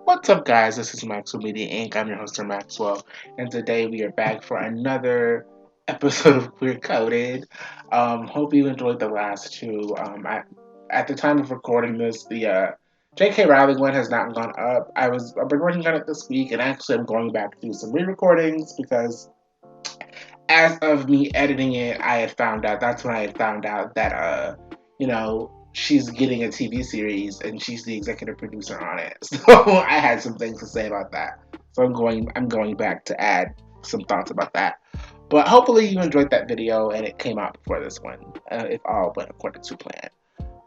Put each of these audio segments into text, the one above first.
What's up, guys? This is Maxwell Media Inc. I'm your host, Maxwell, and today we are back for another episode of Queer Coded. Hope you enjoyed the last two. At the time of recording this, the J.K. Rowling one has not gone up. I've been working on it this week, and actually I'm going back to do some re-recordings because as of me editing it, I had found out. That's when I had found out that she's getting a TV series and she's the executive producer on it. So I had some things to say about that. So I'm going back to add some thoughts about that. But hopefully you enjoyed that video and it came out before this one, if all went according to plan.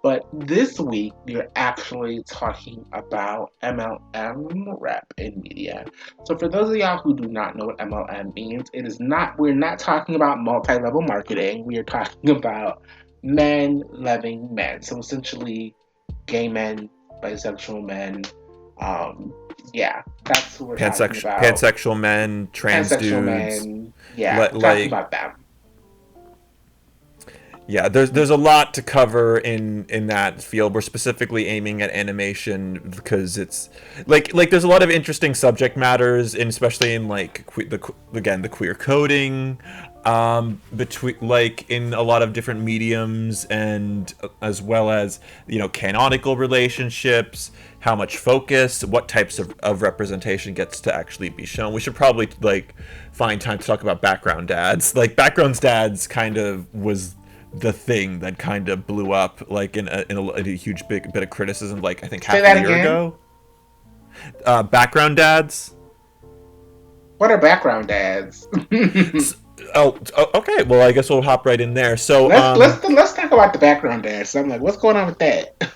But this week we're actually talking about MLM rep in media. So for those of y'all who do not know what MLM means, we're not talking about multi-level marketing. We are talking about men loving men. So essentially gay men, bisexual men. That's who we're talking about. Pansexual men, trans Pansexual dudes. men. Yeah, talking about them. Yeah, there's a lot to cover in that field. We're specifically aiming at animation because it's like there's a lot of interesting subject matters, and especially in like the queer coding, between like in a lot of different mediums, and as well as canonical relationships, how much focus, what types of representation gets to actually be shown. We should probably like find time to talk about background dads. Like background dads kind of was the thing that kind of blew up like in a huge big bit of criticism, like I think half a year ago. Background dads. What are background dads? Okay. Well, I guess we'll hop right in there. So let's talk about the background dads. So I'm like, what's going on with that?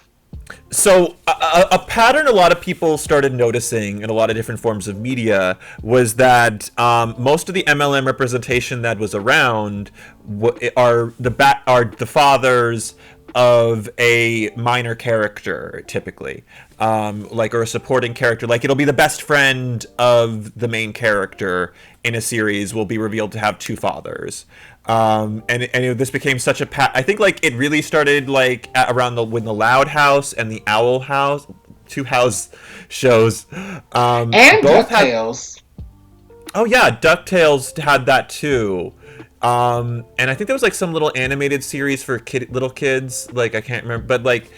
So a pattern a lot of people started noticing in a lot of different forms of media was that most of the MLM representation that was around are the fathers of a minor character, typically, or a supporting character. Like it'll be the best friend of the main character in a series will be revealed to have two fathers. And this became such a I think like it really started like around when the Loud House and the Owl House, two house shows, and DuckTales. Oh yeah, DuckTales had that too. And I think there was like some little animated series for little kids, like I can't remember, but like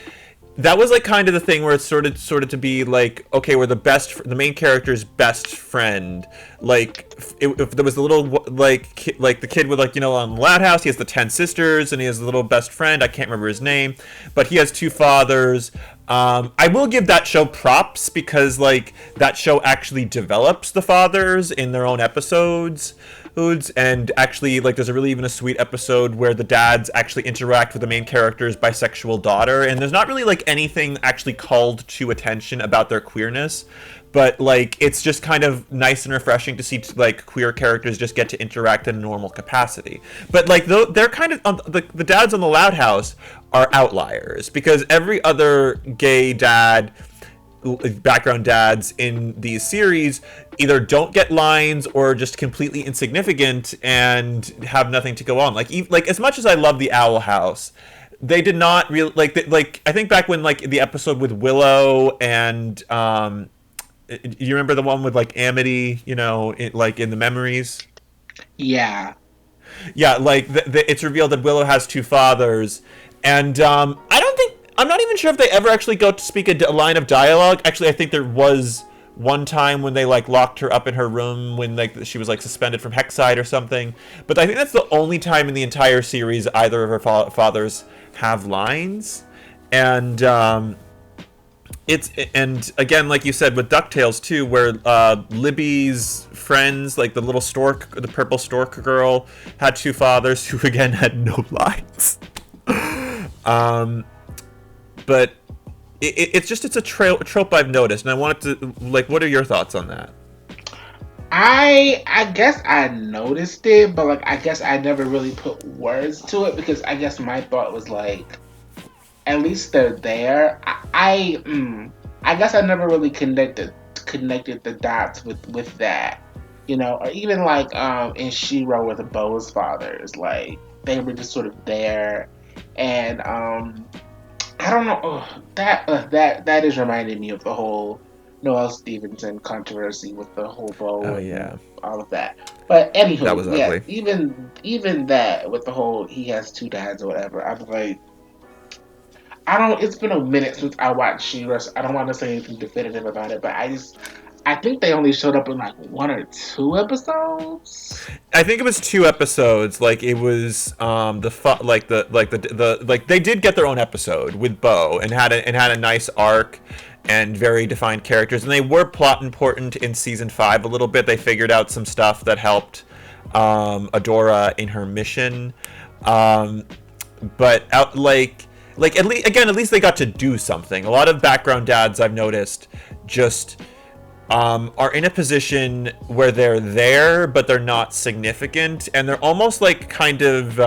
that was like kind of the thing where it's sort of to be like, okay, we're the main character's best friend. Like if there was the little like the kid with like on Loud House, he has the 10 sisters and he has a little best friend. I can't remember his name, but he has two fathers. I will give that show props because like that show actually develops the fathers in their own episodes. And actually, like, there's even a sweet episode where the dads actually interact with the main character's bisexual daughter, and there's not really like anything actually called to attention about their queerness, but like it's just kind of nice and refreshing to see like queer characters just get to interact in a normal capacity. But like they're kind of the dads on the Loud House are outliers because every other gay dad, background dads in these series either don't get lines or just completely insignificant and have nothing to go on. Like as much as I love the Owl House, they did not really like I think back when like the episode with Willow and you remember the one with like Amity, like in the memories? Yeah, like it's revealed that Willow has two fathers, and I'm not even sure if they ever actually go to speak a line of dialogue. Actually, I think there was one time when they like locked her up in her room when like she was like suspended from Hexside or something. But I think that's the only time in the entire series either of her fathers have lines. And and again, like you said with DuckTales too, where Libby's friends, like the little stork, the purple stork girl, had two fathers who again had no lines. But it's a trope I've noticed, and I wanted to like, what are your thoughts on that? I guess I noticed it, but like I guess I never really put words to it because I guess my thought was like, at least they're there. I guess I never really connected the dots with that, or even like in She-Ra with the Bo's fathers, like they were just sort of there, and I don't know. That is reminding me of the whole Noel Stevenson controversy with the hobo Oh and yeah, all of that. But that anywho, was yeah, ugly. even that with the whole he has two dads or whatever, I'm like, I don't. It's been a minute since I watched She-Ra. So I don't want to say anything definitive about it, but I think they only showed up in like one or two episodes. I think it was 2 episodes. Like it was like they did get their own episode with Bo and had a nice arc and very defined characters, and they were plot important in season 5 a little bit. They figured out some stuff that helped Adora in her mission. Um, but out like at least they got to do something. A lot of background dads I've noticed just are in a position where they're there, but they're not significant, and they're almost like kind of.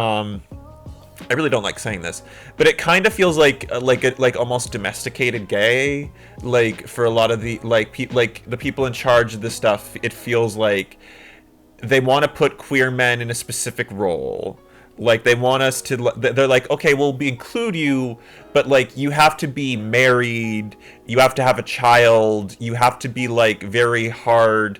I really don't like saying this, but it kind of feels like almost domesticated gay. Like for a lot of the like the people in charge of this stuff, it feels like they want to put queer men in a specific role. Like they want us to. They're like, okay, we'll include you, but like you have to be married, you have to have a child, you have to be like very hard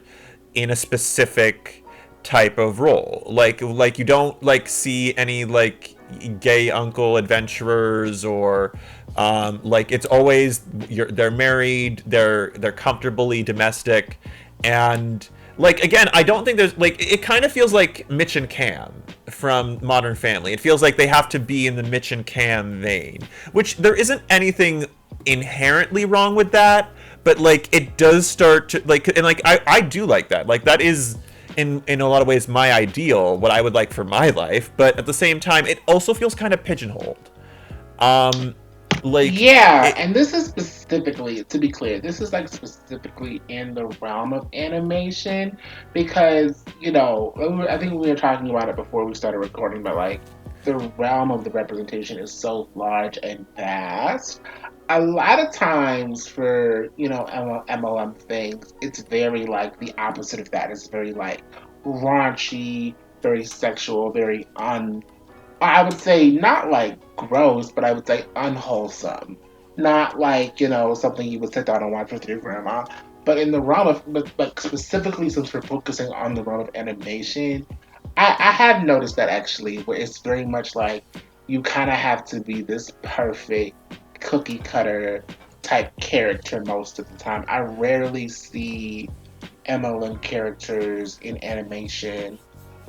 in a specific type of role. Like you don't like see any like gay uncle adventurers or like it's always they're married, they're comfortably domestic, and like again, I don't think there's like it kind of feels like Mitch and Cam from Modern Family. It feels like they have to be in the Mitch and Cam vein, which there isn't anything inherently wrong with that, but like it does start to like and like I do like that. Like that is in a lot of ways my ideal, what I would like for my life, but at the same time it also feels kind of pigeonholed. Um like Yeah, it and this is specifically, to be clear, this is like specifically in the realm of animation because, I think we were talking about it before we started recording, but like the realm of the representation is so large and vast. A lot of times for, MLM things, it's very like the opposite of that. It's very like raunchy, very sexual, very I would say not like gross, but I would say unwholesome. Not like, something you would sit down and watch with your grandma. But in the realm of, but specifically since we're focusing on the realm of animation, I have noticed that actually, where it's very much like you kind of have to be this perfect cookie cutter type character most of the time. I rarely see MLM characters in animation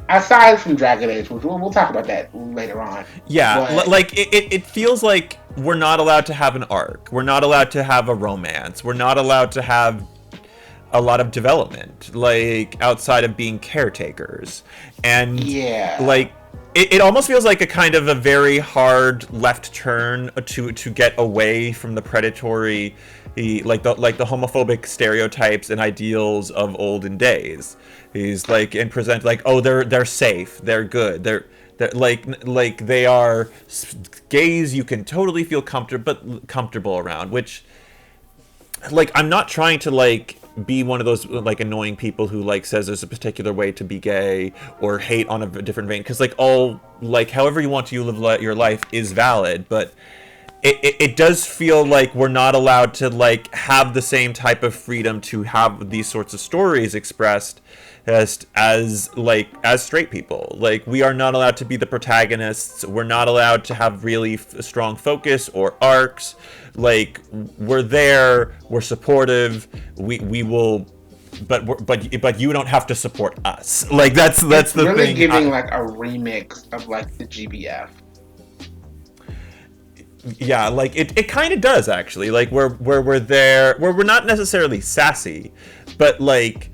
aside from Dragon Age, which we'll talk about that later on. Yeah, But like it feels like we're not allowed to have an arc. We're not allowed to have a romance. We're not allowed to have a lot of development, like outside of being caretakers. And yeah, like it almost feels like a kind of a very hard left turn to get away from the predatory like the homophobic stereotypes and ideals of olden days. He's like and present like, oh, they're safe, they're good, they're like they are gays you can totally feel comfortable around, which like I'm not trying to like be one of those like annoying people who like says there's a particular way to be gay or hate on a different vein, because like all like however you want to live your life is valid, but it does feel like we're not allowed to like have the same type of freedom to have these sorts of stories expressed as straight people. Like we are not allowed to be the protagonists. We're not allowed to have really strong focus or arcs. Like we're there, we're supportive, we will, but you don't have to support us. Like that's it's the really thing. giving like a remix of like the GBF. Yeah, like it kind of does actually. Like where we're there, where we're not necessarily sassy, but like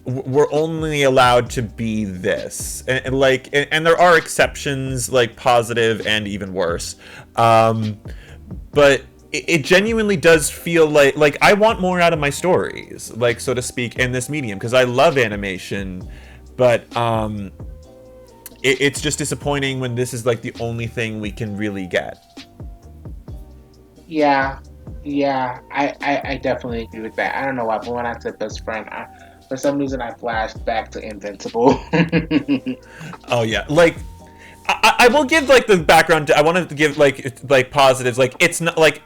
we're only allowed to be this, and there are exceptions, like positive and even worse. But it genuinely does feel like I want more out of my stories, like so to speak, in this medium, because I love animation, but it's just disappointing when this is like the only thing we can really get. Yeah, yeah, I definitely agree with that. I don't know why, but when I said best friend, for some reason I flashed back to Invincible. Oh yeah, like I will give like the background. I wanted to give like positives. Like it's not like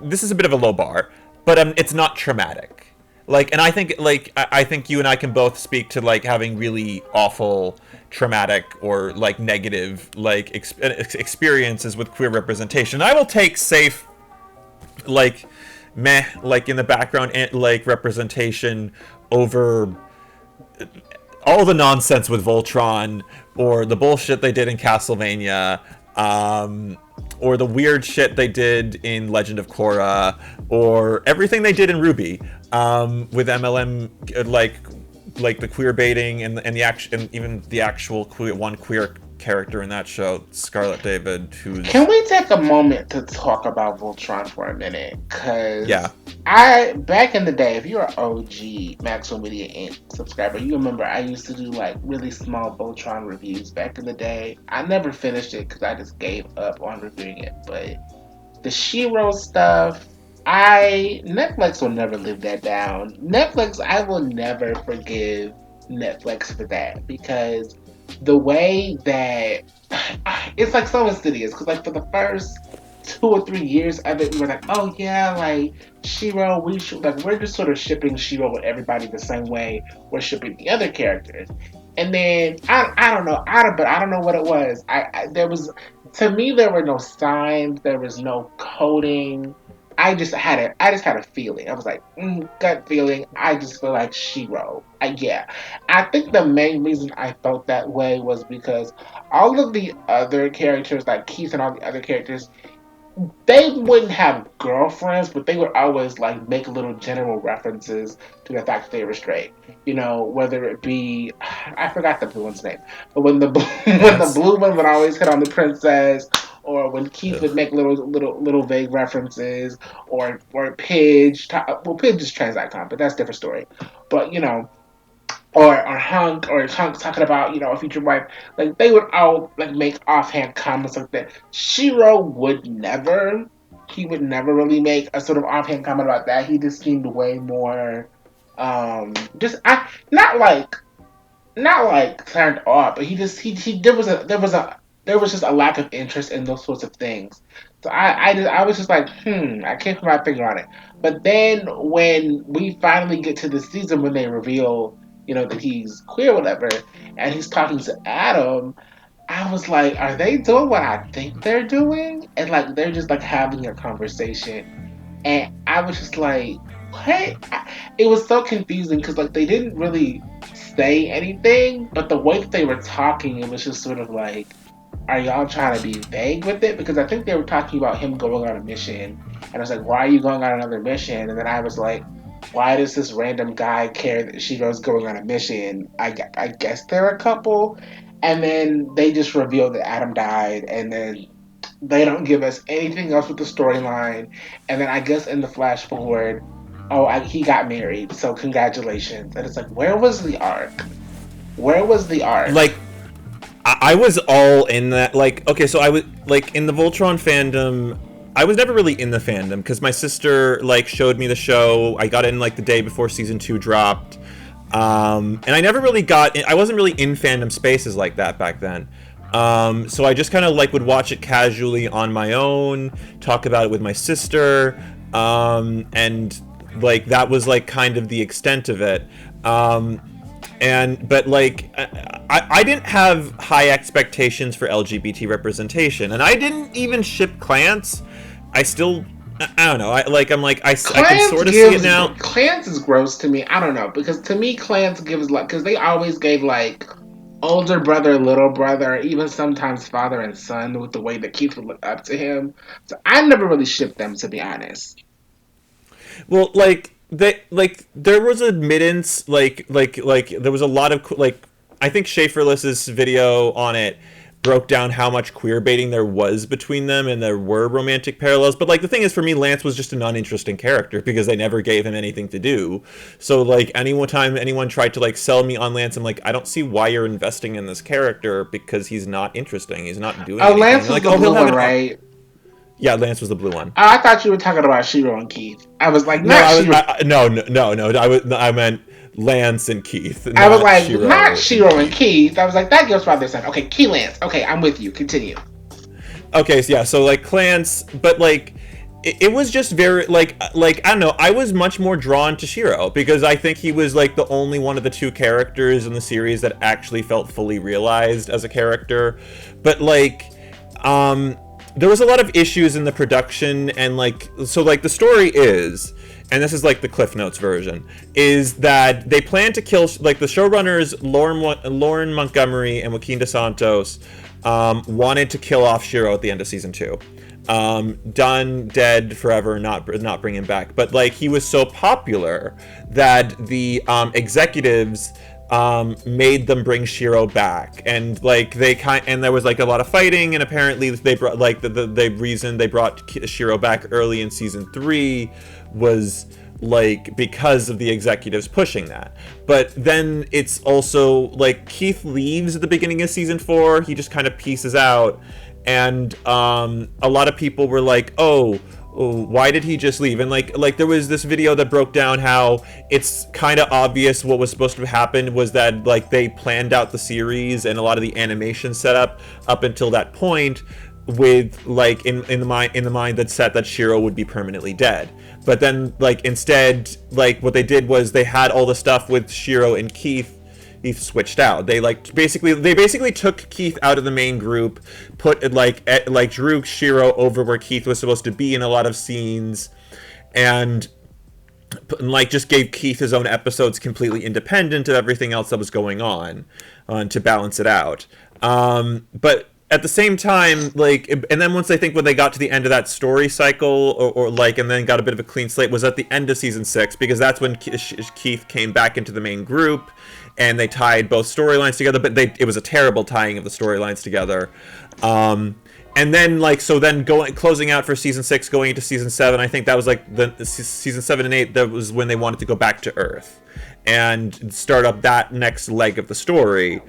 this is a bit of a low bar, but it's not traumatic. Like, and I think like I think you and I can both speak to like having really awful, traumatic or like negative like experiences with queer representation. I will take safe like meh like in the background and like representation over all the nonsense with Voltron or the bullshit they did in Castlevania, or the weird shit they did in Legend of Korra, or everything they did in Ruby, with MLM, like the queer baiting and the action, and even the actual queer character in that show, Scarlet David, Can who's we take a moment to talk about Voltron for a minute? yeah, Because I, back in the day, if you're an OG Maxwell Media Inc. subscriber, you remember I used to do like really small Voltron reviews back in the day. I never finished it because I just gave up on reviewing it. But the Shiro stuff, Netflix will never live that down. Netflix, I will never forgive Netflix for that because the way that it's like so insidious because like for the first 2 or 3 years of it, we were like, oh yeah, like Shiro, we should like we're just sort of shipping Shiro with everybody the same way we're shipping the other characters. And then I don't know, I don't know what it was. There was to me there were no signs, there was no coding. I just had a feeling. I was like, gut feeling. I just feel like Shiro. Yeah, I think the main reason I felt that way was because all of the other characters, like Keith and all the other characters, they wouldn't have girlfriends, but they would always like make little general references to the fact that they were straight. You know, whether it be I forgot the blue one's name, but when the when the Lance. blue one would always hit on the princess, or when Keith would Ugh. make little vague references, or Pidge. Well, Pidge is trans icon, but that's a different story. But you know, or Hunk talking about a future wife, like they would all like make offhand comments like that. Shiro would never, he would never really make a sort of offhand comment about that. He just seemed way more, just I not like turned off, but he there was just a lack of interest in those sorts of things. So I was just like, I can't put my finger on it. But then when we finally get to the season when they reveal, that he's queer, or whatever, and he's talking to Adam, I was like, are they doing what I think they're doing? And like they're just like having a conversation, and I was just like, what? It was so confusing because like they didn't really say anything, but the way that they were talking, it was just sort of like, are y'all trying to be vague with it? Because I think they were talking about him going on a mission, and I was like, why are you going on another mission? And then I was like, why does this random guy care that she goes going on a mission? I guess they're a couple, and then they just revealed that Adam died, and then they don't give us anything else with the storyline, and then I guess in the flash forward, he got married, so congratulations. And it's like, where was the arc? Where was the arc? Like I was all in that. Like, okay, so I was like in the Voltron fandom. I was never really in the fandom because my sister like showed me the show. I got in like the day before season 2 dropped, and I never really got. I wasn't really in fandom spaces like that back then. So I just kind of like would watch it casually on my own, talk about it with my sister, and like that was like kind of the extent of it. And but like I didn't have high expectations for LGBT representation, and I didn't even ship Clance. I still I don't know. I can sort of see it now. Clans is gross to me. I don't know because to me Clans gives like because they always gave like older brother, little brother, even sometimes father and son with the way that Keith would look up to him. So I never really shipped them to be honest. Well, there was admittance like there was a lot of like I think Schaeferless's video on it broke down how much queer baiting there was between them and there were romantic parallels. But like the thing is for me Lance was just an uninteresting character because they never gave him anything to do. So like time anyone tried to like sell me on Lance, I'm like, I don't see why you're investing in this character because he's not interesting. He's not doing Oh, anything. Lance was Like, the oh, blue he'll have one, an right? yeah, Lance was the blue one. Oh, I thought you were talking about Shiro and Keith. I was like, No, not Shiro. no. I meant Lance and Keith, I was not like, not Shiro and Shiro and Keith. Keith. I was like, that gives father son. Okay, Key Lance. Okay, I'm with you. Continue. Okay, so yeah, so like Clance, but like it was just very like I don't know. I was much more drawn to Shiro because I think he was like the only one of the two characters in the series that actually felt fully realized as a character. But like, there was a lot of issues in the production and like so like the story is. And this is like the Cliff Notes version, is that they plan to kill, like the showrunners, Lauren Montgomery and Joaquin Dos Santos, wanted to kill off Shiro at the end of season 2. Done, dead, forever, not bring him back. But like he was so popular that the executives made them bring Shiro back, and like and there was like a lot of fighting, and apparently they brought like the reason they brought Shiro back early in season 3 was like because of the executives pushing that. But then it's also like Keith leaves at the beginning of season 4. He just kind of pieces out, and a lot of people were like, oh, why did he just leave? And like there was this video that broke down how it's kind of obvious what was supposed to happen was that like they planned out the series and a lot of the animation setup up until that point with like in the mind that set that Shiro would be permanently dead. But then like instead, like what they did was they had all the stuff with Shiro and Keith switched out. They basically took Keith out of the main group, put drew Shiro over where Keith was supposed to be in a lot of scenes, and like just gave Keith his own episodes completely independent of everything else that was going on to balance it out. But at the same time, like, and then once I think when they got to the end of that story cycle, or like, and then got a bit of a clean slate, was at the end of season 6, because that's when Keith came back into the main group, and they tied both storylines together. But it was a terrible tying of the storylines together. And then like closing out for season 6, going into season 7, I think that was like the season 7 and 8. That was when they wanted to go back to Earth and start up that next leg of the story.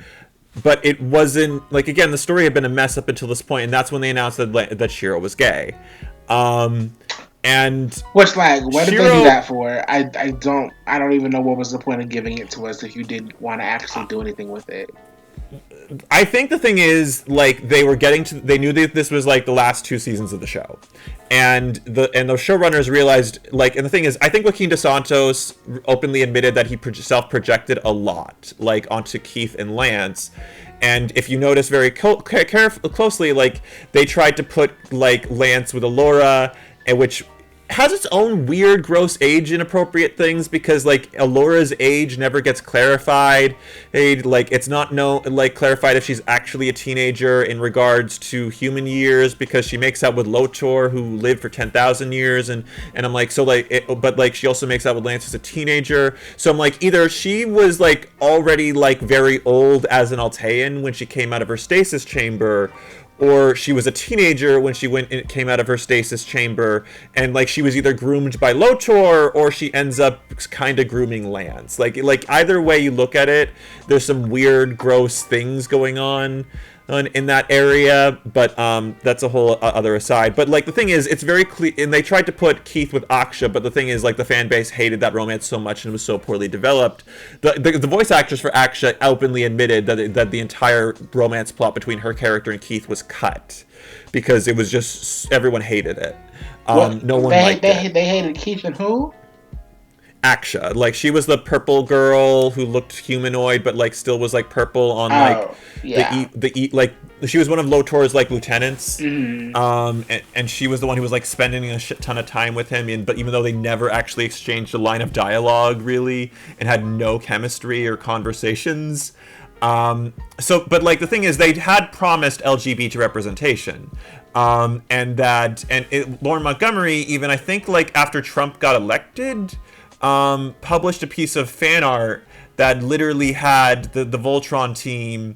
But it wasn't like, again, the story had been a mess up until this point, and that's when they announced that Shiro was gay. And which, like, what did they do that for? I don't even know what was the point of giving it to us if you didn't want to actually do anything with it. I think the thing is, like, they knew that this was like the last 2 seasons of the show, and the showrunners realized, like, and the thing is, I think Joaquin Dos Santos openly admitted that he self-projected a lot, like, onto Keith and Lance. And if you notice very closely, like, they tried to put like Lance with Allura, and which has its own weird, gross age inappropriate things, because like Allura's age never gets clarified. Like, it's not clarified if she's actually a teenager in regards to human years, because she makes out with Lotor, who lived for 10,000 years, and I'm like, so like, but like she also makes out with Lance as a teenager. So I'm like, either she was like already like very old as an Altean when she came out of her stasis chamber, or she was a teenager when she came out of her stasis chamber, and like she was either groomed by Lotor, or she ends up kind of grooming Lance. Like either way you look at it, there's some weird, gross things going on in that area, but that's a whole other aside. But like the thing is, it's very clear, and they tried to put Keith with Aksha, but the thing is, like, the fan base hated that romance so much and it was so poorly developed. The voice actress for Aksha openly admitted that the entire romance plot between her character and Keith was cut because it was just, everyone hated it. No one liked it. They hated Keith and who? Aksha, like, she was the purple girl who looked humanoid but like still was like purple on like she was one of Lotor's like lieutenants. And she was the one who was like spending a shit ton of time with him, but even though they never actually exchanged a line of dialogue really and had no chemistry or conversations. But like the thing is, they had promised LGBT representation, Lauren Montgomery, even I think like after Trump got elected, published a piece of fan art that literally had the Voltron team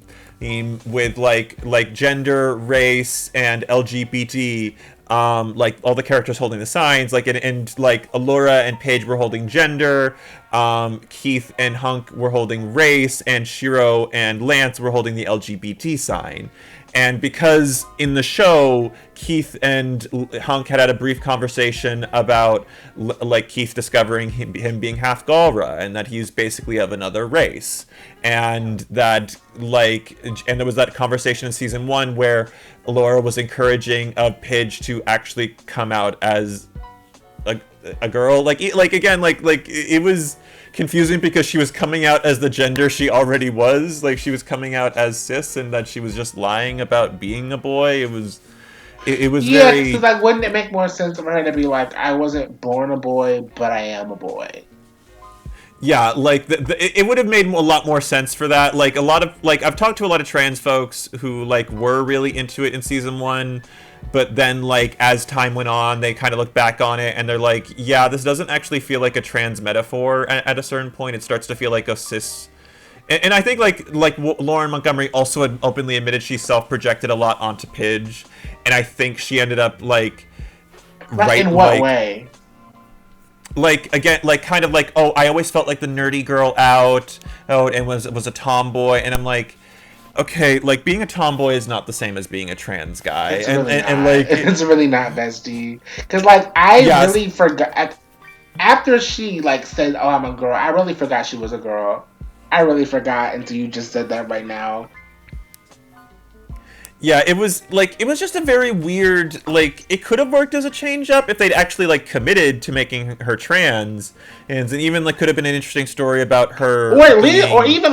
with like gender, race, and LGBT, like all the characters holding the signs, like and like Allura and Paige were holding gender, Keith and Hunk were holding race, and Shiro and Lance were holding the LGBT sign. And because in the show, Keith and Hunk had a brief conversation about like Keith discovering him being half Galra, and that he's basically of another race, and that and there was that conversation in season 1 where Laura was encouraging Pidge to actually come out as a girl. Like again, like it was confusing because she was coming out as the gender she already was. Like she was coming out as cis, and that she was just lying about being a boy. It was Yeah, because very. like, wouldn't it make more sense for her to be like, I wasn't born a boy, but I am a boy? Yeah, like it would have made a lot more sense for that. Like a lot of like I've talked to a lot of trans folks who like were really into it in season 1, but then like as time went on, they kind of look back on it and they're like, yeah, this doesn't actually feel like a trans metaphor at a certain point. It starts to feel like a cis. And I think like Lauren Montgomery also had openly admitted she self-projected a lot onto Pidge, and I think she ended up like Like, right in what like way? like again like kind of like, oh, I always felt like the nerdy girl out, oh, and was a tomboy, and I'm like, okay, like being a tomboy is not the same as being a trans guy, It's and really and, and not. like It's really not, bestie. Because like, I yes. really forgot after she like said, "Oh, I'm a girl." I really forgot she was a girl. I really forgot until you just said that right now. Yeah, it was just a very weird, like it could have worked as a change up if they'd actually like committed to making her trans, and even like could have been an interesting story about her Or at least, being. or even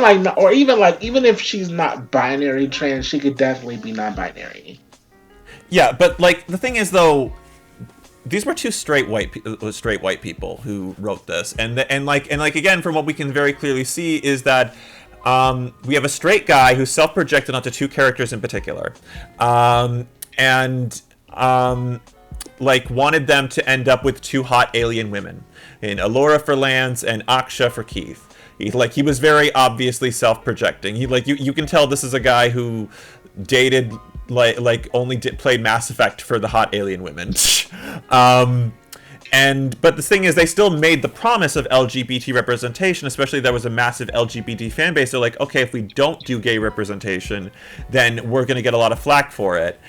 like, even if she's not binary trans, she could definitely be non-binary. Yeah, but like the thing is though, these were two straight white people who wrote this, and again, from what we can very clearly see is that we have a straight guy who self-projected onto two characters in particular, and like wanted them to end up with two hot alien women, in Alora for Lance and Aksha for Keith. He was very obviously self-projecting. You can tell this is a guy who dated only played Mass Effect for the hot alien women. um, but the thing is, they still made the promise of LGBT representation, especially there was a massive LGBT fan base. They're like, okay, if we don't do gay representation, then we're going to get a lot of flack for it.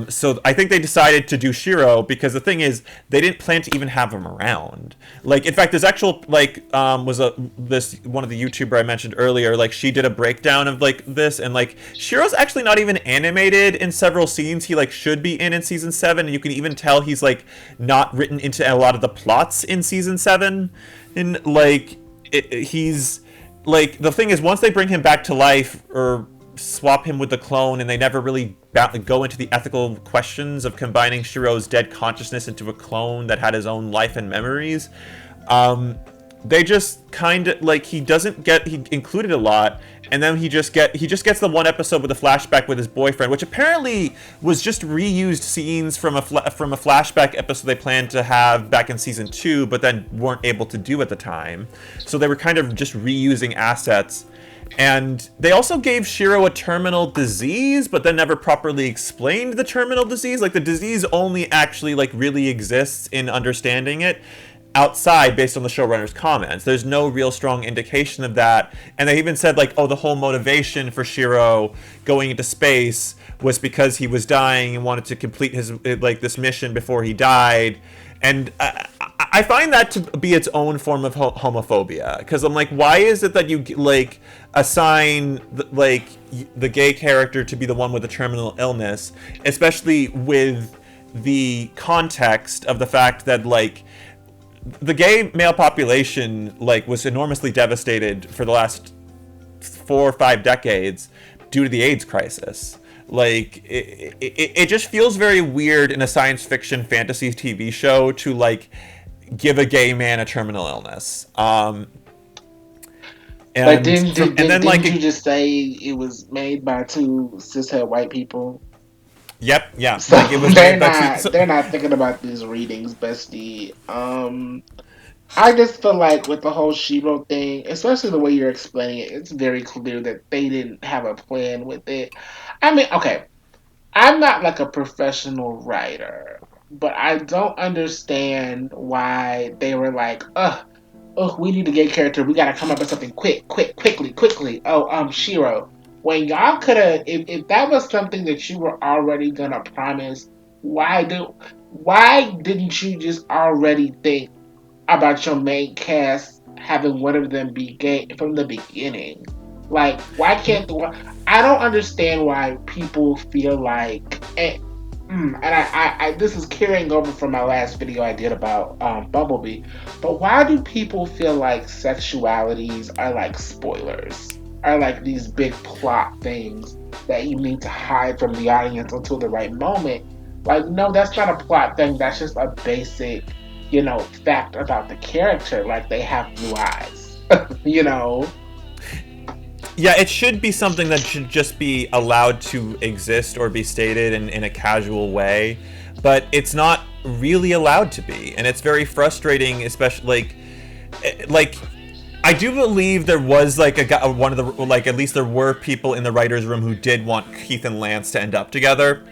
So I think they decided to do Shiro because the thing is, they didn't plan to even have him around. Like, in fact, there's actual this one of the YouTuber I mentioned earlier. Like, she did a breakdown of like this, and like Shiro's actually not even animated in several scenes he like should be in season 7, and you can even tell he's like not written into a lot of the plots in season 7, and like he's like the thing is, once they bring him back to life or swap him with the clone, and they never really go into the ethical questions of combining Shiro's dead consciousness into a clone that had his own life and memories. They just kind of like he included a lot, and then he just gets the one episode with a flashback with his boyfriend, which apparently was just reused scenes from a flashback episode they planned to have back in season 2, but then weren't able to do at the time. So they were kind of just reusing assets. And they also gave Shiro a terminal disease, but then never properly explained the terminal disease. Like, the disease only actually like really exists in understanding it outside based on the showrunner's comments. There's no real strong indication of that. And they even said like, oh, the whole motivation for Shiro going into space was because he was dying and wanted to complete his like this mission before he died. And I find that to be its own form of homophobia, because I'm like, why is it that you like assign the gay character to be the one with the terminal illness, especially with the context of the fact that like the gay male population like was enormously devastated for the last 4 or 5 decades due to the AIDS crisis. Like it just feels very weird in a science fiction fantasy TV show to like give a gay man a terminal illness. But And didn't you just say it was made by two cishet white people? Yep, yeah. So Like it was they're made by they're not thinking about these readings, bestie. I just feel like with the whole Shiro thing, especially the way you're explaining it, it's very clear that they didn't have a plan with it. I mean, okay, I'm not like a professional writer, but I don't understand why they were like, oh, we need a gay character. We gotta come up with something quickly. Oh, Shiro. When y'all could have, if that was something that you were already gonna promise, why didn't you just already think about your main cast having one of them be gay from the beginning? Like, why can't I don't understand why people feel like. And this is carrying over from my last video I did about Bumblebee. But why do people feel like sexualities are like spoilers? Are like these big plot things that you need to hide from the audience until the right moment? Like, no, that's not a plot thing. That's just a basic, fact about the character. Like, they have blue eyes, you know? Yeah, it should be something that should just be allowed to exist or be stated in a casual way, but it's not really allowed to be, and it's very frustrating, especially like I do believe there was like a guy, one of the like at least there were people in the writers' room who did want Keith and Lance to end up together.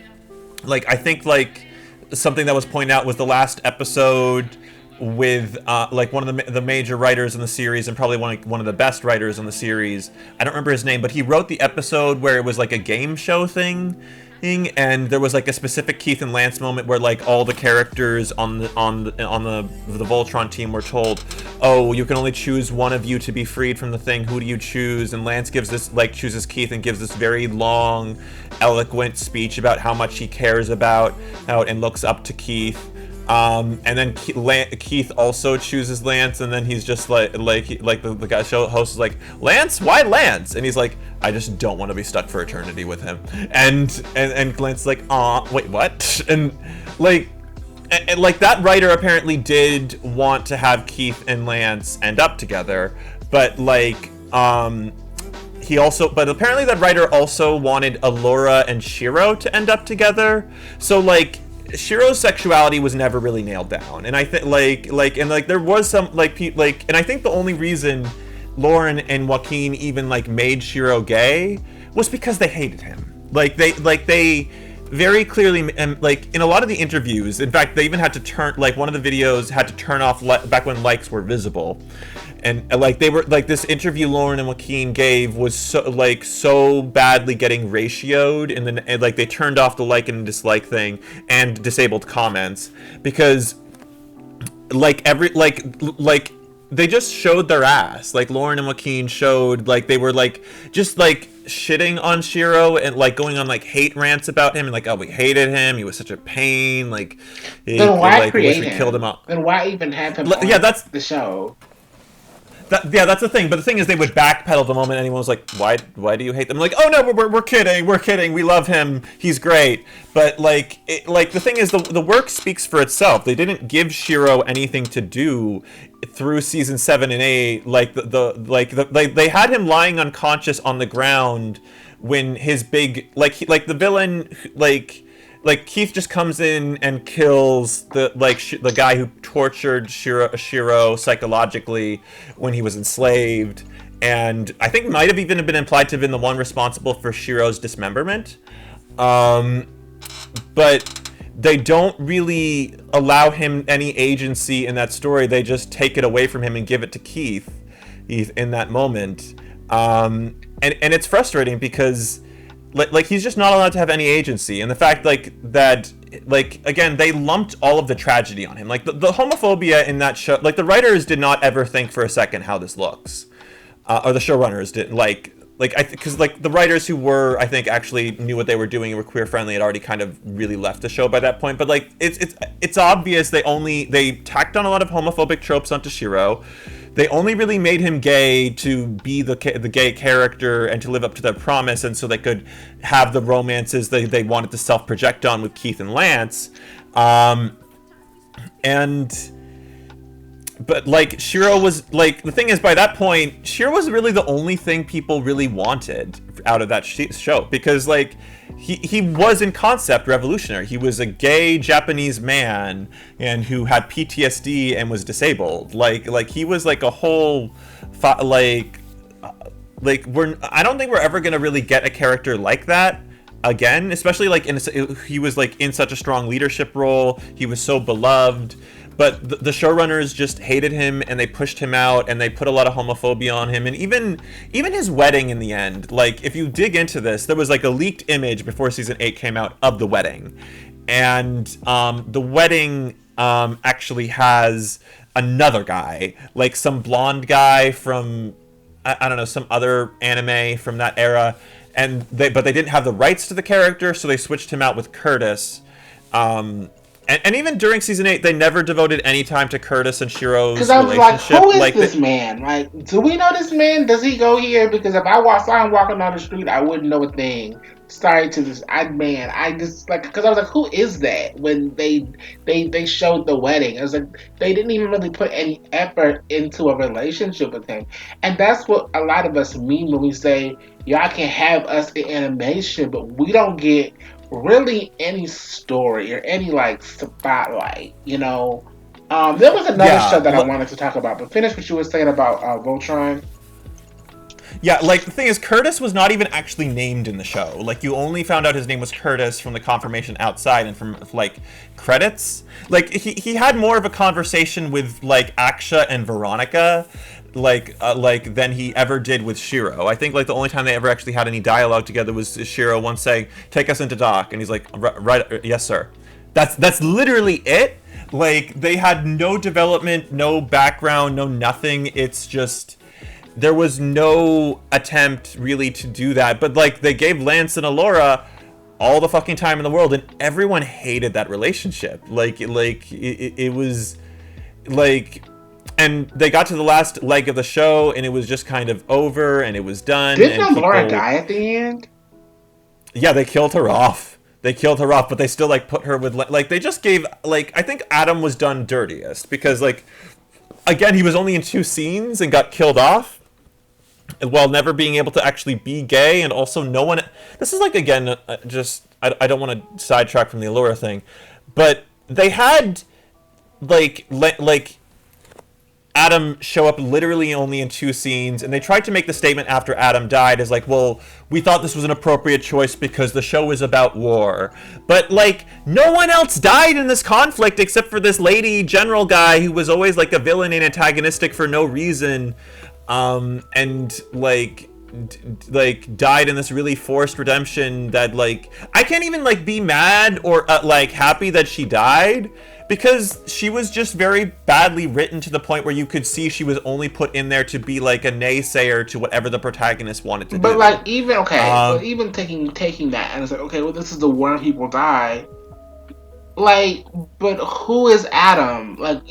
Like I think like something that was pointed out was the last episode with like one of the major writers in the series and probably one of the best writers in the series. I don't remember his name, but he wrote the episode where it was like a game show thing, and there was like a specific Keith and Lance moment where like all the characters on the Voltron team were told, "Oh, you can only choose one of you to be freed from the thing. Who do you choose?" And Lance gives this chooses Keith and gives this very long, eloquent speech about how much he cares about and looks up to Keith. And then Keith also chooses Lance, and then he's just like the guy show host is like, "Lance, why Lance?" And he's like, "I just don't want to be stuck for eternity with him." And Lance's like, "Aw, wait, what?" And like that writer apparently did want to have Keith and Lance end up together, but but apparently that writer also wanted Allura and Shiro to end up together. So like Shiro's sexuality was never really nailed down, and I think there was some and I think the only reason Lauren and Joaquin even like made Shiro gay was because they hated him. They very clearly, and like in a lot of the interviews, in fact, they even had to turn one of the videos had to turn off back when likes were visible. And like they were like this interview Lauren and Joaquin gave was so badly getting ratioed, and then like they turned off the like and dislike thing and disabled comments because they just showed their ass. Like Lauren and Joaquin showed like they were like just like shitting on Shiro and like going on like hate rants about him and like, oh, we hated him, he was such a pain, like then why like create wish we him? killed him out. Then why even have him on that's the show? That's the thing. But the thing is, they would backpedal the moment anyone was like, "Why do you hate them?" Like, "Oh no, we're kidding. We love him. He's great." But the thing is, the work speaks for itself. They didn't give Shiro anything to do through season 7 and 8. They had him lying unconscious on the ground when his big the villain Keith just comes in and kills the guy who tortured Shiro psychologically when he was enslaved, and I think might have even been implied to have been the one responsible for Shiro's dismemberment. But they don't really allow him any agency in that story. They just take it away from him and give it to Keith in that moment. And it's frustrating because he's just not allowed to have any agency, and the fact that again they lumped all of the tragedy on him, like the homophobia in that show. Like the writers did not ever think for a second how this looks, or the showrunners didn't because the writers who were, I think, actually knew what they were doing and were queer friendly had already kind of really left the show by that point. But it's obvious they tacked on a lot of homophobic tropes onto Shiro. They only really made him gay to be the gay character and to live up to their promise, and so they could have the romances they wanted to self-project on with Keith and Lance. But Shiro was the thing is, by that point, Shiro was really the only thing people really wanted out of that show, because he was in concept revolutionary. He was a gay Japanese man and who had PTSD and was disabled. He was a whole I don't think we're ever gonna really get a character like that again, especially he was in such a strong leadership role. He was so beloved. But the showrunners just hated him, and they pushed him out, and they put a lot of homophobia on him. And even his wedding in the end, if you dig into this, there was a leaked image before season 8 came out of the wedding. And the wedding actually has another guy, some blonde guy from, I don't know, some other anime from that era. But they didn't have the rights to the character, so they switched him out with Curtis. And even during season 8, they never devoted any time to Curtis and Because Shiro's I was like, relationship. who is Like, this man? Like, do we know this man? Does he go here? Because if saw him walking down the street, I wouldn't know a thing. Sorry to this, I just like, because I was like, who is that? When they showed the wedding, I was like, they didn't even really put any effort into a relationship with him, and that's what a lot of us mean when we say, y'all can have us in animation, but we don't get really any story or any like spotlight, you know. There was another show yeah, that I wanted to talk about, but finish what you were saying about Voltron. yeah, like the thing is, Curtis was not even actually named in the show. Like, you only found out his name was Curtis from the confirmation outside and from like credits. Like, he had more of a conversation with like Aksha and Veronica, like than he ever did with Shiro. I think like the only time they ever actually had any dialogue together was Shiro once saying, "Take us into dock," and he's like, "Right, yes, sir." That's literally it. Like, they had no development, no background, no nothing. It's just there was no attempt really to do that. But like, they gave Lance and Alora all the fucking time in the world, and everyone hated that relationship. It was like, and they got to the last leg of the show, and it was just kind of over, and it was done. Didn't And Alora people, die at the end? yeah, they killed her off. They killed her off, but they still like put her with like, they just gave like, I think Adam was done dirtiest because like, again, he was only in 2 scenes and got killed off while never being able to actually be gay, and also no one. This is like, again, just I don't want to sidetrack from the Allura thing, but they had like Adam show up literally only in 2 scenes, and they tried to make the statement after Adam died as like, well, we thought this was an appropriate choice because the show is about war. But like, no one else died in this conflict except for this lady general guy who was always like a villain and antagonistic for no reason, and like died in this really forced redemption that like, I can't even like be mad or like happy that she died, because she was just very badly written to the point where you could see she was only put in there to be like a naysayer to whatever the protagonist wanted to do. But like, even but even taking that, and it's like, okay, well, this is the war and people die. Like, but who is Adam? Like,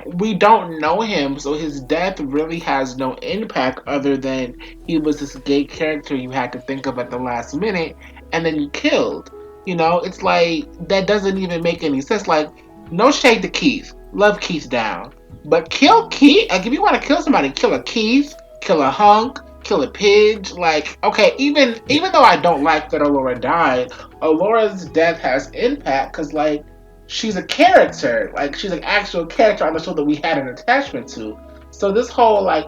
we don't know him, so his death really has no impact other than he was this gay character you had to think of at the last minute, and then you killed. You know, it's like, that doesn't even make any sense. Like, no shade to Keith, love Keith down, but kill Keith. Like, if you want to kill somebody, kill a Keith, kill a Hunk, kill a Pidge. Like, okay, even though I don't like that Alora died, Alora's death has impact because like, she's a character. Like, she's an actual character on the show that we had an attachment to. So this whole like,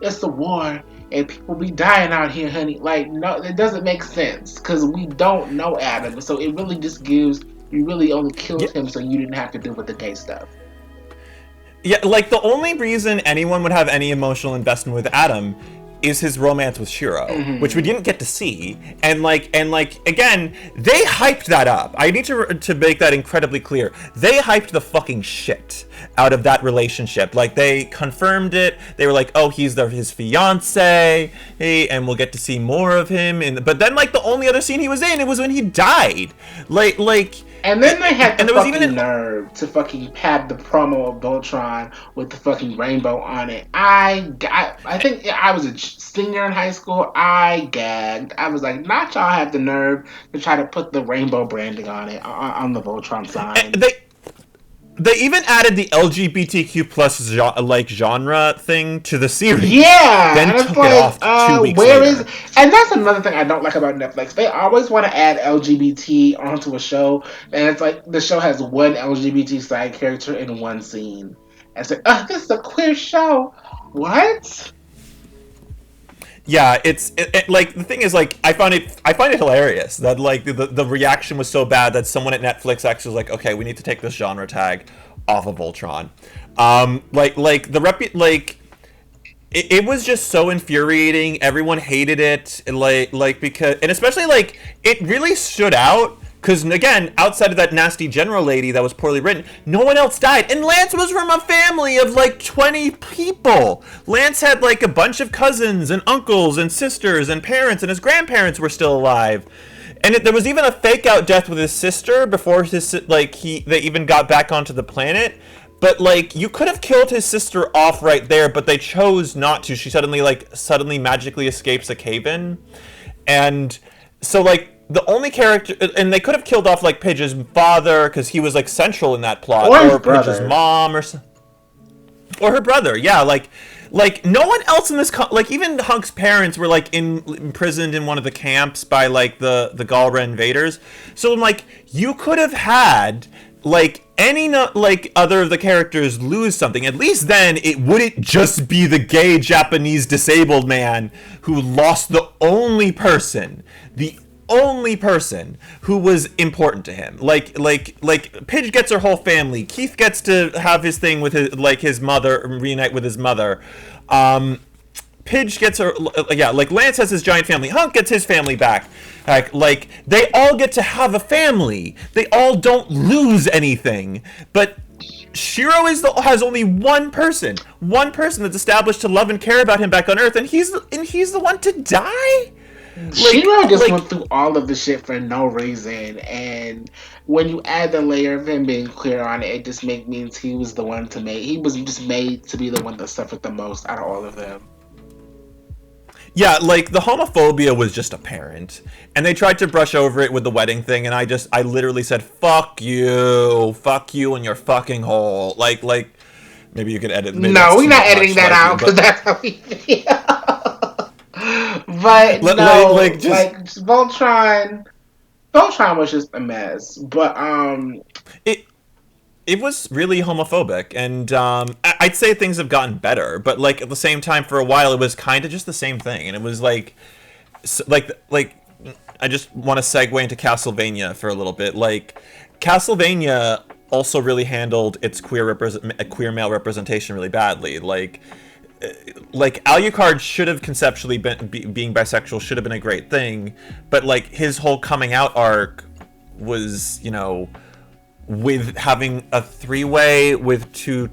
it's the war and people be dying out here, honey. Like, no, it doesn't make sense because we don't know Adam. So it really just gives, you really only killed him so you didn't have to deal with the gay stuff. Yeah, like the only reason anyone would have any emotional investment with Adam is his romance with Shiro, which we didn't get to see, and again, they hyped that up. I need to make that incredibly clear. They hyped the fucking shit out of that relationship. Like, they confirmed it. They were like, "Oh, he's his fiance, hey, and we'll get to see more of him." But then, like, the only other scene he was in, it was when he died. And then they had the fucking nerve to fucking have the promo of Voltron with the fucking rainbow on it. I think I was a senior in high school. I gagged. I was like, not y'all have the nerve to try to put the rainbow branding on it, on the Voltron sign. They even added the LGBTQ plus genre thing to the series. Yeah, then and took it off 2 weeks later. And that's another thing I don't like about Netflix. They always want to add LGBT onto a show, and it's like the show has one LGBT side character in one scene. And it's like, this is a queer show. What? Yeah, it's like, the thing is, like, I find it hilarious that like the reaction was so bad that someone at Netflix actually was like, okay, we need to take this genre tag off of Voltron. It was just so infuriating. Everyone hated it, because, and especially like, it really stood out. Because, again, outside of that nasty general lady that was poorly written, no one else died. And Lance was from a family of, like, 20 people. Lance had, like, a bunch of cousins and uncles and sisters and parents, and his grandparents were still alive. There was even a fake out death with his sister before they even got back onto the planet. But like you could have killed his sister off right there, but they chose not to. She suddenly magically escapes a cave-in, and so like the only character, and they could have killed off like Pidge's father because he was like central in that plot, or Pidge's mom, or her brother. Yeah, like no one else in this like even Hunk's parents were like imprisoned in one of the camps by like the Galra invaders. So I'm like, you could have had like any like other of the characters lose something. At least then it wouldn't just be the gay Japanese disabled man who lost the only person who was important to him. Like Pidge gets her whole family. Keith gets to have his thing with his mother, reunite with his mother. Pidge gets her, yeah, like Lance has his giant family. Hunk gets his family back. Like they all get to have a family. They all don't lose anything. But Shiro has only one person that's established to love and care about him back on Earth, and he's the one to die. Shiro just went through all of the shit for no reason, and when you add the layer of him being clear on it, it just means he was the one to make. He was just made to be the one that suffered the most out of all of them. Yeah, like the homophobia was just apparent, and they tried to brush over it with the wedding thing, and I literally said, "Fuck you and your fucking hole." Like maybe you could edit. No, we're not editing that out because that's how we feel. But just Voltron was just a mess. But it was really homophobic, and I'd say things have gotten better. But like at the same time, for a while, it was kind of just the same thing, and it was like I just want to segue into Castlevania for a little bit. Like Castlevania also really handled its queer male representation really badly. Like Alucard should have conceptually been being bisexual should have been a great thing, but like his whole coming out arc was, you know, with having a three-way with two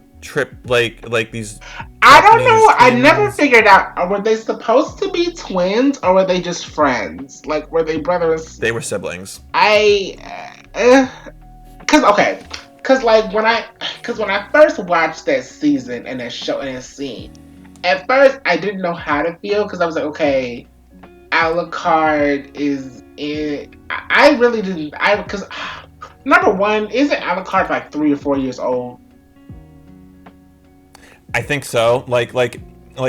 like these. I don't know. Twins. I never figured out, were they supposed to be twins or were they just friends? Like, were they brothers? They were siblings. Cause when I first watched that season and that show and that scene, at first I didn't know how to feel because I was like, okay, Alucard is in. I really didn't. Because number one, isn't Alucard like 3 or 4 years old? I think so. Like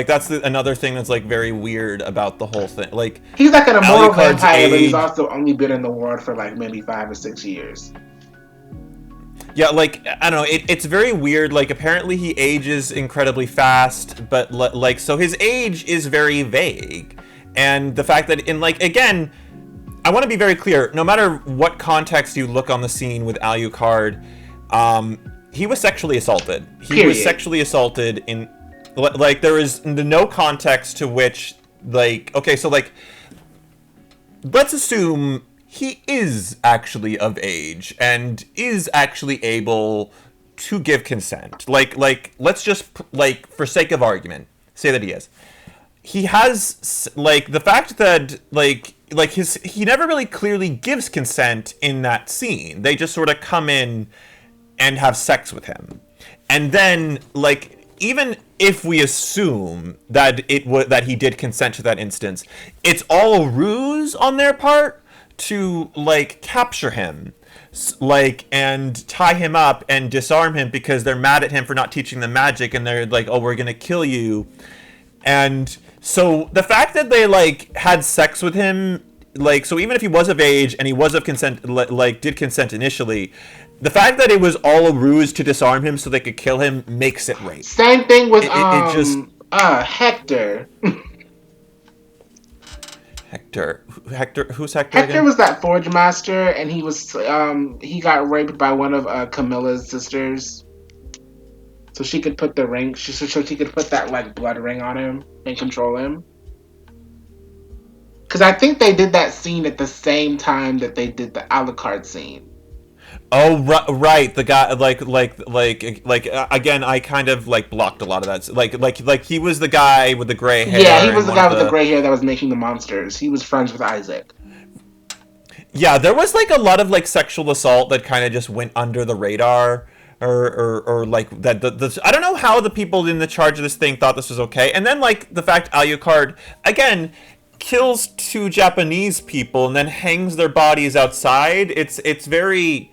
that's another thing that's like very weird about the whole thing. Like he's like an immortal vampire, but he's also only been in the world for like maybe 5 or 6 years. Yeah, like I don't know. It's very weird. Like apparently he ages incredibly fast, but like so his age is very vague, and the fact that again, I want to be very clear. No matter what context you look on the scene with Alucard, he was sexually assaulted. He was sexually assaulted in like there is no context to which like okay, so like let's assume he is actually of age and is actually able to give consent. Like let's just like for sake of argument say that he is. He has like the fact that he never really clearly gives consent in that scene. They just sort of come in and have sex with him. And then like even if we assume that that he did consent to that instance, it's all a ruse on their part to like capture him like and tie him up and disarm him because they're mad at him for not teaching them magic, and they're like, oh, we're gonna kill you. And so the fact that they like had sex with him, like, so even if he was of age and he was of consent, like did consent initially, the fact that it was all a ruse to disarm him so they could kill him makes it rape. Same thing with Hector. Hector, who's Hector? Hector again? was that Forge Master, and he was he got raped by one of Camilla's sisters, so she could put the ring. So she could put that like blood ring on him and control him. Because I think they did that scene at the same time that they did the Alucard scene. Oh right, the guy like again, I kind of like blocked a lot of that. Like he was the guy with the gray hair. Yeah, he was the guy with the gray hair that was making the monsters. He was friends with Isaac. Yeah, there was like a lot of like sexual assault that kind of just went under the radar. Or like that I don't know how the people in the charge of this thing thought this was okay, and then like the fact Alucard again kills two Japanese people and then hangs their bodies outside. It's very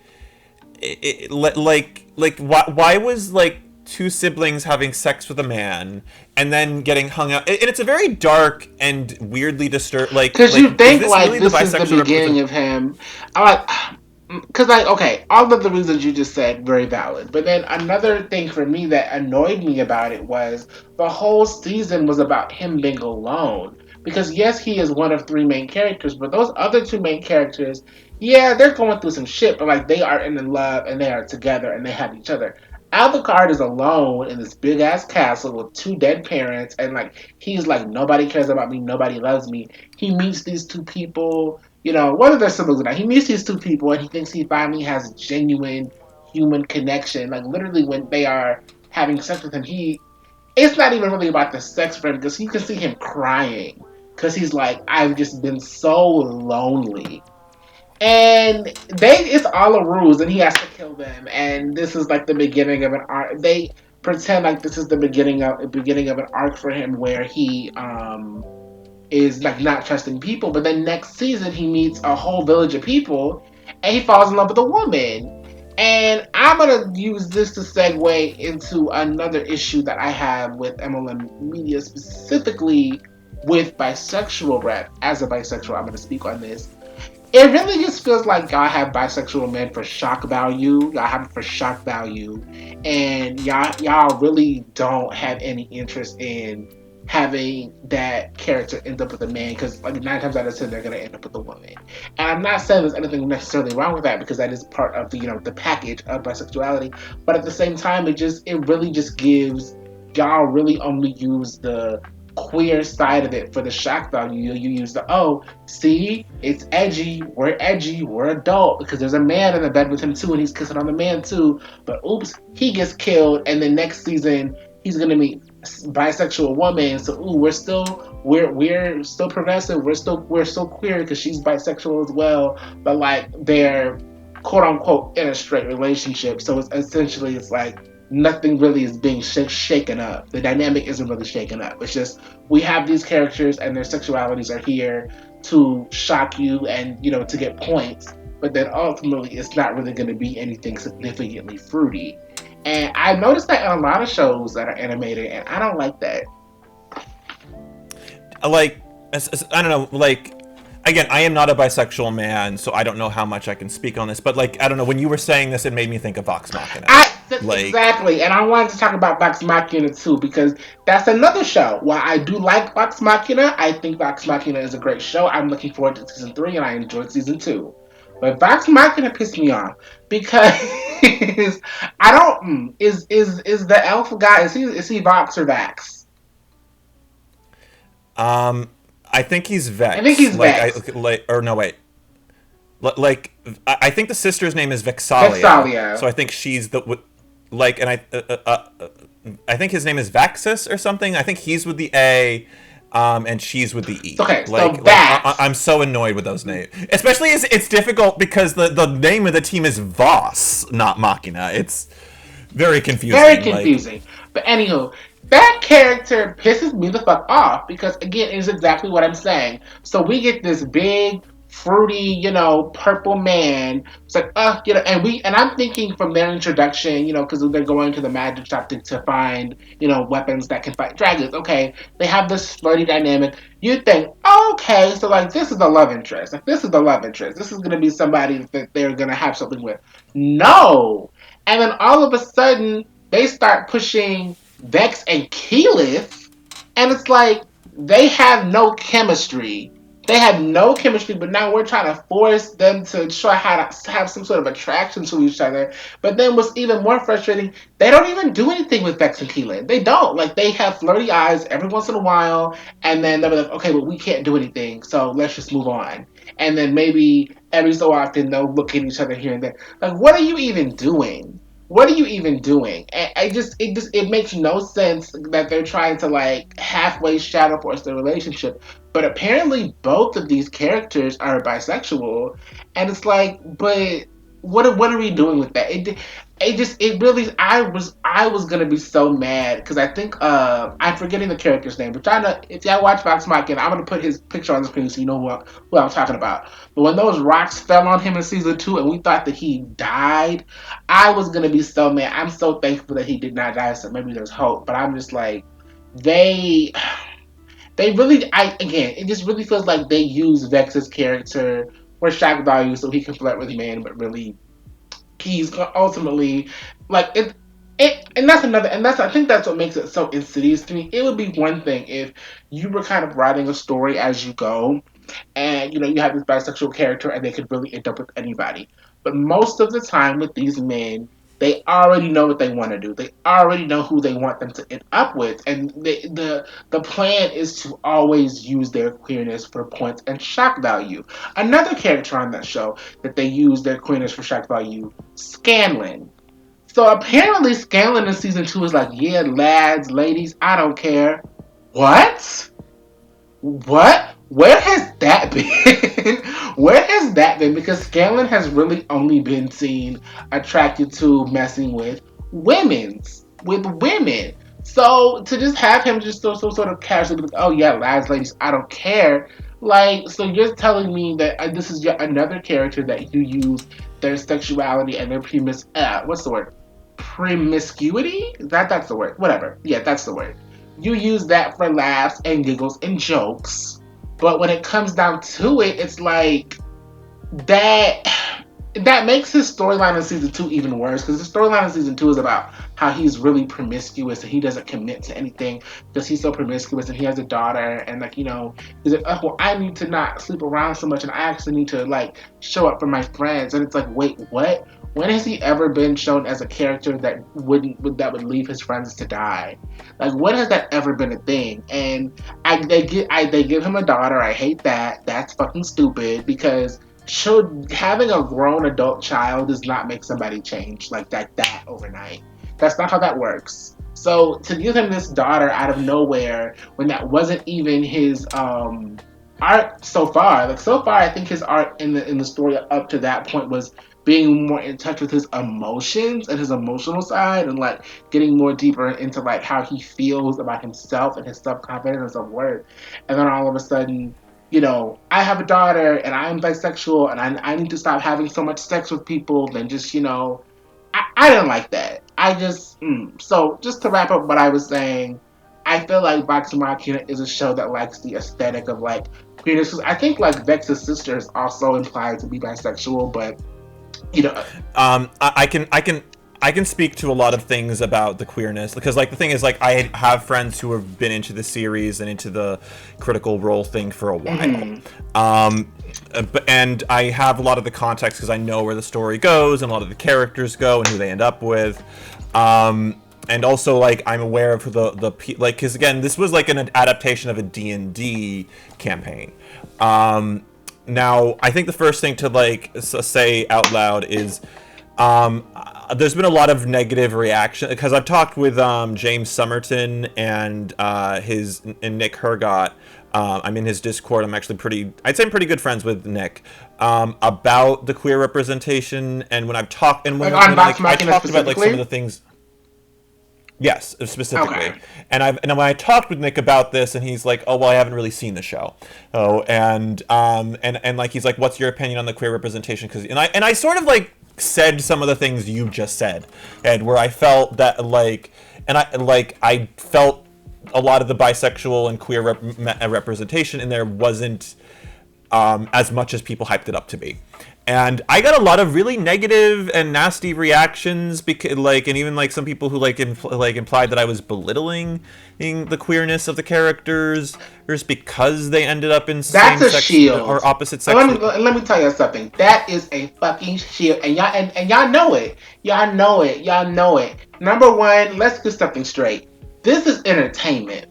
like why was like two siblings having sex with a man and then getting hung out, and it's a very dark and weirdly disturbed Because you is think this like really the this is the bisexual beginning represent. of him. I like because like okay, all of the reasons you just said very valid. But then another thing for me that annoyed me about it was the whole season was about him being alone. Because yes, he is one of three main characters, but those other two main characters, yeah, they're going through some shit, but like they are in love and they are together and they have each other. Alucard is alone in this big ass castle with two dead parents, and like he's like nobody cares about me, nobody loves me. He meets these two people, you know, what are their siblings now? He meets these two people and he thinks he finally has a genuine human connection. Like literally when they are having sex with him, he it's not even really about the sex for him because you can see him crying because he's like, I've just been so lonely. And it's all a ruse, and he has to kill them. And this is like the beginning of an arc. They pretend like this is the beginning of an arc for him where he is like not trusting people. But then next season he meets a whole village of people, and he falls in love with a woman. And I'm gonna use this to segue into another issue that I have with MLM media, specifically with bisexual rep. As a bisexual, I'm gonna speak on this. It really just feels like y'all have bisexual men for shock value. Y'all have it for shock value, and y'all really don't have any interest in having that character end up with a man because like 9 times out of 10 they're gonna end up with a woman. And I'm not saying there's anything necessarily wrong with that because that is part of the the package of bisexuality. But at the same time, it really just gives y'all really only use the queer side of it for the shock value. You use the see, it's edgy, we're adult because there's a man in the bed with him too, and he's kissing on the man too. But oops, he gets killed, and then next season he's gonna meet bisexual woman. So ooh, we're still progressive. We're still queer because she's bisexual as well. But like they're quote unquote in a straight relationship. So it's like nothing really is being shaken up. The dynamic isn't really shaken up. It's just we have these characters and their sexualities are here to shock you and to get points, but then ultimately it's not really going to be anything significantly fruity. And I noticed that in a lot of shows that are animated, and I don't like that. Like I don't know, like again, I am not a bisexual man, so I don't know how much I can speak on this, but like I don't know, when you were saying this it made me think of Vox Machina. Like Exactly, and I wanted to talk about Vox Machina too because that's another show. While I do like Vox Machina, I think Vox Machina is a great show. I'm looking forward to season 3, and I enjoyed season 2. But Vox Machina pissed me off because I don't. Is the elf guy? Is he Vox or Vax? um I think he's I think Vex. he's Vex. Or no wait. Like I think the sister's name is Vexalia, Vexalia. so I think she's the like, and I think his name is Vaxus or something. I think he's with the A, and she's with the E. Okay, so Like Vax. I'm so annoyed with those names, especially as it's difficult because the name of the team is Voss, not Machina. It's very Very confusing. Like confusing. But anywho, that character pisses me the fuck off because again, it is exactly what I'm saying. So we get this big, fruity, purple man. It's like, and I'm thinking from their introduction, because they're going to the magic shop to find, weapons that can fight dragons. Okay, they have this flirty dynamic. You think, okay, so like this is the love interest. Like this is the love interest. This is gonna be somebody that they're gonna have something with. No, and then all of a sudden, they start pushing Vex and Keyleth, and it's like they have no chemistry. They have no chemistry, but now we're trying to force them to try how to have some sort of attraction to each other. But then what's even more frustrating, they don't even do anything with Vex and Keyleth. They don't. Like, they have flirty eyes every once in a while, and then they'll be like, okay, well, we can't do anything, so let's just move on. And then maybe every so often they'll look at each other here and there. Like, what are you even doing? what are you even doing? And it makes no sense that they're trying to like halfway shadow force the relationship. But apparently both of these characters are bisexual, and it's like, but what are we doing with that? It really I was gonna be so mad because I think I'm forgetting the character's name, but y'all know if y'all watch Vox Machina, I'm gonna put his picture on the screen so you know who I'm talking about. But when those rocks fell on him in season 2 and we thought that he died, I was gonna be so mad. I'm so thankful that he did not die, so maybe there's hope. But I'm just like, they they really it just really feels like they use Vex's character for shock value so he can flirt with men, but really he's ultimately like it and that's another and that's I think that's what makes it so insidious to me. It would be one thing if you were kind of writing a story as you go and you have this bisexual character and they could really end up with anybody. But most of the time with these men, they already know what they want to do. They already know who they want them to end up with, and the plan is to always use their queerness for points and shock value. Another character on that show that they use their queerness for shock value, Scanlan. So apparently Scanlan in season 2 is like, yeah, lads, ladies, I don't care. What? What? Where has that been? Where has that been? Because Scanlan has really only been seen attracted to messing with women. So to just have him just so sort of casually be like, oh yeah, lads, ladies, I don't care. Like, so you're telling me that this is yet another character that you use their sexuality and their what's the word? Promiscuity? That's the word. Whatever. Yeah, that's the word. You use that for laughs and giggles and jokes. But when it comes down to it, it's like that that makes his storyline in season 2 even worse because the storyline in season 2 is about how he's really promiscuous and he doesn't commit to anything because he's so promiscuous and he has a daughter and like he's like, oh well, I need to not sleep around so much and I actually need to like show up for my friends. And it's like, wait, what? When has he ever been shown as a character that would leave his friends to die? Like, when has that ever been a thing? And they give him a daughter. I hate that. That's fucking stupid because should having a grown adult child does not make somebody change like that overnight. That's not how that works. So to give him this daughter out of nowhere when that wasn't even his art so far, like so far I think his art in the story up to that point was being more in touch with his emotions and his emotional side and like getting more deeper into like how he feels about himself and his self-confidence and self-worth. And then all of a sudden I have a daughter and I'm bisexual and I need to stop having so much sex with people, then just, I didn't like that. So just to wrap up what I was saying, I feel like Vox Machina is a show that likes the aesthetic of like queerness. 'Cause I think like Vex's sister is also implied to be bisexual, but you know, I can speak to a lot of things about the queerness because like the thing is like I have friends who have been into the series and into the Critical Role thing for a while. mm-hmm. And I have a lot of the context because I know where the story goes and a lot of the characters go and who they end up with. And also like I'm aware of the like because again this was like an adaptation of a D&D campaign. Now I think the first thing to like say out loud is there's been a lot of negative reaction because I've talked with James Somerton and Nick Hergott. I'm in his Discord. I'm actually I'd say I'm pretty good friends with Nick about the queer representation. And when I've talked and when I talked about like some of the things. Yes, specifically. Okay. And when I talked with Nick about this, and he's like, "Oh, well, I haven't really seen the show." Oh, and like he's like, "What's your opinion on the queer representation?" Because I sort of like said some of the things you just said, and where I felt that like, and I felt a lot of the bisexual and queer representation in there wasn't as much as people hyped it up to be. And I got a lot of really negative and nasty reactions because, like, and even like some people who implied that I was belittling the queerness of the characters, just because they ended up in same sex shield or opposite sex. Let me tell you something. That is a fucking shield, and y'all know it. Y'all know it. Y'all know it. Number one, let's get something straight. This is entertainment.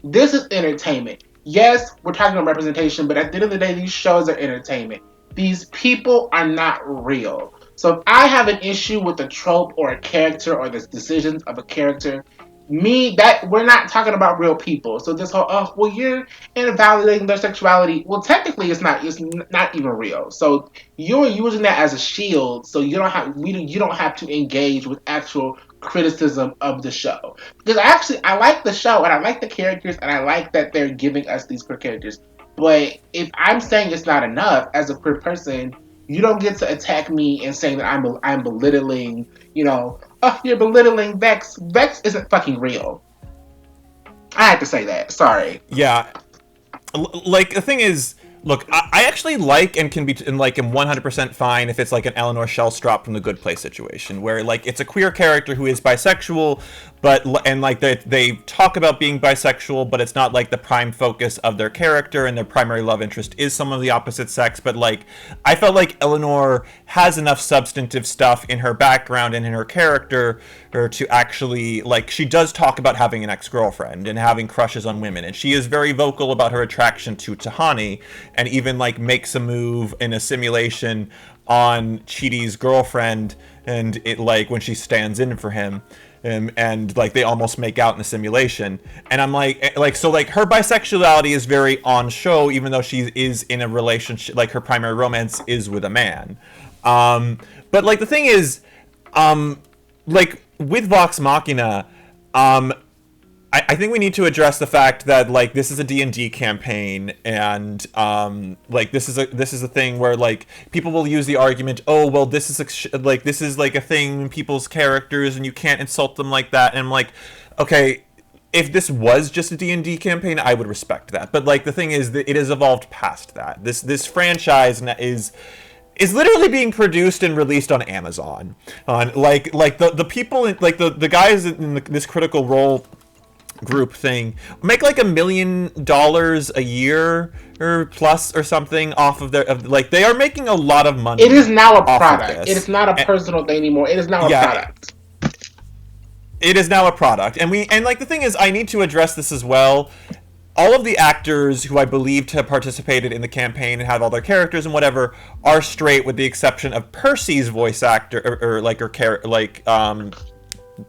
This is entertainment. Yes, we're talking about representation, but at the end of the day, these shows are entertainment. These people are not real. So if I have an issue with a trope or a character or the decisions of a character, me that we're not talking about real people. So this whole well you're invalidating their sexuality. Well, technically it's not even real. So you're using that as a shield. So you don't have to engage with actual criticism of the show, because I like the show and I like the characters and I like that they're giving us these queer characters. But if I'm saying it's not enough as a queer person, you don't get to attack me and saying that I'm belittling, oh, you're belittling Vex. Vex isn't fucking real. I had to say that. Sorry. Yeah, like the thing is, look, I actually like and can be and like am 100% fine if it's like an Eleanor Shellstrop from The Good Place situation where like it's a queer character who is bisexual, but and like they talk about being bisexual, but it's not like the prime focus of their character, and their primary love interest is someone of the opposite sex. But like I felt like Eleanor has enough substantive stuff in her background and in her character or to actually, like, she does talk about having an ex-girlfriend and having crushes on women, and she is very vocal about her attraction to Tahani, and even like makes a move in a simulation on Chidi's girlfriend, and it like when she stands in for him, and like they almost make out in the simulation, and I'm like so like her bisexuality is very on show, even though she is in a relationship, like her primary romance is with a man. But like the thing is, like with Vox Machina, I think we need to address the fact that like this is a D&D campaign, and like this is a thing where like people will use the argument, oh well, this is like a thing in people's characters and you can't insult them like that, and I'm like, okay, if this was just a D&D campaign, I would respect that, but like the thing is that it has evolved past that. This franchise is literally being produced and released on Amazon. On like the people in, like the guys in this Critical Role group thing make like $1 million a year or plus or something off of like they are making a lot of money. It is now a product. It is not a personal thing anymore. It is now a product. It is now a product, and like the thing is, I need to address this as well. All of the actors who I believe to have participated in the campaign and have all their characters and whatever are straight, with the exception of Percy's voice actor or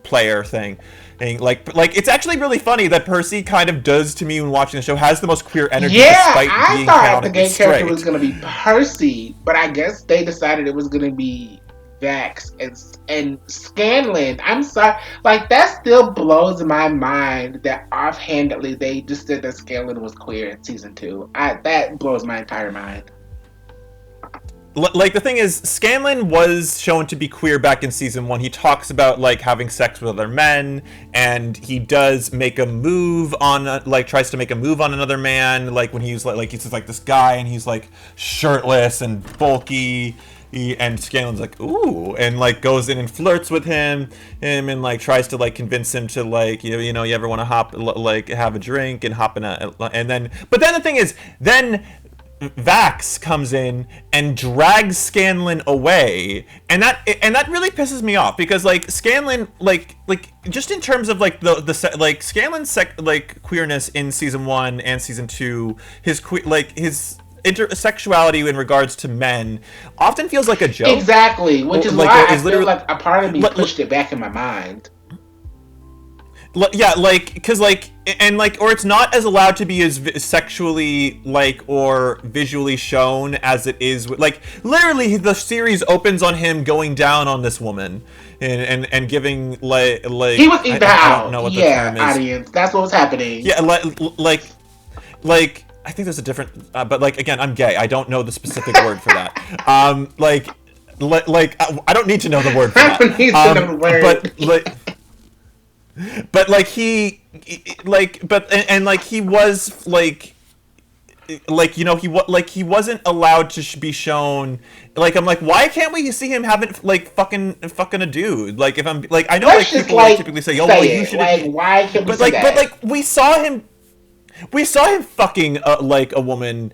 player thing. And like it's actually really funny that Percy kind of does, to me when watching the show, has the most queer energy. Yeah, I thought the gay character was going to be Percy, but I guess they decided it was going to be Vex and Scanlan. I'm sorry, like that still blows my mind that offhandedly they just said that Scanlan was queer in season 2. That blows my entire mind. Like the thing is, Scanlan was shown to be queer back in season 1. He talks about like having sex with other men, and he does make a move on tries to make a move on another man, like when he's like he's like this guy and he's like shirtless and bulky. And Scanlan's like, ooh, and like goes in and flirts with him and like tries to like convince him to like, you ever want to have a drink and hop in and then, but then the thing is, then Vax comes in and drags Scanlan away, and that really pisses me off, because like Scanlan, like just in terms of like the like Scanlan's like queerness in season 1 and season 2, his intersexuality in regards to men often feels like a joke. Exactly, which is like, why I feel like a part of me pushed it back in my mind. Yeah, like, because like, and like, or it's not as allowed to be as sexually like or visually shown as it is with, like, literally the series opens on him going down on this woman and giving like he was eating I don't know what the term is. Audience, that's what was happening. Yeah, like I think there's a different, but like again, I'm gay. I don't know the specific word for that. Like I don't need to know the word for that. I don't need to know the word. But like he was like he wasn't allowed to be shown. Like I'm like, why can't we see him having like fucking a dude? Like if I'm like, I know like people like typically say, oh well, you should like, why can't we see that? But like we saw him fucking like a woman,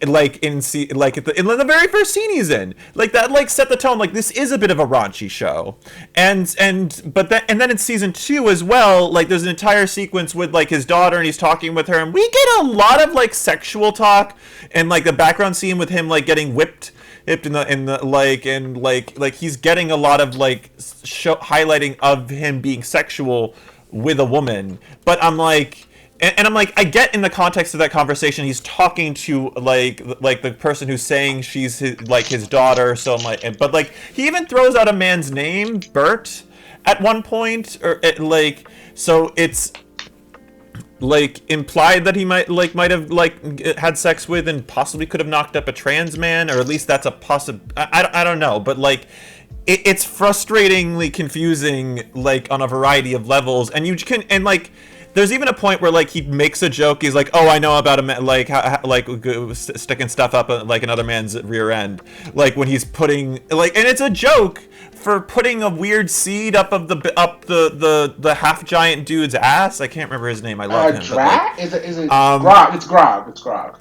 like in the very first scene he's in, like that like set the tone, like this is a bit of a raunchy show, and then in season 2 as well, like there's an entire sequence with like his daughter and he's talking with her, and we get a lot of like sexual talk, and like the background scene with him like getting whipped hipped in the like and like he's getting a lot of like highlighting of him being sexual with a woman. But I'm like, and I'm like, I get in the context of that conversation, he's talking to like the person who's saying she's his daughter. So I'm like, but like he even throws out a man's name, Bert, at one point, or like, so it's like implied that he might have like had sex with and possibly could have knocked up a trans man, or at least that's a I don't know, but like it's frustratingly confusing like on a variety of levels. And you can, and like there's even a point where like he makes a joke, he's like, oh, I know about a man like sticking stuff up like another man's rear end, like when he's putting like, and it's a joke for putting a weird seed up the half giant dude's ass. I can't remember his name. I love him. Like, is it Grog? It's Grog. It's Grog.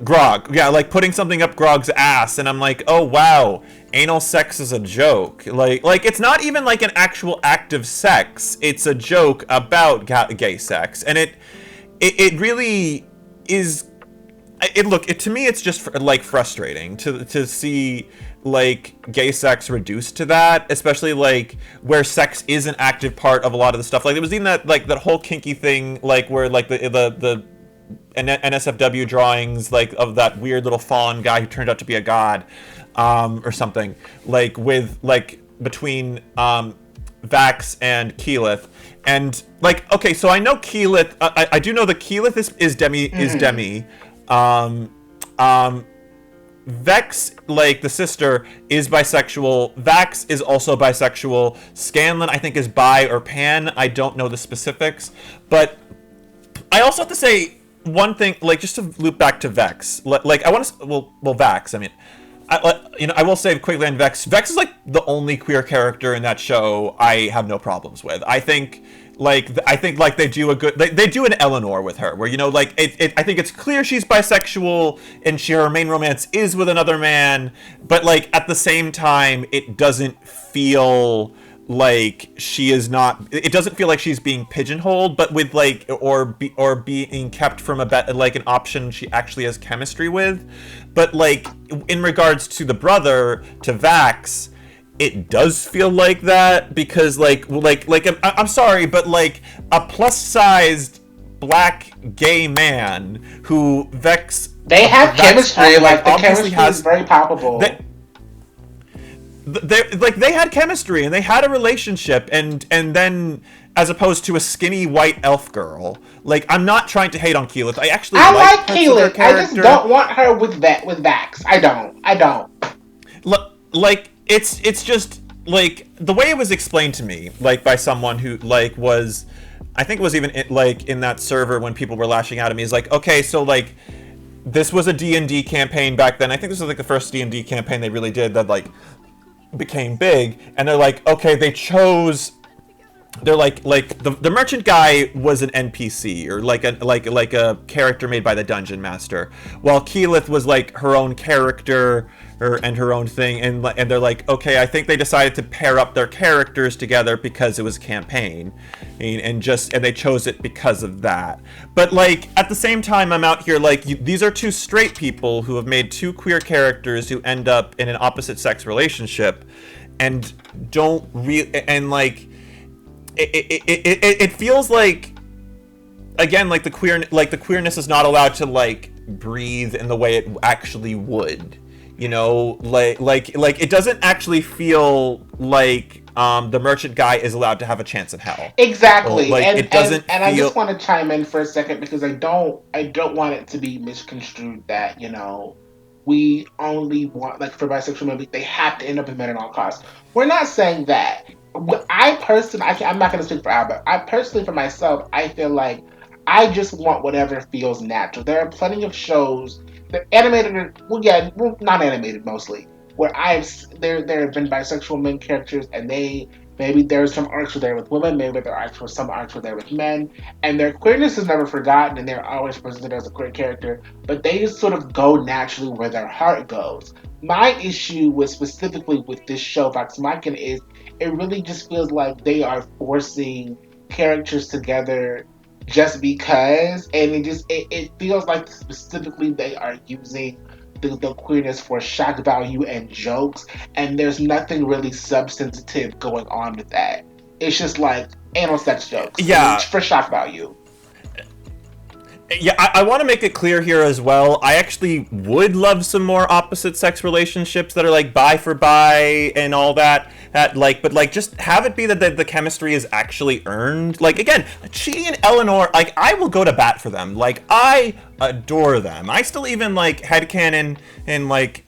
Grog, yeah, like putting something up Grog's ass, and I'm like, oh wow, anal sex is a joke. Like it's not even like an actual act of sex. It's a joke about gay sex, and it really is. To me, it's just like frustrating to see like gay sex reduced to that, especially like where sex is an active part of a lot of the stuff. Like it was even that whole kinky thing, like where like the NSFW drawings like of that weird little fawn guy who turned out to be a god, or something, like with like between Vax and Keyleth. And like, okay, so I know Keyleth, I do know that Keyleth is Demi. Vex, like the sister, is bisexual. Vax is also bisexual. Scanlan, I think, is bi or pan. I don't know the specifics, but I also have to say one thing, like just to loop back to Vex. Like I want to, well, Vax. I mean, I will say quickly on Vex. Vex is like the only queer character in that show I have no problems with. I think like they do a good, they do an Eleanor with her, where like I think it's clear she's bisexual and her main romance is with another man, but like at the same time it doesn't feel like she is not, it doesn't feel like she's being pigeonholed, but with like or being kept from like an option she actually has chemistry with. But like in regards to the brother, to Vax, it does feel like that, because like I'm sorry, but like a plus-sized black gay man who they have chemistry, like the chemistry is very palpable. They had chemistry and they had a relationship, and then as opposed to a skinny white elf girl. Like, I'm not trying to hate on Keyleth. I like Keyleth. I just don't want her with Vax. I don't. Like it's just like the way it was explained to me, like by someone who like was, I think it was even like in that server when people were lashing out at me, is like, okay, so like this was a D&D campaign back then. I think this was like the first D&D campaign they really did that like became big, and they're like, okay, they're like the merchant guy was an NPC, or like a character made by the dungeon master, while Keyleth was like her own character and her own thing, and they're like, okay, I think they decided to pair up their characters together because it was a campaign, and they chose it because of that. But like at the same time, I'm out here like, these are two straight people who have made two queer characters who end up in an opposite sex relationship, and don't really, and like it feels like, again, like the queerness is not allowed to like breathe in the way it actually would, like it doesn't actually feel like the merchant guy is allowed to have a chance in hell. Exactly. Like, and it doesn't and I just want to chime in for a second, because I don't want it to be misconstrued that we only want, like, for bisexual men, they have to end up in men at all costs. We're not saying that. I personally, I'm not going to speak for Albert. I personally, for myself, I feel like I just want whatever feels natural. There are plenty of shows that animated, not animated mostly, where there have been bisexual men characters, and maybe there's some arcs where they're with women, maybe there are some arcs where they're with men, and their queerness is never forgotten, and they're always presented as a queer character, but they just sort of go naturally where their heart goes. My issue specifically with this show, Vox Machina, is it really just feels like they are forcing characters together just because, and it feels like specifically they are using the queerness for shock value and jokes, and there's nothing really substantive going on with that. It's just like anal sex jokes Yeah, for shock value. yeah, I want to make it clear here as well. I actually would love some more opposite sex relationships that are like bi for bi and all that. That like, but like, just have it be that the chemistry is actually earned. Like again, Chidi and Eleanor, like I will go to bat for them. Like I adore them. I still even like headcanon and like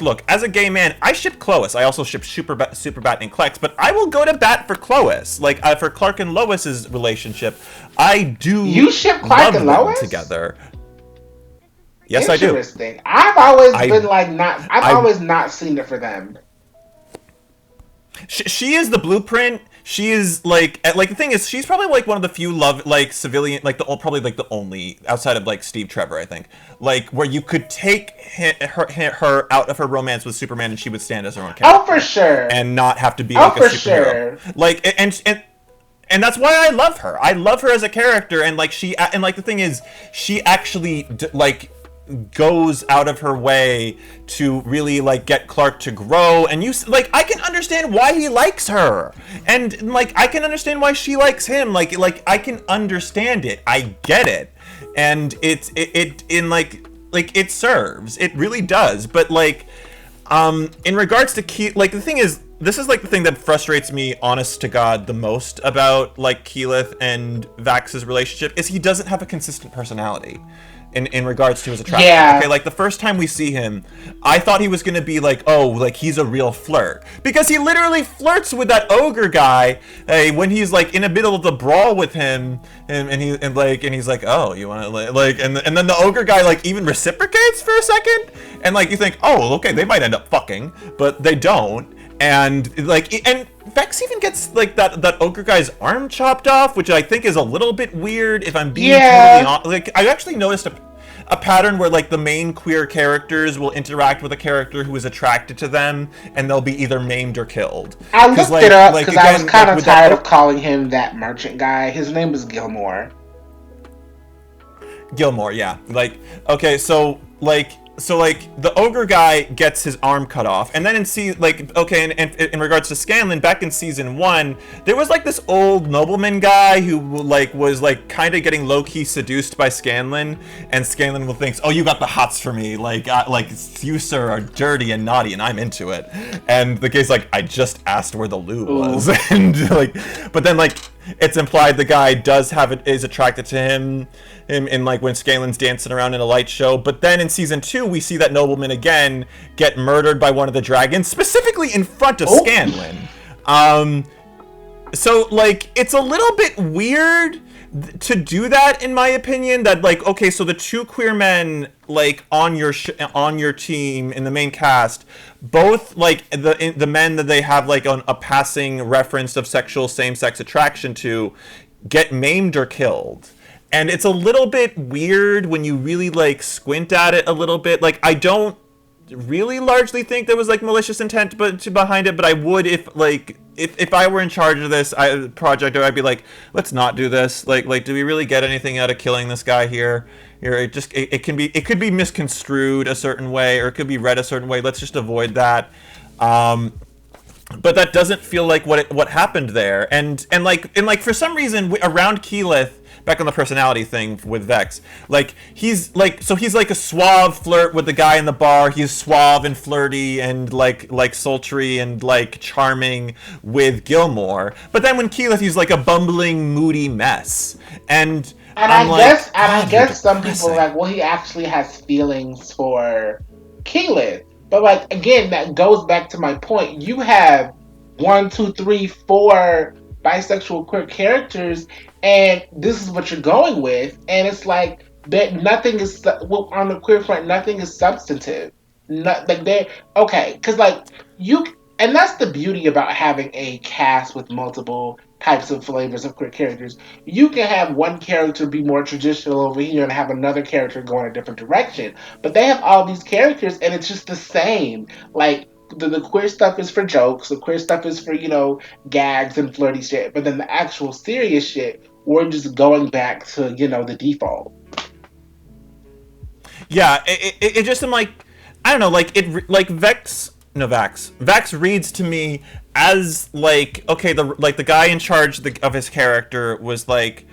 look, as a gay man, I ship Clois. I also ship Superbat and Klex, but I will go to bat for Clois. Like for Clark and Lois's relationship, I do You ship Clark love and them Lois? together. Yes, I do. Interesting. I've always been I like not. I've I always not seen it for them. she is the blueprint. She is like the thing is she's probably like one of the few love like civilian like probably like the only outside of like Steve Trevor I think like where you could take her out of her romance with Superman and she would stand as her own Oh, for character sure. and not have to be Oh, like a for superhero sure. like and that's why I love her. I love her as a character, and like the thing is, she actually like goes out of her way to really like get Clark to grow, and like I can understand why he likes her, and like I can understand why she likes him. Like I can understand it. I get it, and it in like it serves. It really does. But like in regards to like the thing is, this is like the thing that frustrates me, honest to God, the most about like Keyleth and Vax's relationship is he doesn't have a consistent personality. In regards to his attraction. Okay, Yeah. like the first time we see him, I thought he was gonna be like, oh, like he's a real flirt. Because he literally flirts with that ogre guy when he's like in the middle of the brawl with him and he's like, oh, you wanna like and then the ogre guy like even reciprocates for a second, and like you think, oh, okay, they might end up fucking, but they don't. And Vex even gets like that ogre guy's arm chopped off, which I think is a little bit weird. If I'm being totally Yeah. honest, like I actually noticed a pattern where like the main queer characters will interact with a character who is attracted to them, and they'll be either maimed or killed. I Because looked it up like because I was again, kind like of with that tired of calling him that merchant guy. His name is Gilmore. Gilmore, yeah. Like, okay, so the ogre guy gets his arm cut off, and then and in regards to Scanlan, back in season 1, there was like this old nobleman guy who like was like kind of getting low key seduced by Scanlan, and Scanlan will think, oh, you got the hots for me, like you sir are dirty and naughty, and I'm into it, and the guy's like, I just asked where the loo was, Ooh. and like, but then like it's implied the guy is attracted to him in like when Scanlan's dancing around in a light show. But then in season 2, we see that nobleman again get murdered by one of the dragons, specifically in front of Oh. Scanlan. So like it's a little bit weird to do that, in my opinion. That like, okay, so the two queer men like on your team in the main cast, both like the men that they have like on a passing reference of sexual same-sex attraction to, get maimed or killed. And it's a little bit weird when you really like squint at it a little bit. Like I don't really largely think there was like malicious intent behind it, but I would if I were in charge of this project, I'd be like, let's not do this. Like do we really get anything out of killing this guy here? Here it could be misconstrued a certain way, or it could be read a certain way. Let's just avoid that. But that doesn't feel like what happened there. And for some reason around Keyleth, back on the personality thing with Vex, like he's like a suave flirt with the guy in the bar. He's suave and flirty and like sultry and like charming with Gilmore. But then when Keyleth, he's like a bumbling, moody mess. And And I'm I like, guess, and I God, you're guess some people are depressing. like, well, he actually has feelings for Keelan. But like again, that goes back to my point. You have one, two, three, four bisexual queer characters, and this is what you're going with, and it's like that nothing is well, on the queer front. Nothing is substantive. Not like they okay, because like you, and that's the beauty about having a cast with multiple types of flavors of queer characters. You can have one character be more traditional over here and have another character go in a different direction. But they have all these characters and it's just the same. Like the queer stuff is for jokes, the queer stuff is for, gags and flirty shit. But then the actual serious shit, we're just going back to, the default. Yeah, it just, I'm like, I don't know, like like Vex, no Vax, Vax reads to me as like, okay, the guy in charge of his character was like,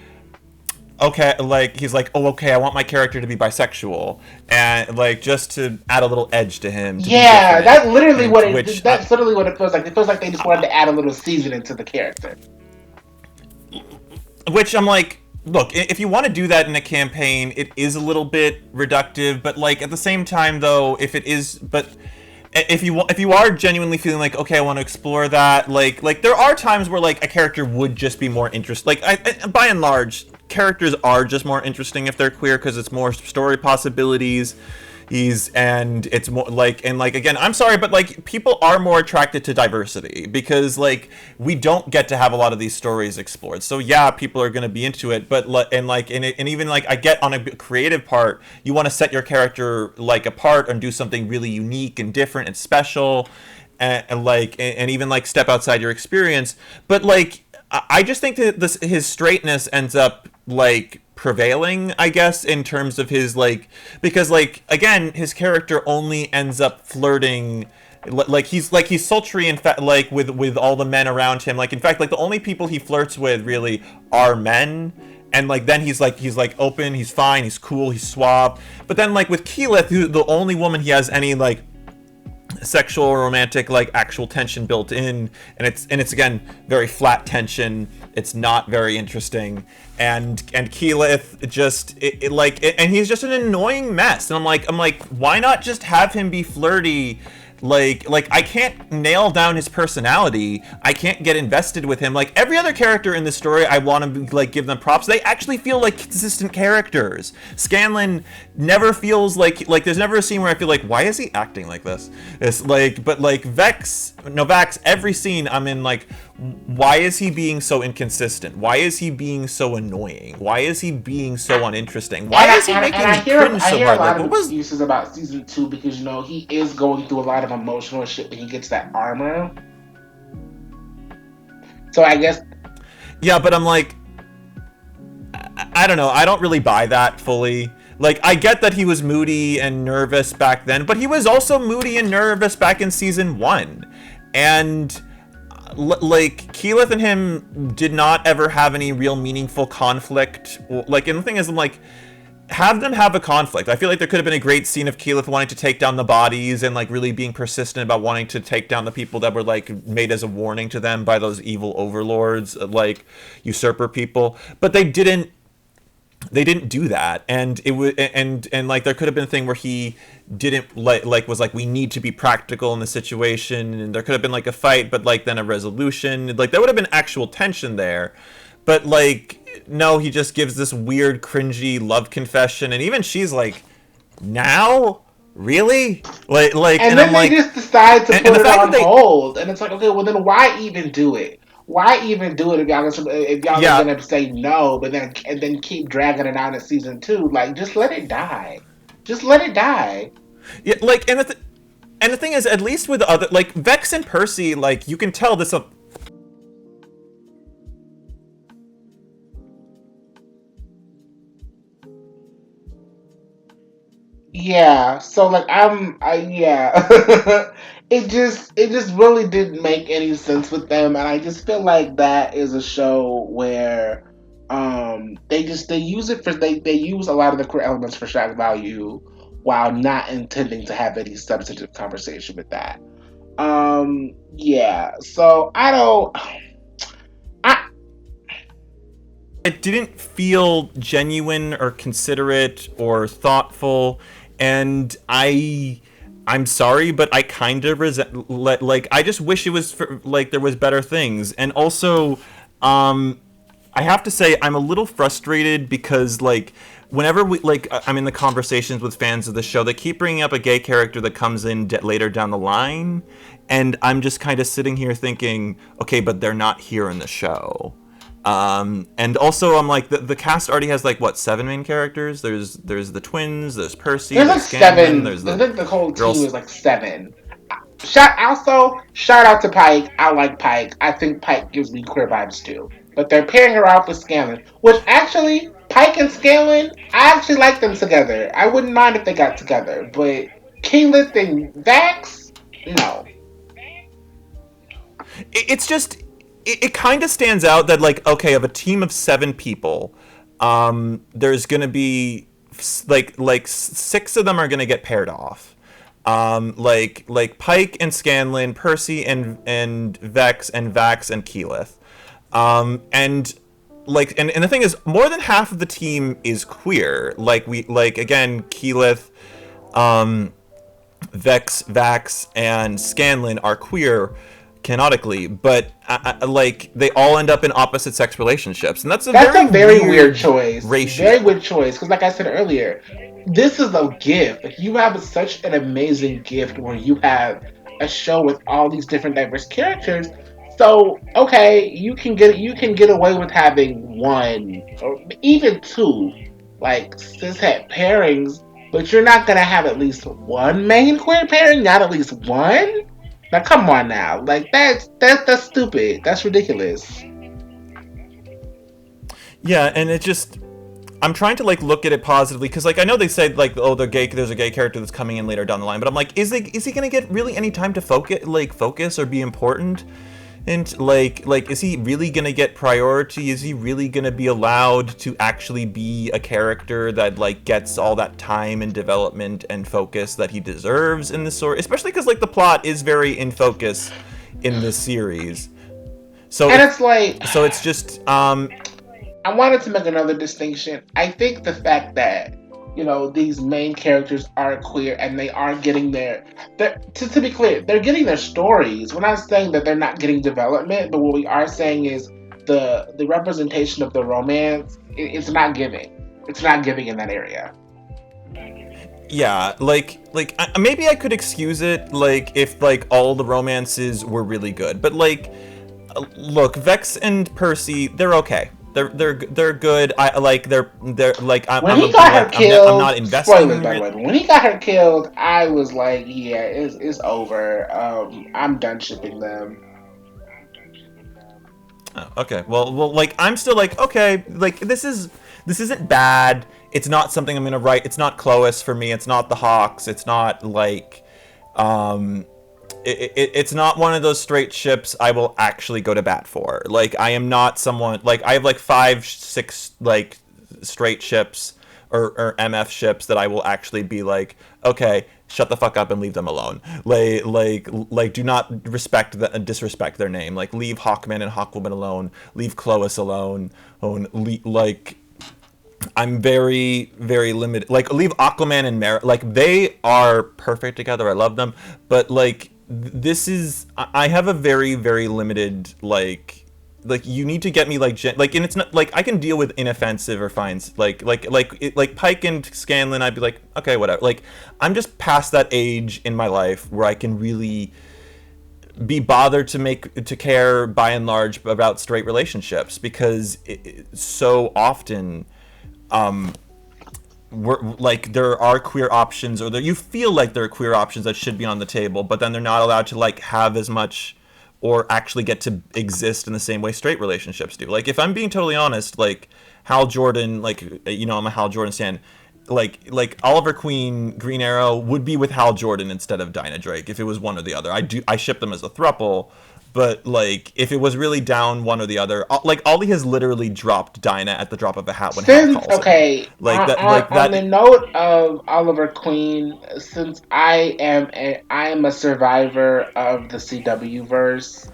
okay, like he's like, oh, okay, I want my character to be bisexual, and like just to add a little edge to him to be Yeah, different, that's literally and what which that's literally what it feels like. It feels like they just wanted to add a little seasoning to the character. which I'm like, look, if you want to do that in a campaign, it is a little bit reductive, but like at the same time, though, if it is, but if you are genuinely feeling like, okay, I want to explore that, like there are times where like a character would just be more interesting. Like by and large, characters are just more interesting if they're queer because it's more story possibilities. And it's more like, and like again, I'm sorry, but like people are more attracted to diversity because like we don't get to have a lot of these stories explored. So yeah, people are going to be into it, but and even like I get on a creative part, you want to set your character like apart and do something really unique and different and special, and even like step outside your experience. But like I just think that his straightness ends up like prevailing, I guess, in terms of his like, because like again his character only ends up flirting, like he's sultry in fact, like with all the men around him. Like in fact, like the only people he flirts with really are men. And like then he's like open, he's fine, he's cool, he's suave. But then like with Keyleth, who the only woman he has any like sexual or romantic like actual tension built in, and it's again very flat tension. It's not very interesting, and Keyleth just and he's just an annoying mess. And I'm like, why not just have him be flirty? Like I can't nail down his personality. I can't get invested with him. Like every other character in this story, I want to like give them props. They actually feel like consistent characters. Scanlan never feels like there's never a scene where I feel like, why is he acting like this? It's like, but like Vax, every scene I'm in, like, why is he being so inconsistent? Why is he being so annoying? Why is he being so uninteresting? Why is he making me cringe I so hear a hard? Like, lot of what was? excuses about season two because he is going through a lot of emotional shit when he gets that armor. So I guess Yeah, but I'm like, I don't know. I don't really buy that fully. Like, I get that he was moody and nervous back then, but he was also moody and nervous back in season one. And like Keyleth and him did not ever have any real meaningful conflict. Like, and the thing is, I'm like, have them have a conflict. I feel like there could have been a great scene of Keyleth wanting to take down the bodies and like really being persistent about wanting to take down the people that were like made as a warning to them by those evil overlords, like usurper people. But they didn't do that, and it was, and like there could have been a thing where he didn't like was like, we need to be practical in the situation, and there could have been like a fight, but like then a resolution, like there would have been actual tension there. But like, no, he just gives this weird cringy love confession, and even she's like, now really, and and then I'm they like, just decide to and put the it fact that on they, hold, and it's like, okay, well then why even do it? Why even do it if y'all are yeah, gonna say no, but then keep dragging it out in season two? Like, just let it die. Just let it die. yeah, like, and the thing is, at least with other, like Vex and Percy, like you can tell this. Yeah. So like yeah. it just really didn't make any sense with them, and I just feel like that is a show where they use it for they use a lot of the core elements for shock value while not intending to have any substantive conversation with that. Yeah. So I don't. I It didn't feel genuine or considerate or thoughtful, and I'm sorry, but I kind of resent, like I just wish it was for, like there was better things. And also, um I have to say I'm a little frustrated because like whenever I'm in the conversations with fans of the show, they keep bringing up a gay character that comes in later down the line, and I'm just kind of sitting here thinking, okay, but they're not here in the show. And also I'm like, the cast already has like what, seven main characters. There's the twins, there's Percy, There's like there's Scanlan, seven. there's I the think the whole team girls. is like seven. Shout out to Pike. I like Pike. I think Pike gives me queer vibes too. but they're pairing her off with Scanlan. Which actually, Pike and Scanlan, I actually like them together. I wouldn't mind if they got together, but Keyleth and Vax, no. It's just it kind of stands out that like okay, of a team of 7 people, there's gonna be like 6 of them are gonna get paired off. Like Pike and Scanlan, Percy and Vex and Vax and Keyleth, and and the thing is, more than half of the team is queer. Like we like again, Keyleth, um, Vex, Vax, and Scanlan are queer canonically, but like they all end up in opposite sex relationships, and that's a That's very a very weird weird choice. Very ratio. weird choice. Because, like I said earlier, this is a gift. Like, you have such an amazing gift where you have a show with all these different diverse characters. So, okay, you can get away with having one or even two, like cishet pairings, but you're not gonna have at least one main queer pairing. Not at least one. Now, come on now. Like that's stupid. That's ridiculous. Yeah, and it just I'm trying to like look at it positively because like I know they said like oh there's a gay character that's coming in later down the line, but I'm like is he gonna get really any time to focus or be important? And like is he really gonna get priority? Is he really gonna be allowed to actually be a character that like gets all that time and development and focus that he deserves in this story? Especially because like the plot is very in focus in this series. So And it's like, it's just I wanted to make another distinction. I think the fact that these main characters are queer and they are getting to be clear, they're getting their stories. We're not saying that they're not getting development, but what we are saying is the representation of the romance. It's not giving. It's not giving in that area. yeah, maybe I could excuse it like if like all the romances were really good, but like look, Vex and Percy, they're okay. They're good. I like they're like When I'm he got her like I'm not killed, investing spoilers in by the it. way, but when he got her killed, I was like, yeah, it's over. I'm done shipping them. Oh, okay. Well, like I'm still like okay, like this isn't bad. It's not something I'm gonna write. It's not Clois for me. It's not the Hawks. It's not like, um, it's not one of those straight ships I will actually go to bat for. Like I am not someone like I have like 5, 6 like straight ships or MF ships that I will actually be like, okay, shut the fuck up and leave them alone. Do not disrespect their name. Like leave Hawkman and Hawkwoman alone. Leave Clois alone. Like I'm very very limited. Like leave Aquaman and Mara. Like they are perfect together. I love them, but like this is I have a very very limited like you need to get me like and it's not like I can deal with inoffensive or fines like Pike and Scanlan. I'd be like okay whatever. Like I'm just past that age in my life where I can really be bothered to care by and large about straight relationships because so often um like there are queer options or you feel like there are queer options that should be on the table, but then they're not allowed to like have as much or actually get to exist in the same way straight relationships do. Like if I'm being totally honest, like Hal Jordan, like I'm a Hal Jordan stan. Like Oliver Queen, Green Arrow would be with Hal Jordan instead of Dinah Drake if it was one or the other. I ship them as a thruple, but like if it was really down one or the other, like Ollie has literally dropped Dinah at the drop of a hat when Hal Since calls him. okay, Like that like on the that note of Oliver Queen, since I am a survivor of the CW verse,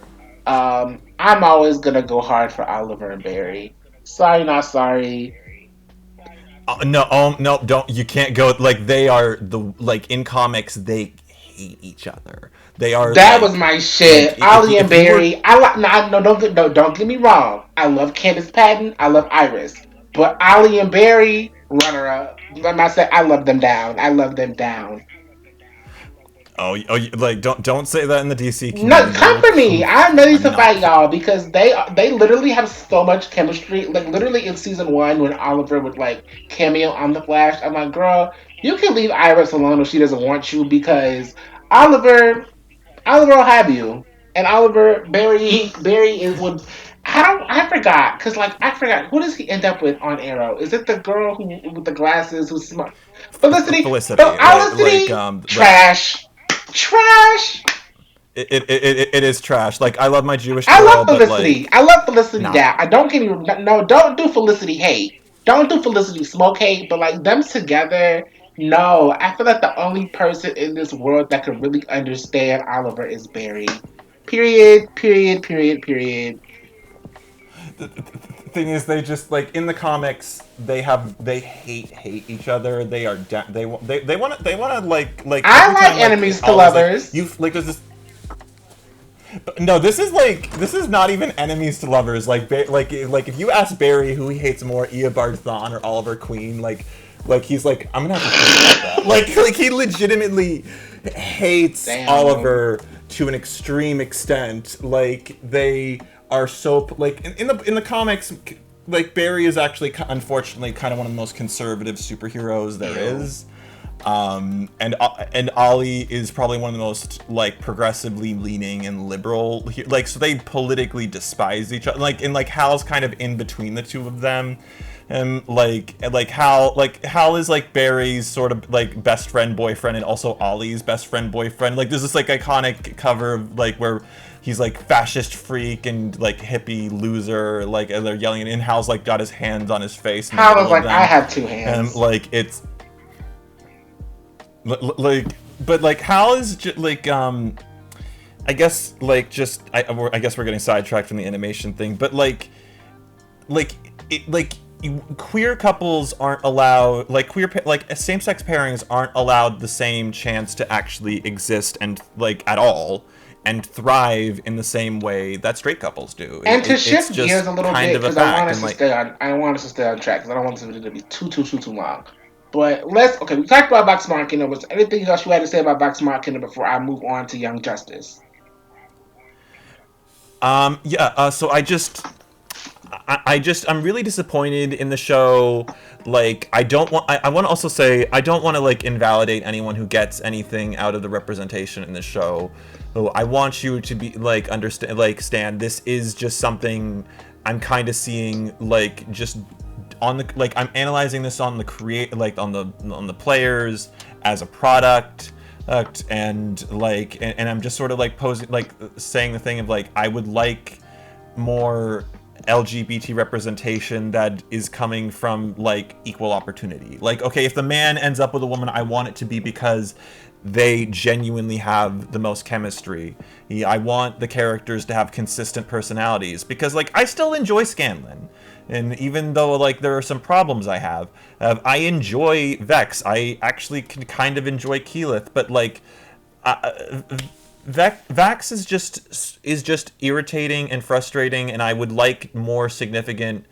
I'm always gonna go hard for Oliver and Barry. Sorry, not sorry. No, no, don't. You can't go. Like they are the like in comics, they hate each other. They are That was my shit. Ollie and if you were Barry. No, don't get me wrong. I love Candace Patton. I love Iris. But Ollie and Barry, runner up. Like I said, I love them down. I love them down. like don't say that in the DC No, community. They come will for me. come for I'm you. ready to I'm not fight kidding. y'all because they literally have so much chemistry. Like literally in season one, when Oliver would like cameo on the Flash, I'm like, girl, you can leave Iris alone if she doesn't want you because Oliver Oliver will have you, and Oliver Barry is would. I forgot because like I forgot who does he end up with on Arrow? Is it the girl who with the glasses who's smart? Felicity, Felicity, Felicity, trash, trash. it is trash. Like, I love my Jewish I love girl, but Felicity. like, I love Felicity. nah. That I don't get me. No, don't do Felicity hate. Don't do Felicity smoke hate. But like them together, no. I feel like the only person in this world that could really understand Oliver is Barry. Period. Period. Period. Period. Thing is, they just like in the comics they hate each other. They are they want to like I every like time like enemies to Ollie's like lovers. you like there's this. No, this is not even enemies to lovers. Like if you ask Barry who he hates more, Eobard Thawne or Oliver Queen, like he's like, I'm gonna have to think about that. Like he legitimately hates Damn. Oliver to an extreme extent. Like they are so like in the comics, like Barry is actually unfortunately kind of one of the most conservative superheroes there Ew. is. And Ollie is probably one of the most like progressively leaning and liberal, like, so they politically despise each other. Like Hal's kind of in between the two of them, and Hal is like Barry's sort of like best friend boyfriend and also Ollie's best friend boyfriend. Like there's this like iconic cover of like where he's like fascist freak and like hippie loser, like, and they're yelling, and Hal's like got his hands on his face in the Hal was middle of like, I them, have two and hands. like it's like, but like Hal is like I guess like just I guess we're getting sidetracked from the animation thing, but like it like queer couples aren't allowed, like like same-sex pairings aren't allowed the same chance to actually exist and like at all and thrive in the same way that straight couples do. And to It's shift gears just a little kind bit, of a because I want fact, us and to like stay on, I want us to stay on track, because I don't want this video to be too long. But let's, okay, we talked about Vox Machina. Was there anything else you had to say about Vox Machina before I move on to Young Justice? yeah, so I'm really disappointed in the show. Like, I want to also say I don't want to like invalidate anyone who gets anything out of the representation in the show. Oh, I want you to be like understand, like, Stan, this is just something I'm kind of seeing, like, just on the, like, I'm analyzing this on the like on the players as a product, and I'm just sort of like posing, like saying the thing of like I would like more LGBT representation that is coming from like equal opportunity. Like, okay, if the man ends up with a woman, I want it to be because they genuinely have the most chemistry. Yeah, I want the characters to have consistent personalities because like I still enjoy Scanlan. And even though like there are some problems I enjoy Vex. I actually can kind of enjoy Keyleth, but like uh, Vax is just irritating and frustrating, and I would like more significant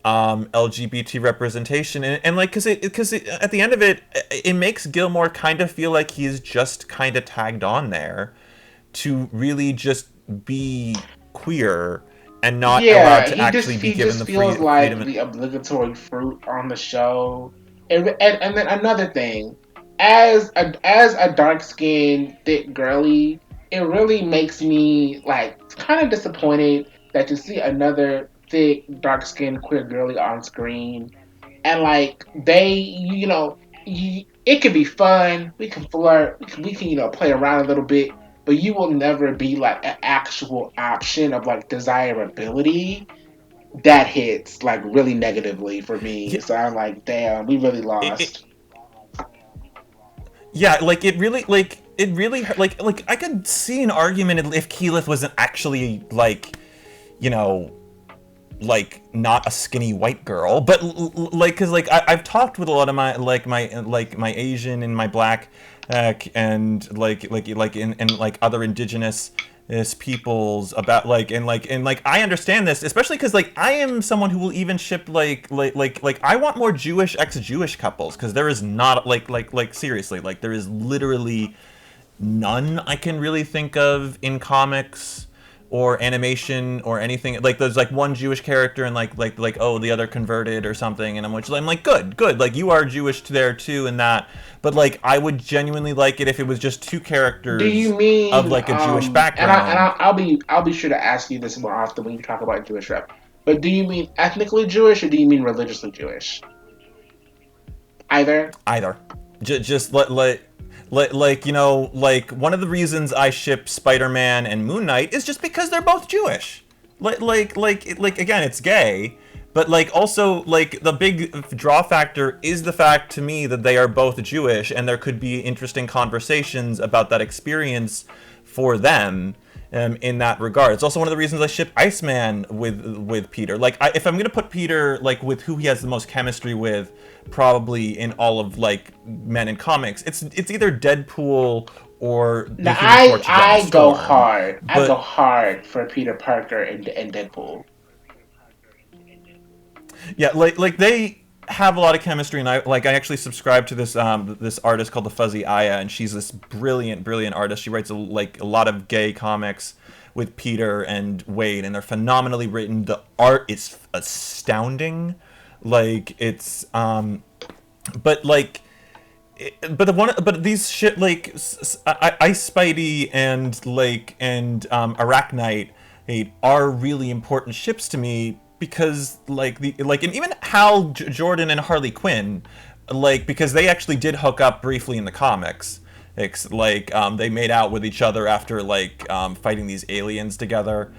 LGBT representation, and like because at the end of it, it makes Gilmore kind of feel like he's just kind of tagged on there to really just be queer and not allowed Yeah, to actually be he given just the feels like freedom. the obligatory fruit on the show. And then another thing, as a dark skinned thick girly, it really makes me like kind of disappointed that to see another thick dark skinned queer girly on screen, and like they, it could be fun. We can flirt. We can play around a little bit, but you will never be like an actual option of like desirability that hits like really negatively for me. Yeah, So I'm like, damn, we really it, lost. yeah, like it really like I could see an argument if Keyleth wasn't actually like, you know, like not a skinny white girl, but like because like I've talked with a lot of my Asian and my black and and like other indigenous peoples about like I understand this, especially because like I am someone who will even ship like I want more Jewish ex-Jewish couples because there is not like seriously, like there is literally none I can really think of in comics or animation or anything. Like there's like one Jewish character and like oh the other converted or something, and I'm like good, like you are Jewish there too and that. But like I would genuinely like it if it was just two Do characters you of mean like a Jewish and background. I'll be sure to ask you this more often when you talk about Jewish rep. But do you mean ethnically Jewish or do you mean religiously Jewish? Either. Either. Just like like one of the reasons I ship Spider-Man and Moon Knight is just because they're both Jewish. Like again, it's gay, but like also like the big draw factor is the fact to me that they are both Jewish and there could be interesting conversations about that experience for them. In that regard, it's also one of the reasons I ship Iceman with Peter. Like, if I'm gonna put Peter like with who he has the most chemistry with, probably in all of like men in comics, it's either Deadpool or the Now Human Torch, Johnny I go Storm. hard. I go But hard for Peter Parker and Deadpool. yeah, like they have a lot of chemistry, and I actually subscribe to this artist called the Fuzzy Aya, and she's this brilliant artist. She writes like a lot of gay comics with Peter and Wade, and they're phenomenally written. The art is astounding. Like it's but like but these shit like Ice Spidey and like and Arachnite are really important ships to me because like the like and even Hal Jordan and Harley Quinn, like because they actually did hook up briefly in the comics. It's like they made out with each other after like fighting these aliens together.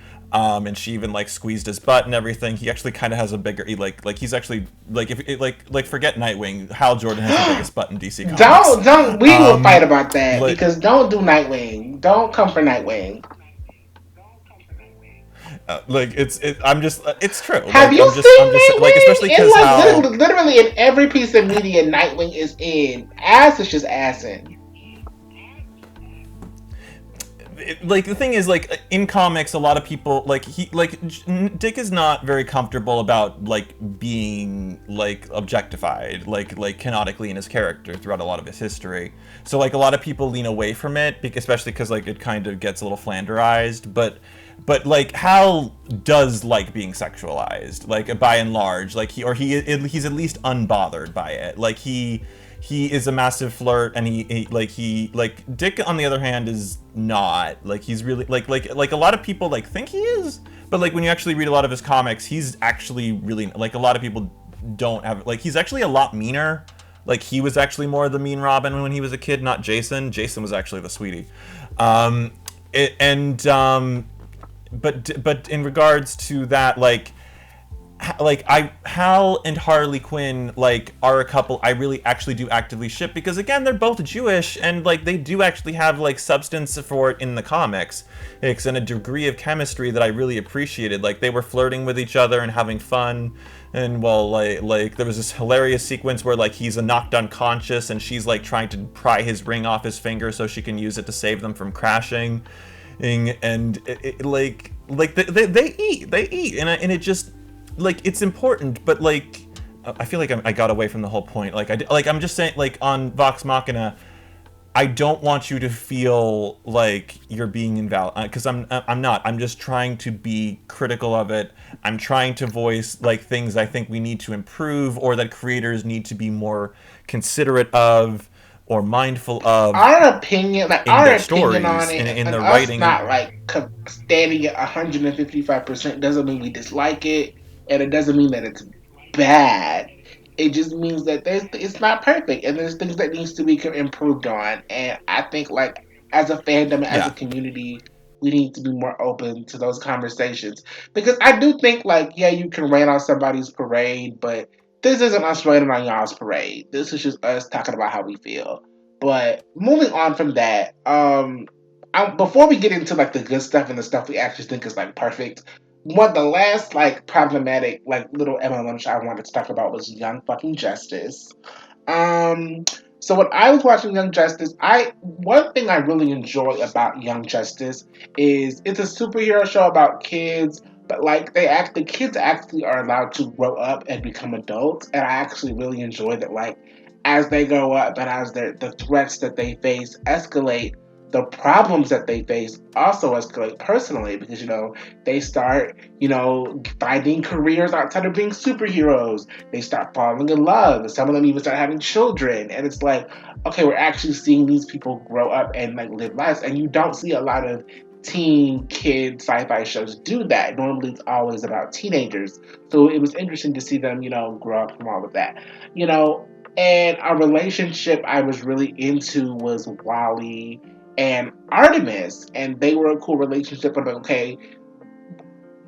And she even like squeezed his butt and everything. He actually kind of has a bigger like he's actually like if it, like forget Nightwing. Hal Jordan has the biggest butt in DC Comics. Don't we will fight Um, about that like because don't do Nightwing. Don't come for Nightwing. I'm just it's true. Have Like you I'm seen just like especially Nightwing? In because like how literally in every piece of media Nightwing is in. Ass is just assing. like the thing is like in comics a lot of people like Dick is not very comfortable about like being like objectified like canonically in his character throughout a lot of his history, so like a lot of people lean away from it especially because like it kind of gets a little flanderized, but like Hal does like being sexualized like by and large, like he's at least unbothered by it, like he is a massive flirt, and he like Dick on the other hand is not like he's really like a lot of people like think he is, but like when you actually read a lot of his comics he's actually really like a lot of people don't have like he's actually a lot meaner, like he was actually more the mean Robin when he was a kid, not Jason was actually the sweetie. um it, and but in regards to that like Hal and Harley Quinn like are a couple I really actually do actively ship because again they're both Jewish and like they do actually have like substance for it in the comics. It's in a degree of chemistry that I really appreciated. Like they were flirting with each other and having fun, and well like there was this hilarious sequence where like he's knocked unconscious and she's like trying to pry his ring off his finger so she can use it to save them from crashing, and they eat and it just like it's important, but like I feel like I got away from the whole point. I'm just saying like on Vox Machina, I don't want you to feel like you're being invalid because I'm not. I'm just trying to be critical of it. I'm trying to voice like things I think we need to improve or that creators need to be more considerate of or mindful of in Our their opinion on stories, it, in and the us writing. not like standing at 155% doesn't mean we dislike it, and it doesn't mean that it's bad. It just means that it's not perfect, and there's things that needs to be improved on. And I think like as a fandom, as a Yeah, community, we need to be more open to those conversations because I do think like yeah, you can rain on somebody's parade, but this isn't us raining on y'all's parade. This is just us talking about how we feel. But moving on from that, before we get into like the good stuff and the stuff we actually think is like perfect, what the last like problematic like little MLM show I wanted to talk about was Young fucking Justice. Um, so when I was watching Young Justice, I one thing I really enjoy about Young Justice is it's a superhero show about kids, but like the kids actually are allowed to grow up and become adults, and I actually really enjoy that. Like as they grow up and as the threats that they face escalate, the problems that they face also escalate personally because, they start, finding careers outside of being superheroes. They start falling in love. Some of them even start having children. And it's like, okay, we're actually seeing these people grow up and like live lives. And you don't see a lot of teen kid sci-fi shows do that. Normally it's always about teenagers. So it was interesting to see them, grow up from all of that. And a relationship I was really into was Wally and Artemis, and they were a cool relationship. But okay,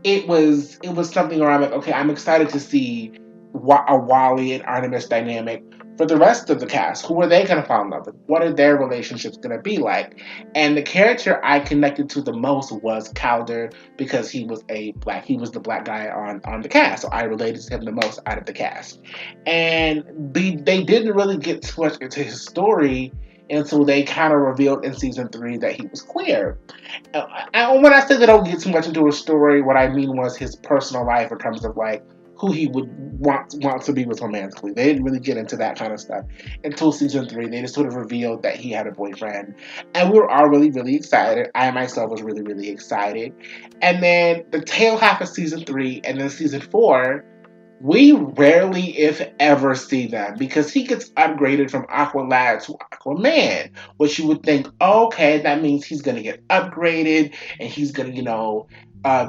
it was something where I'm like, okay, I'm excited to see a Wally and Artemis dynamic for the rest of the cast. Who are they going to fall in love with? What are their relationships going to be like? And the character I connected to the most was Calder because he was the black guy on the cast, so I related to him the most out of the cast. And they didn't really get too much into his story until they kind of revealed in season 3 that he was queer. And when I say they don't get too much into his story, what I mean was his personal life in terms of like who he would want to be with romantically. They didn't really get into that kind of stuff until season 3. They just sort of revealed that he had a boyfriend, and we were all really, really excited. I myself was really, really excited. And then the tail half of season 3, and then season 4. We rarely, if ever, see them because he gets upgraded from Aqualad to Aquaman, which you would think, oh, okay, that means he's going to get upgraded and he's going to,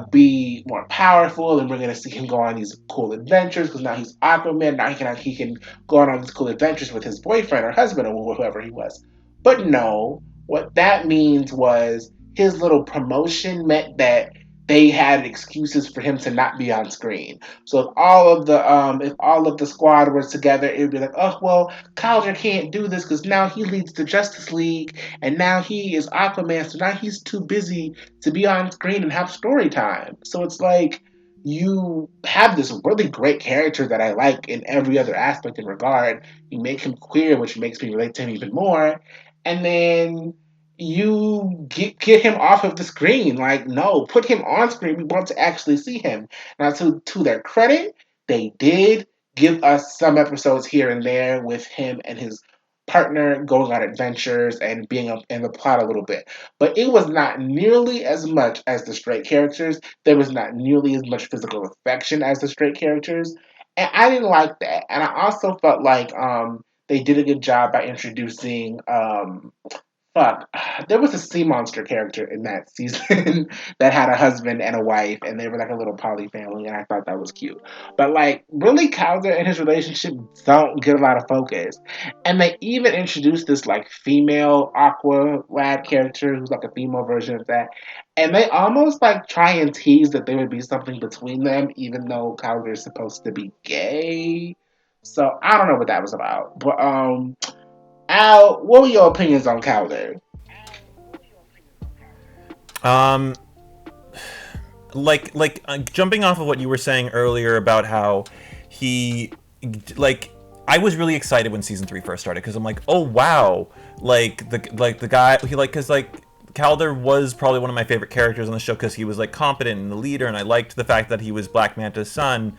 be more powerful, and we're going to see him go on these cool adventures because now he's Aquaman. Now he can go on all these cool adventures with his boyfriend or husband or whoever he was. But no, what that means was his little promotion meant that they had excuses for him to not be on screen. So if all of the squad were together, it would be like, oh well, Calder can't do this because now he leads the Justice League, and now he is Aquaman, so now he's too busy to be on screen and have story time. So it's like you have this really great character that I like in every other aspect and regard. You make him queer, which makes me relate to him even more, and then you get him off of the screen. Like, no, put him on screen. We want to actually see him. Now, to their credit, they did give us some episodes here and there with him and his partner going on adventures and being in the plot a little bit. But it was not nearly as much as the straight characters. There was not nearly as much physical affection as the straight characters. And I didn't like that. And I also felt like they did a good job by introducing fuck. There was a sea monster character in that season that had a husband and a wife, and they were like a little poly family, and I thought that was cute. But like, really, Calder and his relationship don't get a lot of focus. And they even introduced this like female Aqua Lad character who's like a female version of that. And they almost like try and tease that there would be something between them, even though Calder is supposed to be gay. So I don't know what that was about. But Al, what were your opinions on Calder? Um, jumping off of what you were saying earlier about how he, like, I was really excited when season 3 first started because I'm like, oh wow, the guy he because Calder was probably one of my favorite characters on the show because he was like competent and the leader, and I liked the fact that he was Black Manta's son,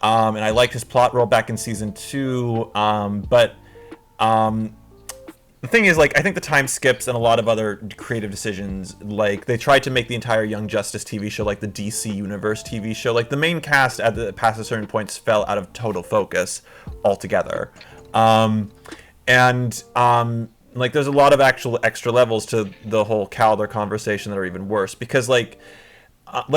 and I liked his plot role back in season 2, but the thing is, like, I think the time skips and a lot of other creative decisions, like, they tried to make the entire Young Justice TV show like the DC Universe TV show. Like, the main cast past a certain points fell out of total focus altogether. Like, there's a lot of actual extra levels to the whole Calder conversation that are even worse. Because, like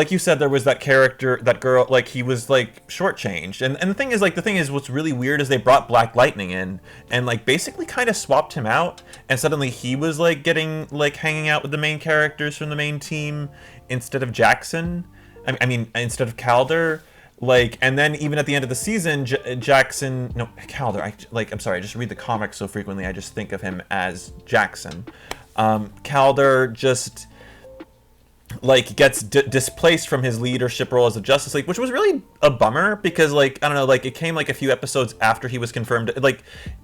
you said, there was that character, that girl, like, he was, like, shortchanged. And the thing is, what's really weird is they brought Black Lightning in and, like, basically kind of swapped him out. And suddenly he was, like, hanging out with the main characters from the main team instead of Jackson. I mean, instead of Calder. Like, and then even at the end of the season, Calder, I'm sorry, I just read the comics so frequently, I just think of him as Jackson. Calder just like gets displaced from his leadership role as the Justice League, which was really a bummer because, like, I don't know, like, it came like a few episodes after he was confirmed. Like,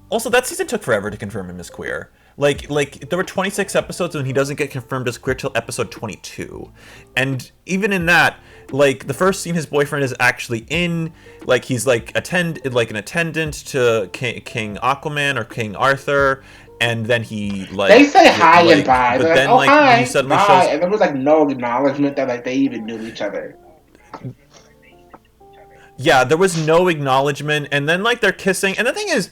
also that season took forever to confirm him as queer. Like there were 26 episodes and he doesn't get confirmed as queer till episode 22. And even in that, like, the first scene his boyfriend is actually in, like, he's like an attendant to King Aquaman or King Arthur. and then he They like say hi and bye. but They're like, then oh like when he hi, suddenly bye, shows, and there was like no acknowledgement that like they even knew each other. yeah, there was no acknowledgement, and then like they're kissing, and the thing is,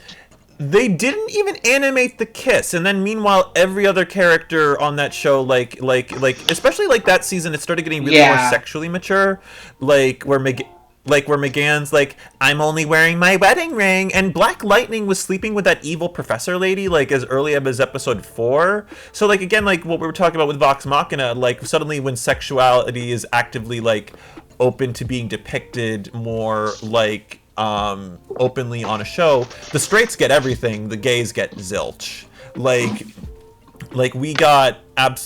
they didn't even animate the kiss, and then meanwhile every other character on that show, especially like that season, it started getting really more Yeah. sexually mature, like where McGann's like, I'm only wearing my wedding ring, and Black Lightning was sleeping with that evil professor lady like as early as episode 4. So like again, like what we were talking about with Vox Machina, like suddenly when sexuality is actively like open to being depicted more like openly on a show, the straights get everything, the gays get zilch. Like we got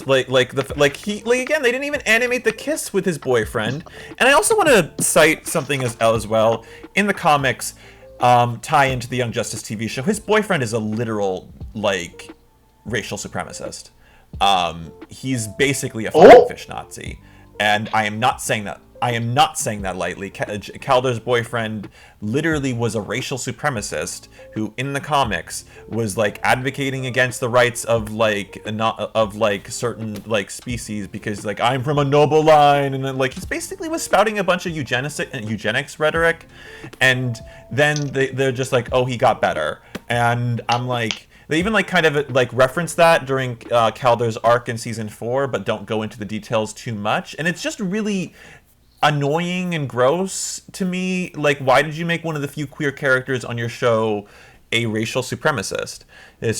like again, they didn't even animate the kiss with his boyfriend. And I also want to cite something as well in the comics, tie into the Young Justice TV show. His boyfriend is a literal like racial supremacist. He's basically a flying Oh. fish Nazi, and I am not saying that. I am not saying that lightly. Calder's boyfriend literally was a racial supremacist who, in the comics, was like advocating against the rights of like not of like certain like species because like I'm from a noble line, and then like he's basically was spouting a bunch of eugenics rhetoric, and then they're just like, oh, he got better, and I'm like. They even like kind of like reference that during Calder's arc in season 4, but don't go into the details too much. And it's just really annoying and gross to me. Like, why did you make one of the few queer characters on your show a racial supremacist?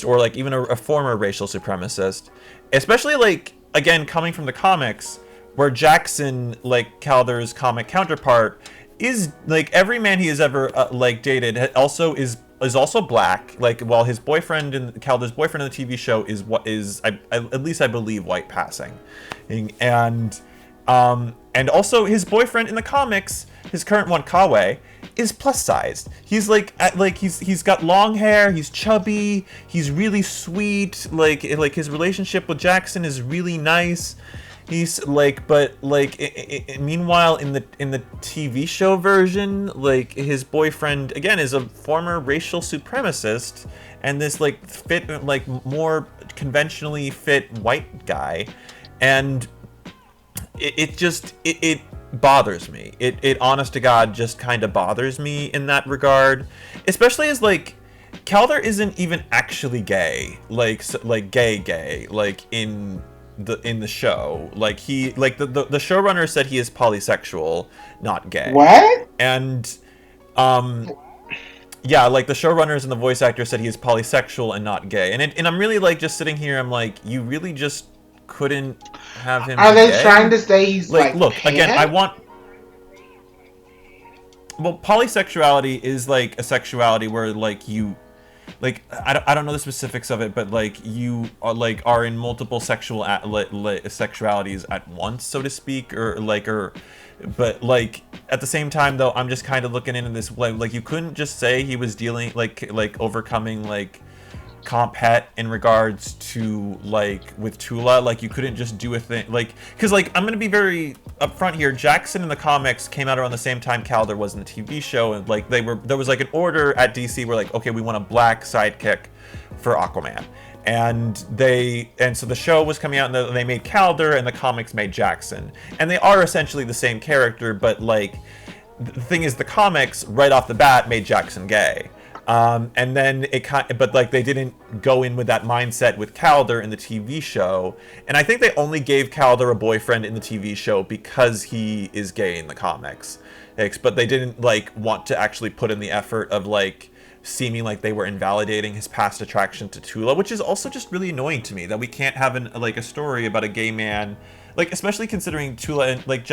Or like even a former racial supremacist? Especially like, again, coming from the comics, where Jackson, like Calder's comic counterpart, is like every man he has ever like dated is also black. Like while his boyfriend and Calder's boyfriend in the TV show is what is at least I believe white passing, and also his boyfriend in the comics, his current one Kawe, is plus sized. He's he's got long hair, he's chubby, he's really sweet. Like his relationship with Jackson is really nice. He's like, but like, meanwhile in the TV show version, like his boyfriend again is a former racial supremacist, and this like fit like more conventionally fit white guy, and it bothers me. It honest to God just kind of bothers me in that regard, especially as like Calder isn't even actually gay, like gay like in the show. Like he like the showrunner said he is polysexual, not gay. What? And yeah, like the showrunners and the voice actor said he is polysexual and not gay. And I'm really like just sitting here, I'm like, you really just couldn't have him. Are they gay? trying to say he's like look pan? again? I want. Well, polysexuality is like a sexuality where like you, like I don't know the specifics of it, but like you are in multiple sexualities at once, so to speak, but like at the same time though, I'm just kind of looking into this like you couldn't just say he was dealing like overcoming like comp het in regards to like with Tula. Like you couldn't just do a thing like, because like I'm gonna be very upfront here, Jackson in the comics came out around the same time Calder was in the TV show, and like there was like an order at DC where like, okay, we want a black sidekick for Aquaman, and so the show was coming out and they made Calder and the comics made Jackson, and they are essentially the same character, but like the thing is the comics right off the bat made Jackson gay. And then but like they didn't go in with that mindset with Calder in the TV show, and I think they only gave Calder a boyfriend in the TV show because he is gay in the comics, but they didn't like want to actually put in the effort of like seeming like they were invalidating his past attraction to Tula, which is also just really annoying to me that we can't have a story about a gay man, like especially considering Tula and like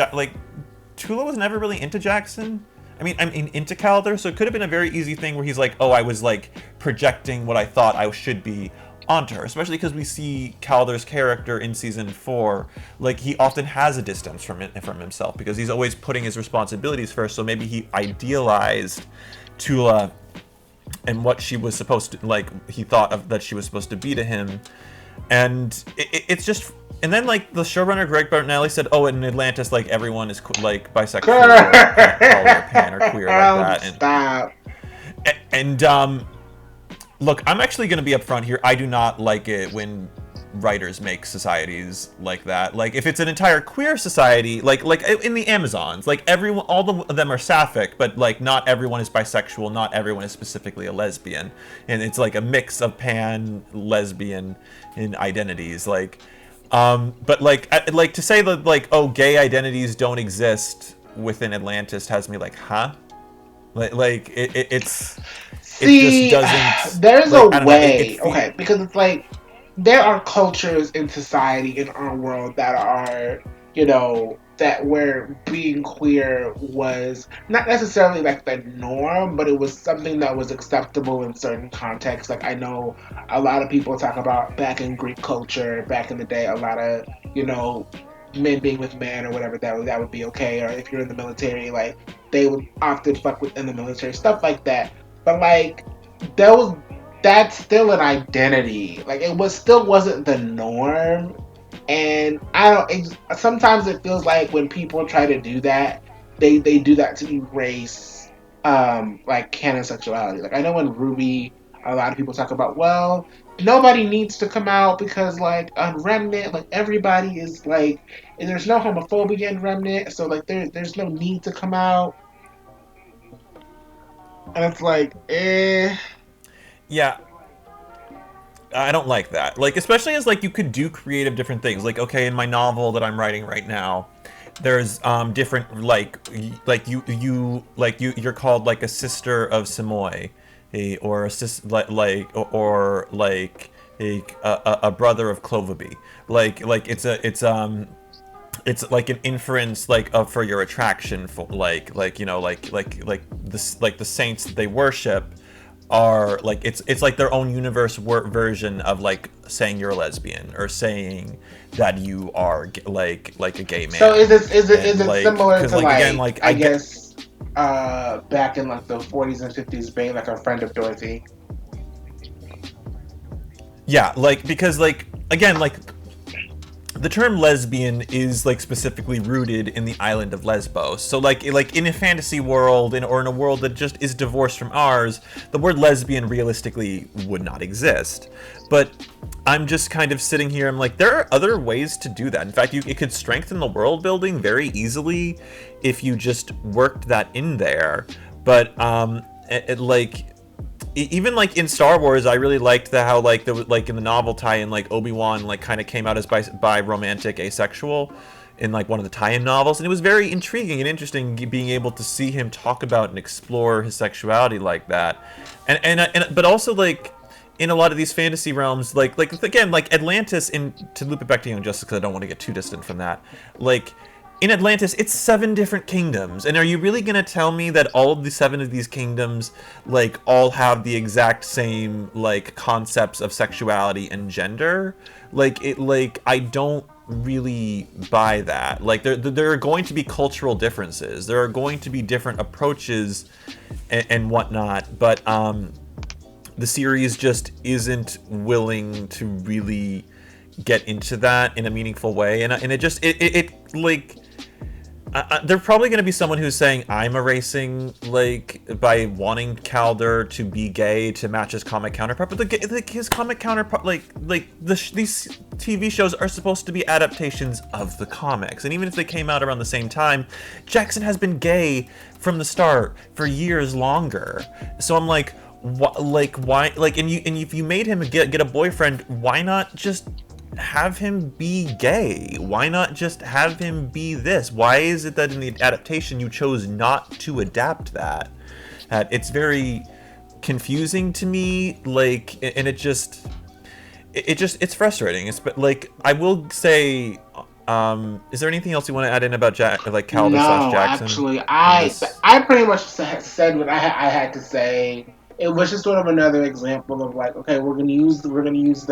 Tula was never really into Jackson. I mean, into Calder, so it could have been a very easy thing where he's like, oh, I was like projecting what I thought I should be onto her, especially because we see Calder's character in season 4, like he often has a distance from himself because he's always putting his responsibilities first, so maybe he idealized Tula and what she was supposed to, like he thought of that she was supposed to be to him, and it's just. And then, like, the showrunner, Greg Bertinelli, said, oh, in Atlantis, like, everyone is, like, bisexual or pan or queer like that. Stop. And Look, I'm actually going to be upfront here. I do not like it when writers make societies like that. Like if it's an entire queer society, like in the Amazons, like everyone, of them are sapphic, but like not everyone is bisexual, not everyone is specifically a lesbian, and it's like a mix of pan lesbian in identities. But like to say that like oh gay identities don't exist within Atlantis has me like huh, it's it just See, doesn't there's a like I don't know way, okay, because it's like there are cultures in society in our world that are, that where being queer was not necessarily like the norm, but it was something that was acceptable in certain contexts. Like I know a lot of people talk about back in Greek culture, back in the day, a lot of, you know, men being with men or whatever that would be okay. Or if you're in the military, like they would often fuck within the military, stuff like that. But like those that's still an identity. Like it was still wasn't the norm. And I don't. Sometimes it feels like when people try to do that, they do that to erase like canon sexuality. Like I know in Ruby, a lot of people talk about, well, nobody needs to come out because like on Remnant, like everybody is like, and there's no homophobia in Remnant, so like there's no need to come out. And it's like, eh. yeah, I don't like that. Like, especially as like you could do creative different things. Like, okay, in my novel that I'm writing right now, there's different you're called like a sister of Simoy, or a sis or like a brother of Clovaby. Like it's like an inference like of for your attraction for like the saints that they worship are like it's like their own universe version of like saying you're a lesbian or saying that you are like a gay So man, is and it like similar because to like again like like I I get guess back in like the 40s and 50s being like a friend of Dorothy? yeah like because like again like the term lesbian is like specifically rooted in the island of Lesbos. So like in a fantasy world or in a world that just is divorced from ours, the word lesbian realistically would not exist. But I'm just kind of sitting here. I'm like, there are other ways to do that. In fact, it could strengthen the world building very easily if you just worked that in there. But like even like in Star Wars, I really liked the how like the like in the novel tie-in like Obi-Wan like kind of came out as bi romantic asexual in like one of the tie-in novels, and it was very intriguing and interesting being able to see him talk about and explore his sexuality like that, and but also like in a lot of these fantasy realms, like again like Atlantis, in to loop it back to Young Justice because I don't want to get too distant from that, like in Atlantis, it's 7 different kingdoms. And are you really going to tell me that all of the 7 of these kingdoms, like, all have the exact same, like, concepts of sexuality and gender? I don't really buy that. Like, there are going to be cultural differences. There are going to be different approaches and whatnot. But, the series just isn't willing to really get into that in a meaningful way. And it just, like there's probably going to be someone who's saying I'm erasing like by wanting Calder to be gay to match his comic counterpart, but his comic counterpart these TV shows are supposed to be adaptations of the comics, and even if they came out around the same time, Jackson has been gay from the start for years longer. So I'm like, why and if you made him get a boyfriend, why not just have him be gay? Why not just have him be this? Why is it that in the adaptation you chose not to adapt that? It's very confusing to me, like, and it's frustrating. It's but like I will say, is there anything else you want to add in about Calder slash No, Jackson actually, in this? I pretty much said what I had to say. It was just sort of another example of like, okay, we're gonna use the queerness,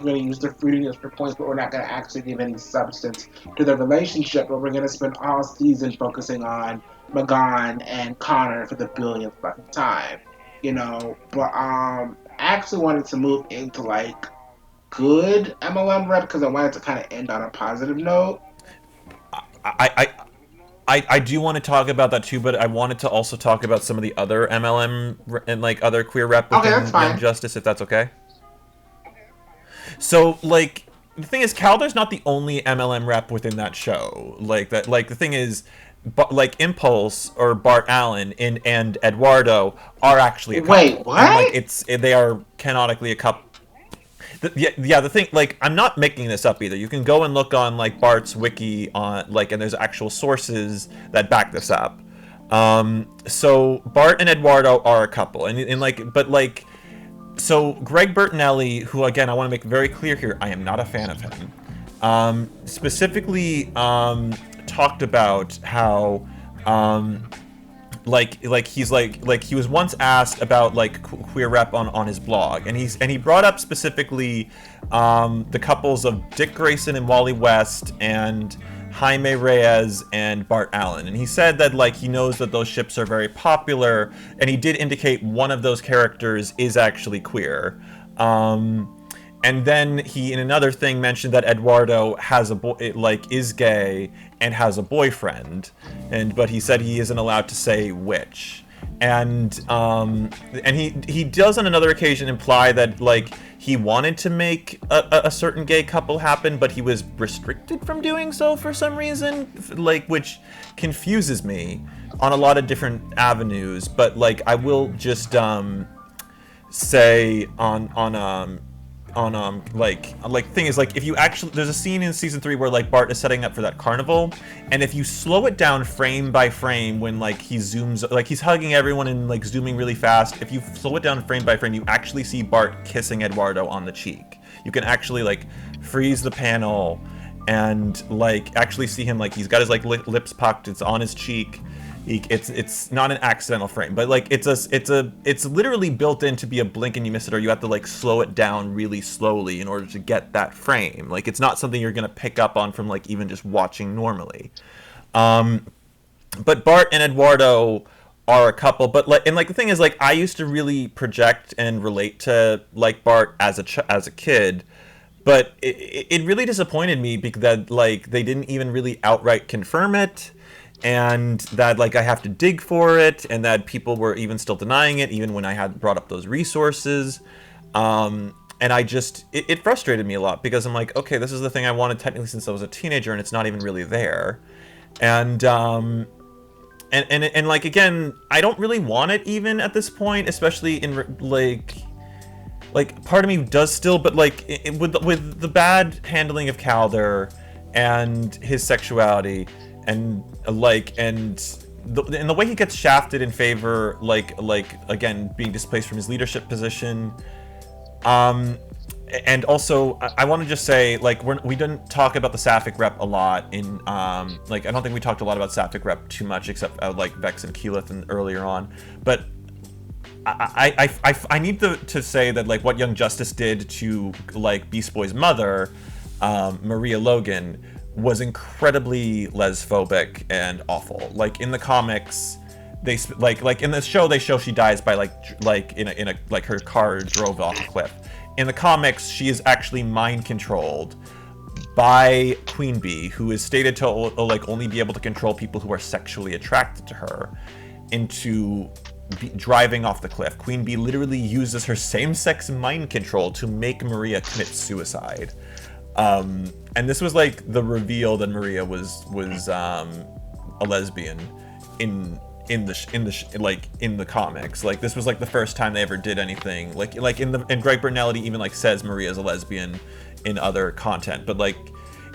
we're gonna use the fruitiness for points, but we're not gonna actually give any substance to the relationship. But we're gonna spend all season focusing on Magon and Connor for the billionth fucking time, But I actually wanted to move into like good MLM rep because I wanted to kind of end on a positive note. I I do want to talk about that too, but I wanted to also talk about some of the other and like other queer rep Okay, that's within Young fine. Justice, if that's okay. So like the thing is, Calder's not the only MLM rep within that show. Like that, like the thing is, but like Impulse or Bart Allen and Eduardo are actually a Wait, couple, and like what? they are canonically a couple. Yeah, the thing, like, I'm not making this up either. You can go and look on like Bart's wiki on like, and there's actual sources that back this up. So Bart and Eduardo are a couple, and like, but like, so Greg Bertinelli, who again I want to make very clear here, I am not a fan of him. Specifically, talked about how like he was once asked about like queer rep on his blog, and he brought up specifically the couples of Dick Grayson and Wally West and Jaime Reyes and Bart Allen, and he said that like he knows that those ships are very popular, and he did indicate one of those characters is actually queer. And then he, in another thing, mentioned that Eduardo has a boy, like is gay and has a boyfriend, but he said he isn't allowed to say which. And he does on another occasion imply that like he wanted to make a certain gay couple happen, but he was restricted from doing so for some reason, like which confuses me on a lot of different avenues. But like I will just say on like thing is like if you actually there's a scene in season 3 where like Bart is setting up for that carnival, and if you slow it down frame by frame when like he zooms, like he's hugging everyone and like zooming really fast, if you slow it down frame by frame you actually see Bart kissing Eduardo on the cheek. You can actually like freeze the panel and like actually see him, like he's got his like lips pucked, it's on his cheek. It's not an accidental frame, but like it's literally built in to be a blink and you miss it, or you have to like slow it down really slowly in order to get that frame. Like it's not something you're gonna pick up on from like even just watching normally. But Bart and Eduardo are a couple, but like, and like the thing is like I used to really project and relate to like Bart as as a kid, but it really disappointed me because that like they didn't even really outright confirm it, and that like I have to dig for it, and that people were even still denying it even when I had brought up those resources. And I just it frustrated me a lot because I'm like, okay, this is the thing I wanted technically since I was a teenager, and it's not even really there. And like again, I don't really want it even at this point, especially in like part of me does still, but like with the bad handling of Calder and his sexuality, and the way he gets shafted in favor, like again being displaced from his leadership position. And also I want to just say like we didn't talk about the Sapphic rep a lot in like I don't think we talked a lot about Sapphic rep too much, except like Vex and Keyleth and earlier on, but I need to say that like what Young Justice did to like Beast Boy's mother, Maria Logan, was incredibly lesphobic and awful. Like in the comics, they like in the show they show she dies by like in a like her car drove off a cliff. In the comics, she is actually mind controlled by Queen Bee, who is stated to like only be able to control people who are sexually attracted to her, into driving off the cliff. Queen Bee literally uses her same-sex mind control to make Maria commit suicide. And this was like the reveal that Maria was a lesbian in the comics. Like this was like the first time they ever did anything like and Greg Bertinelli even like says Maria's a lesbian in other content, but like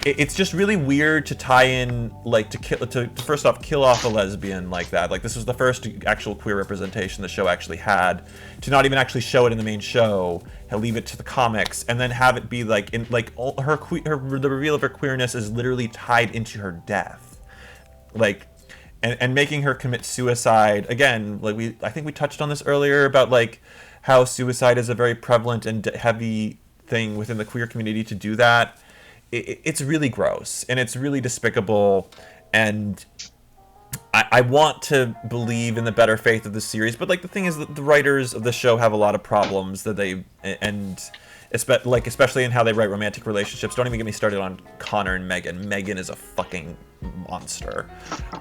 it's just really weird to tie in like to first off kill off a lesbian like that. Like this was the first actual queer representation the show actually had, to not even actually show it in the main show and leave it to the comics, and then have it be like in like all the reveal of her queerness is literally tied into her death, like and making her commit suicide again. Like I think we touched on this earlier about like how suicide is a very prevalent and heavy thing within the queer community. To do that, it's really gross and it's really despicable, and I want to believe in the better faith of the series, but like the thing is that the writers of the show have a lot of problems that they, and especially in how they write romantic relationships. Don't even get me started on Connor and Megan. Megan is a fucking monster.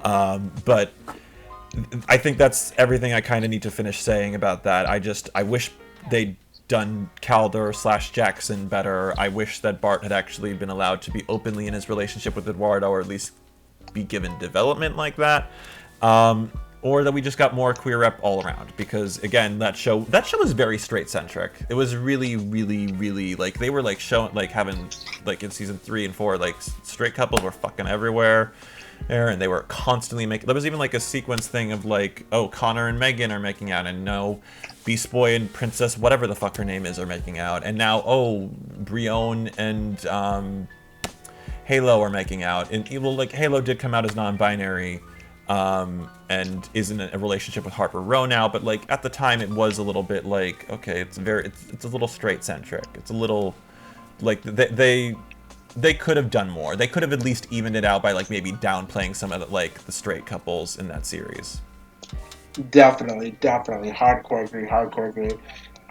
But I think that's everything I kind of need to finish saying about that. I wish they'd done Calder / Jackson better. I wish that Bart had actually been allowed to be openly in his relationship with Eduardo, or at least be given development like that. Or that we just got more queer rep all around, because again, that show was very straight centric. It was really, really, really, like, they were like showing, like, having, like, in season 3 and 4, like, straight couples were fucking everywhere there, and they were constantly making, there was even like a sequence thing of like, oh, Connor and Megan are making out, and no, Beast Boy and Princess whatever the fuck her name is are making out, and now, oh, Brione and Halo are making out, and well, like, Halo did come out as non-binary, and is in a relationship with Harper Row now, but like at the time it was a little bit like, okay, it's a little straight centric. It's a little like they could have done more. They could have at least evened it out by like maybe downplaying some of the, like, the straight couples in that series. Definitely, hardcore agree.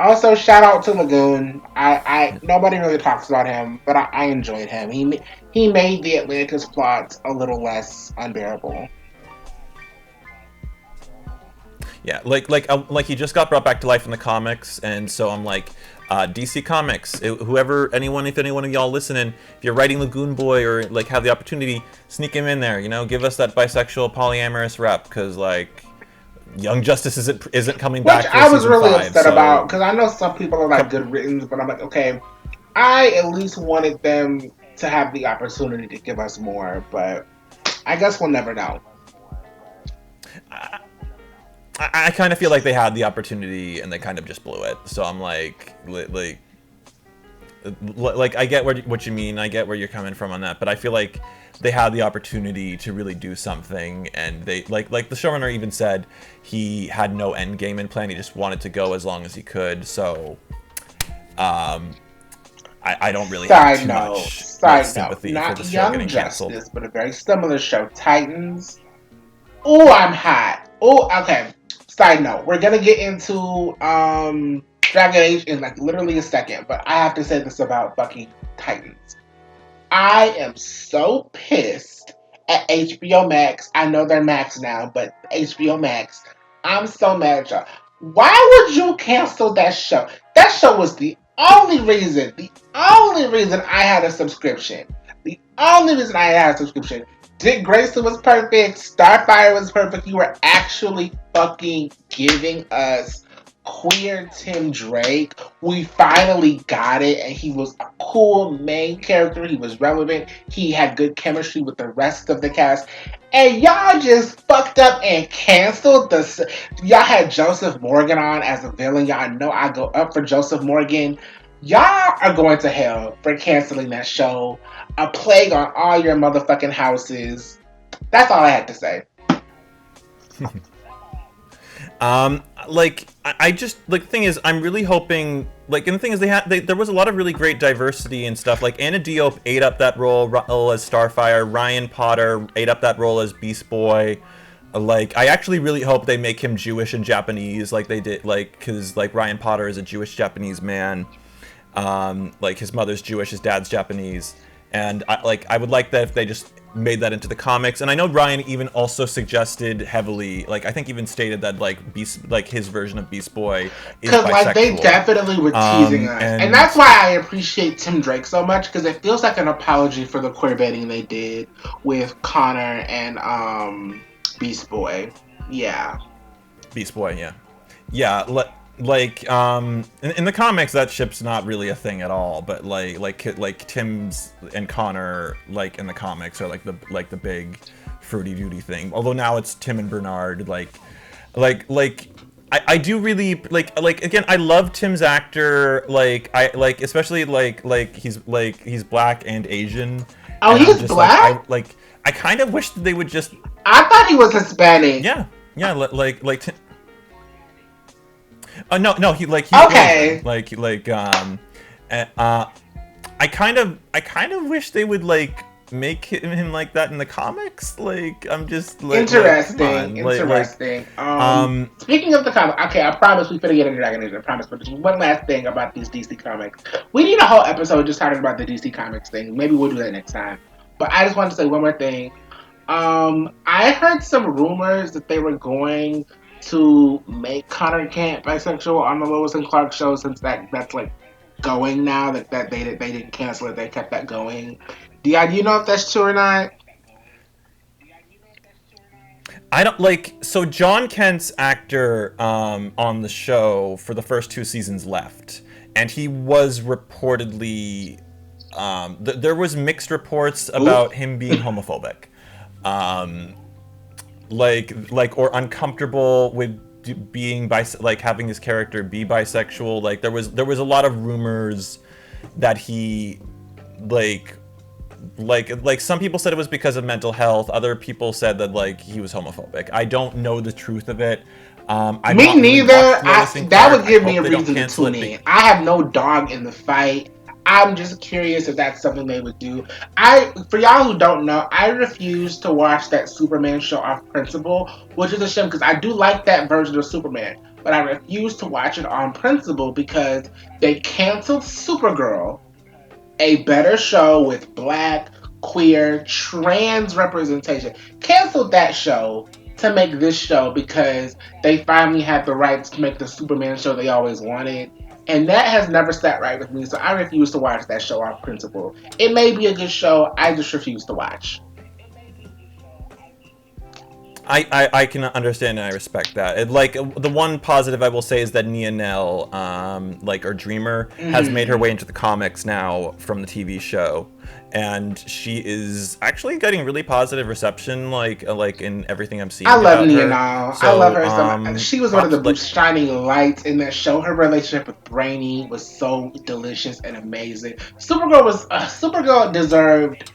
Also, shout out to Lagoon. I nobody really talks about him, but I enjoyed him. He made the Atlantis plot a little less unbearable. Yeah, like he just got brought back to life in the comics, and so I'm like, DC Comics, if anyone of y'all listening, if you're writing Lagoon Boy or like have the opportunity, sneak him in there. You know, give us that bisexual polyamorous rep, because like Young Justice isn't coming back. Which I was really upset about, because I know some people are like good written, but I'm like, okay, I at least wanted them to have the opportunity to give us more, but I guess we'll never know. I kind of feel like they had the opportunity and they kind of just blew it. So I'm like I get what you mean. I get where you're coming from on that, but I feel like they had the opportunity to really do something, and they like the showrunner even said he had no end game in plan. He just wanted to go as long as he could. So, I don't really have too much sympathy for the show getting canceled. Justice, but a very similar show, Titans. Oh, I'm hot. Oh, okay. Side note, we're gonna get into Dragon Age in like literally a second, but I have to say this about fucking Titans. I am so pissed at HBO Max. I know they're Max now, but HBO Max. I'm so mad at y'all. Why would you cancel that show? That show was the only reason I had a subscription. The only reason I had a subscription. Dick Grayson was perfect. Starfire was perfect. You were actually fucking giving us queer Tim Drake. We finally got it, and he was a cool main character. He was relevant. He had good chemistry with the rest of the cast. And y'all just fucked up and canceled y'all had Joseph Morgan on as a villain. Y'all know I go up for Joseph Morgan. Y'all are going to hell for canceling that show. A plague on all your motherfucking houses. That's all I had to say. I just, like, the thing is, I'm really hoping, like, and the thing is, there was a lot of really great diversity and stuff. Like, Anna Diop ate up that role as Starfire. Ryan Potter ate up that role as Beast Boy. Like, I actually really hope they make him Jewish and Japanese, like they did, like, because, like, Ryan Potter is a Jewish Japanese man. Like, his mother's Jewish, his dad's Japanese. And I would like that if they just made that into the comics. And I know Ryan even also suggested heavily, like, I think even stated that his version of Beast Boy is bisexual. Because like they definitely were teasing us, and that's why I appreciate Tim Drake so much, because it feels like an apology for the queer baiting they did with Connor and Beast Boy. Yeah. Beast Boy, yeah. Yeah. In the comics, that ship's not really a thing at all, but like Tim's and Connor, like, in the comics, are like the big fruity duty thing. Although now it's Tim and Bernard. I do really like again, I love Tim's actor. Especially he's black and Asian. Oh, he's black. I kind of wish that they would just. I thought he was Hispanic. Yeah. Tim. No, he's okay. I kind of wish they would, like, make him like that in the comics? Like, I'm just Interesting, come on. interesting. Um, Speaking of the comic, okay, I promise we finna get into Dragon Age. I promise, but just one last thing about these DC comics. We need a whole episode just talking about the DC comics thing. Maybe we'll do that next time. But I just wanted to say one more thing. I heard some rumors that they were going to make Connor Kent bisexual on the Lois and Clark show, since that's like going now. That they didn't cancel it, they kept that going. Do you know if that's true or not? I don't like. So John Kent's actor on the show for the first 2 seasons left, and he was reportedly there was mixed reports about him being homophobic, um, or uncomfortable with being like having his character be bisexual. Like there was a lot of rumors that he like some people said it was because of mental health. Other people said that like he was homophobic. I don't know the truth of it. Me neither. That would give me a reason to tune in. I have no dog in the fight. I'm just curious if that's something they would do. For y'all who don't know, I refuse to watch that Superman show off principle, which is a shame because I do like that version of Superman, but I refuse to watch it on principle because they canceled Supergirl, a better show with black, queer, trans representation. Canceled that show to make this show because they finally had the rights to make the Superman show they always wanted. And that has never sat right with me, so I refuse to watch that show off principle. It may be a good show, I just refuse to watch. I can understand and I respect that. Like the one positive I will say is that Nia Nell, or Dreamer, has made her way into the comics now from the TV show, and she is actually getting really positive reception, like in everything I'm seeing. I love Nia Nell. So, I love her so much. She was one of the shining lights in that show. Her relationship with Brainy was so delicious and amazing. Supergirl deserved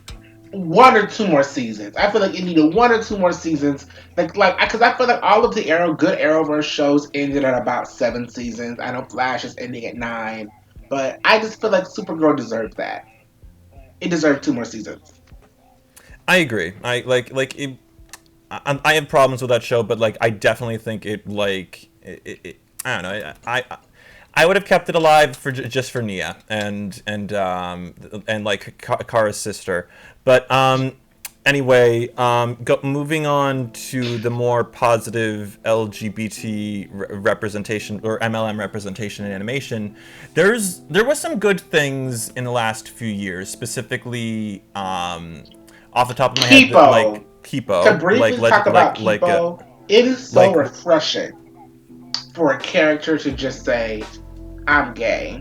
1 or 2 more seasons. I feel like it needed 1 or 2 more seasons. Because I feel like all of the good Arrowverse shows ended at about 7 seasons. I know Flash is ending at 9, but I just feel like Supergirl deserved that. It deserved 2 more seasons. I agree. I have problems with that show, but like I definitely think it I don't know. I would have kept it alive just for Nia and like Kara's sister. But anyway, moving on to the more positive LGBT representation or MLM representation in animation, there was some good things in the last few years, specifically off the top of my head, like Kipo. To briefly talk about Kipo, it is so refreshing for a character to just say, "I'm gay."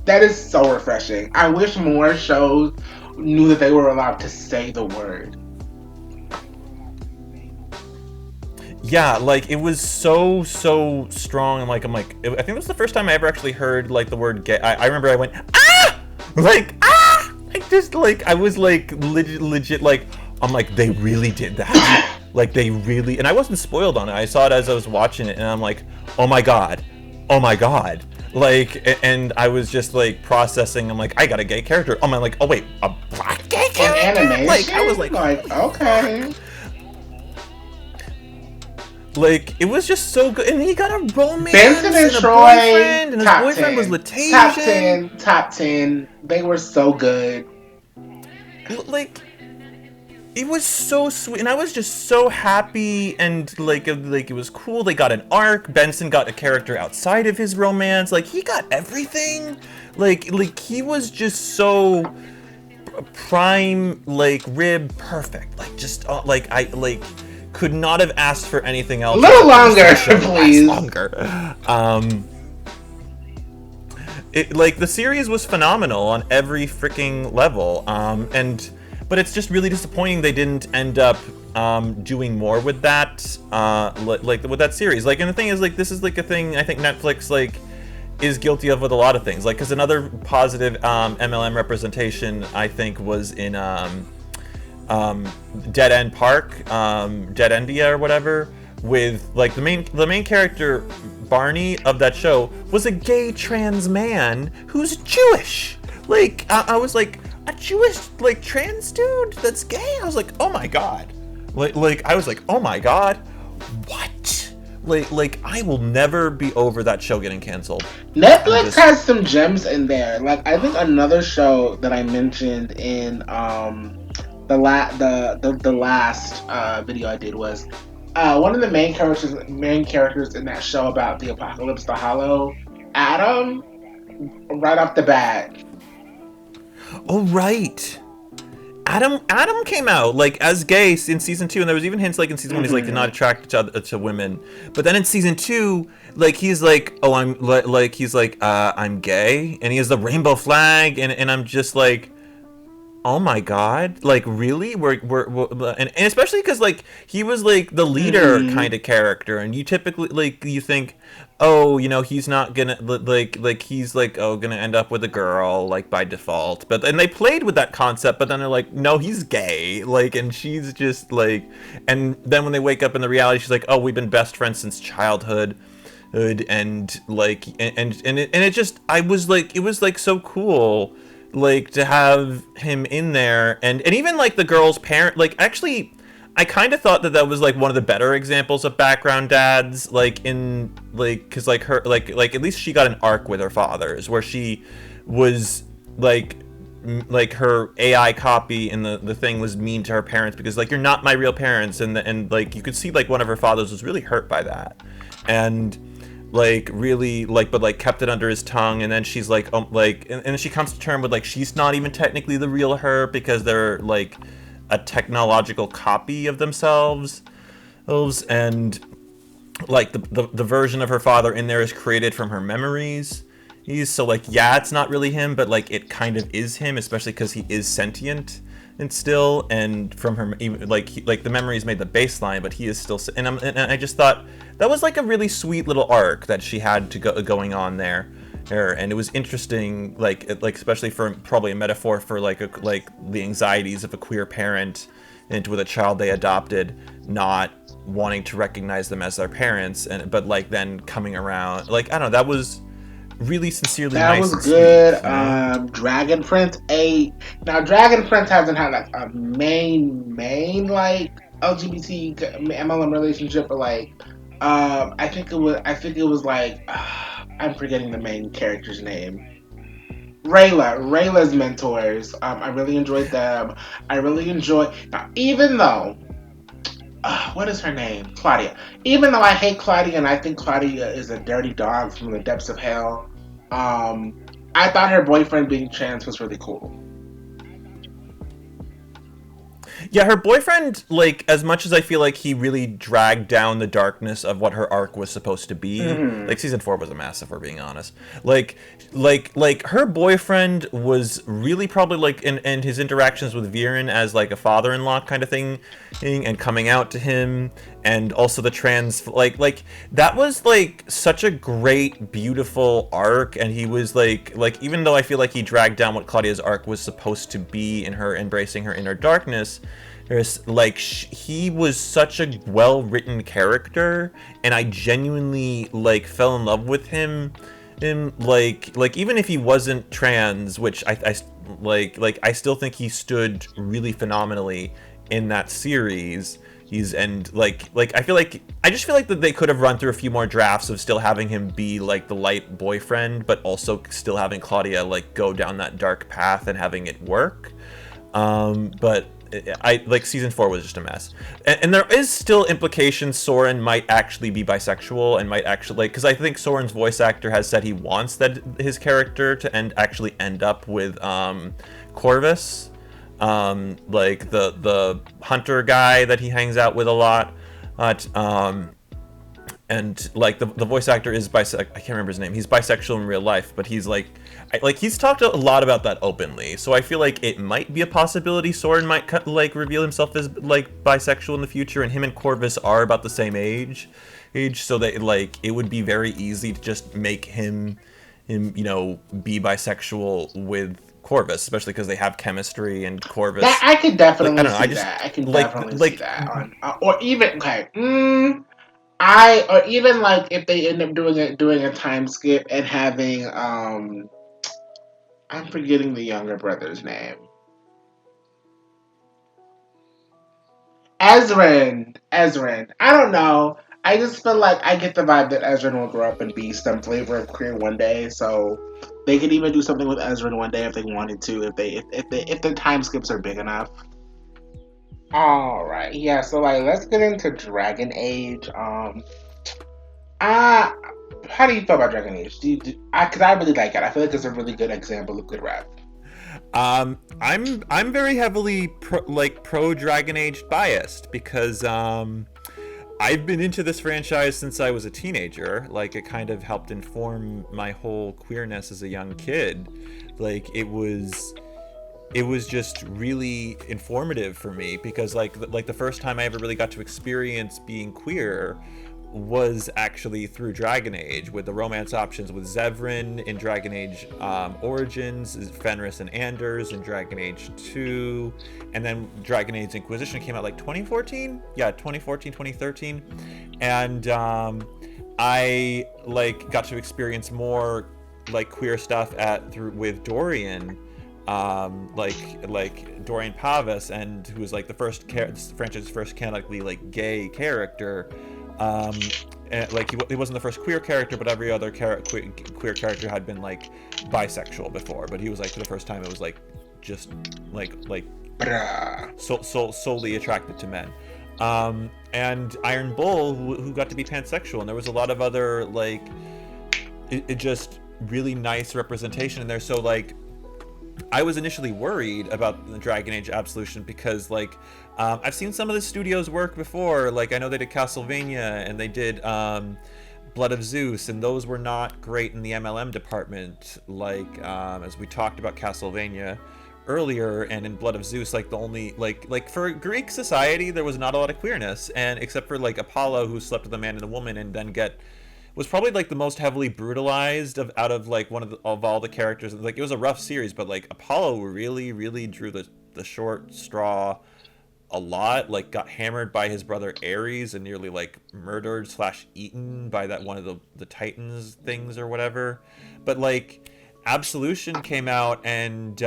That is so refreshing. I wish more shows knew that they were allowed to say the word. Yeah, like it was so strong. I'm like, I think it was the first time I ever actually heard like the word gay. I remember I went I was like legit like, I'm like, they really did that. Like they really, and I wasn't spoiled on it. I saw it as I was watching it, and I'm like, oh my god. Like, and I was just like processing. I'm like, I got a gay character. Oh my, like, oh wait, a black gay character. In animation? Like, I was like, okay. Like, it was just so good, and he got a romance. Benson and Troy, boyfriend, and his boyfriend 10. Was Latasian. Top 10. They were so good. Like, it was so sweet, and I was just so happy, and like it was cool. They got an arc. Benson got a character outside of his romance. Like, he got everything. Like he was just so prime, like rib perfect. Like just I could not have asked for anything else. A little longer, please. Longer. The series was phenomenal on every freaking level. But it's just really disappointing they didn't end up doing more with that, with that series. Like, and the thing is, like, this is like a thing I think Netflix like is guilty of with a lot of things. Like, because another positive MLM representation I think was in Dead End Park, Dead Endia or whatever, with like the main character Barney of that show was a gay trans man who's Jewish. Like, I was like, a Jewish like trans dude that's gay. I was like, oh my god, like I was like, oh my god, what? Like I will never be over that show getting canceled. I'm Netflix just has some gems in there. Like I think another show that I mentioned in the last video I did was one of the main characters in that show about the apocalypse, The Hollow, Adam, right off the bat. oh right. Adam came out like as gay in season 2, and there was even hints like in season 1 he's like not Hmm. attracted to women, but then in season 2 like he's like, oh I'm like he's like I'm gay, and he has the rainbow flag, and I'm just like, oh my god, like really and especially because like he was like the leader Hmm. kind of character, and you typically like you think, oh he's not gonna like he's like, oh, gonna end up with a girl like by default, but then they played with that concept, but then they're like, no, he's gay, like, and she's just like, and then when they wake up in the reality, she's like, oh, we've been best friends since childhood, and like and it just, I was like, it was like so cool like to have him in there, and even like the girl's parent, like actually I kind of thought that that was like one of the better examples of background dads, like in like, because like her like at least she got an arc with her fathers where she was like like her AI copy in the thing was mean to her parents because like, you're not my real parents, and like you could see like one of her fathers was really hurt by that, and like really like, but like kept it under his tongue, and then she's like, like, and then she comes to term with like she's not even technically the real her because they're like a technological copy of themselves, and like the version of her father in there is created from her memories. He's so like, yeah, it's not really him, but like it kind of is him, especially because he is sentient and still, and from her like like the memories made the baseline, but he is still, and I just thought that was like a really sweet little arc that she had to go going on there, and it was interesting, like especially for probably a metaphor for like like the anxieties of a queer parent and with a child they adopted not wanting to recognize them as their parents, and but like then coming around, like I don't know, that was really sincerely That nice was and sweet, good. you know. Dragon Prince 8. Now, Dragon Prince hasn't had like a main like LGBT MLM relationship, but like, I think it was like, I'm forgetting the main character's name. Rayla's mentors. I really enjoyed them. I really enjoy now, even though what is her name? Claudia. Even though I hate Claudia and I think Claudia is a dirty dog from the depths of hell, um, I thought her boyfriend being trans was really cool. Yeah, her boyfriend, like, as much as I feel like he really dragged down the darkness of what her arc was supposed to be, Hmm. like season 4 was a mess if we're being honest. Like like her boyfriend was really probably like in his interactions with Viren as like a father-in-law kind of thing, and coming out to him, and also the trans, like that was like such a great beautiful arc, and he was like even though I feel like he dragged down what Claudia's arc was supposed to be in her embracing her inner darkness, there's like he was such a well-written character, and I genuinely like fell in love with him, like even if he wasn't trans, which I like I still think he stood really phenomenally in that series. He's, and like I just feel like that they could have run through a few more drafts of still having him be like the light boyfriend, but also still having Claudia like go down that dark path and having it work. But I like season 4 was just a mess, and there is still implications Soren might actually be bisexual and might actually, like, because I think Soren's voice actor has said he wants that his character to actually end up with Corvus, like the hunter guy that he hangs out with a lot, and like the voice actor is bisexual. I can't remember his name. He's bisexual in real life, but he's like, like he's talked a lot about that openly. So I feel like it might be a possibility Soren might like reveal himself as like bisexual in the future, and him and Corvus are about the same age, so that like it would be very easy to just make him be bisexual with Corvus, especially because they have chemistry, and That Corvus, I could like I definitely don't know, I see just that. I can like definitely see like that on, or even okay. Or even like if they end up doing a time skip and having I'm forgetting the younger brother's name. Ezrin. I don't know. I just feel like I get the vibe that Ezrin will grow up and be some flavor of queer one day. So they could even do something with Ezrin one day if they wanted to. If the time skips are big enough. All right. Yeah. So like, let's get into Dragon Age. Uh how do you feel about Dragon Age? Because I really like it. I feel like it's a really good example of good rap. I'm very heavily pro Dragon Age biased because I've been into this franchise since I was a teenager. Like it kind of helped inform my whole queerness as a young kid. Like it was just really informative for me because like the first time I ever really got to experience being queer was actually through Dragon Age with the romance options with Zevran in Dragon Age Origins, Fenris and Anders in Dragon Age 2, and then Dragon Age Inquisition came out like 2014? Yeah, 2014, 2013. And I like got to experience more like queer stuff with Dorian, like Dorian Pavas, and who was like the franchise's first canonically like gay character. um and, like he wasn't the first queer character, but every other queer character had been like bisexual before, but he was like for the first time it was like just like Bruh. solely attracted to men. And Iron Bull, who got to be pansexual, and there was a lot of other like it just really nice representation in there. So like I was initially worried about the Dragon Age Absolution because, like, I've seen some of the studios work before. Like, I know they did Castlevania and they did Blood of Zeus, and those were not great in the MLM department. Like, as we talked about Castlevania earlier, and in Blood of Zeus, like the only like for Greek society, there was not a lot of queerness, and except for like Apollo, who slept with a man and a woman, and then was probably like the most heavily brutalized out of like of all the characters. Like it was a rough series, but like Apollo really drew the short straw a lot. Like got hammered by his brother Ares and nearly like murdered / eaten by that one of the Titans things or whatever. But like Absolution came out, and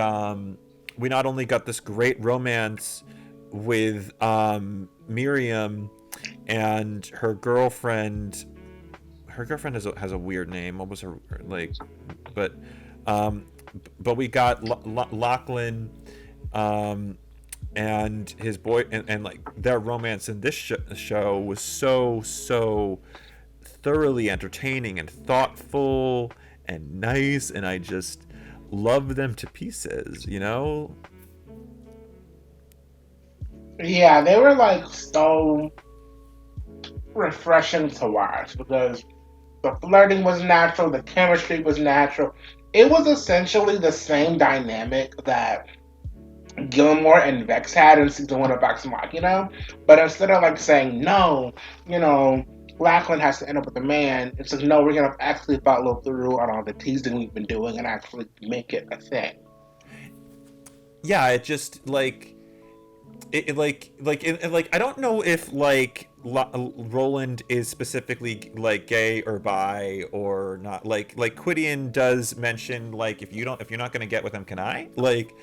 we not only got this great romance with Miriam and her girlfriend. Her girlfriend has a weird name. What was her like? But we got Lachlan and his boy, and like their romance in this show was so thoroughly entertaining and thoughtful and nice, and I just love them to pieces. You know? Yeah, they were like so refreshing to watch because the flirting was natural, the chemistry was natural. It was essentially the same dynamic that Gilmore and Vex had in season one of Vox Machina, but instead of like saying no, you know, Lachlan has to end up with a man, it's like no, we're gonna actually follow through on all the teasing we've been doing and actually make it a thing. Yeah, it just like like I don't know if like Roland is specifically like gay or bi or not. Like Quidian does mention like if you're not gonna get with him, can I? Like,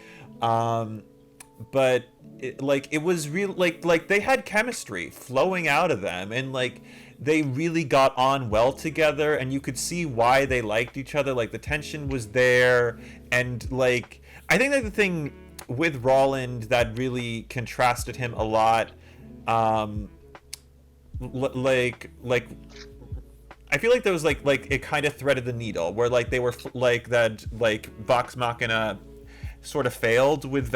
but it was real. Like they had chemistry flowing out of them, and like they really got on well together, and you could see why they liked each other. Like the tension was there, and like I think that the thing with Roland that really contrasted him a lot, like I feel like there was like it kind of threaded the needle where like they were like that like Vox Machina sort of failed with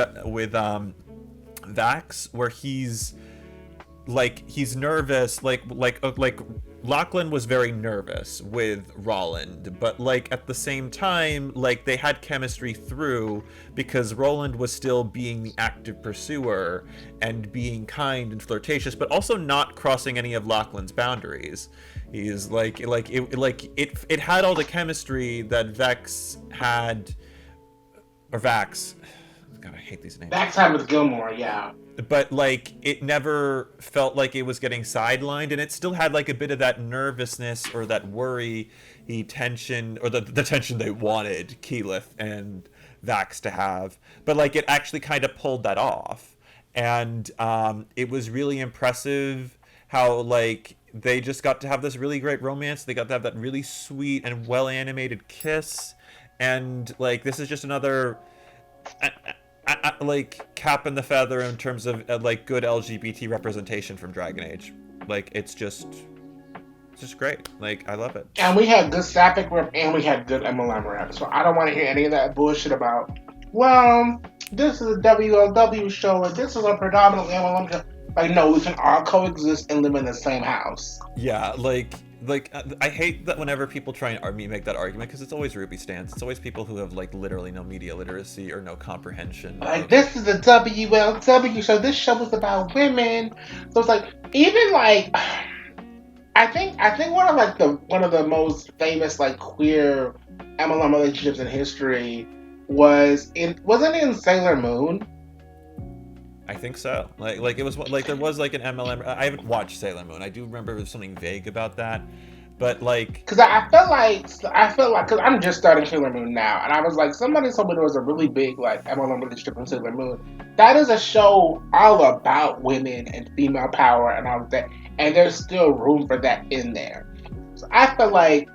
Vax, where he's nervous, like Lachlan was very nervous with Roland, but like at the same time, like they had chemistry through because Roland was still being the active pursuer and being kind and flirtatious, but also not crossing any of Lachlan's boundaries. He's it had all the chemistry that Vex had, or Vax. God, I hate these names. Vex had with Gilmore, yeah. But like it never felt like it was getting sidelined, and it still had like a bit of that nervousness or that worry tension, or the tension they wanted Keyleth and Vax to have, but like it actually kind of pulled that off. and it was really impressive how like they just got to have this really great romance. They got to have that really sweet and well animated kiss, and like this is just another like cap in the feather in terms of like good LGBT representation from Dragon Age. Like it's just great. Like I love it. And we had good Sapphic rep and we had good MLM rep. So I don't want to hear any of that bullshit about, well, this is a WLW show and this is a predominantly MLM show. Like, no, we can all coexist and live in the same house. Yeah, I hate that whenever people try and make that argument because it's always Ruby stans. It's always people who have like literally no media literacy or no comprehension Like, of. this is a WLW show. This show is about women. So it's like, even like, I think one of the most famous like queer MLM relationships in history wasn't it in Sailor Moon? I think so. Like it was like there was like an MLM. I haven't watched Sailor Moon. I do remember there was something vague about that, but like Because I felt like because I'm just starting Sailor Moon now, and I was like somebody told me there was a really big like MLM relationship in Sailor Moon. That is a show all about women and female power and all of that, and there's still room for that in there. So I feel like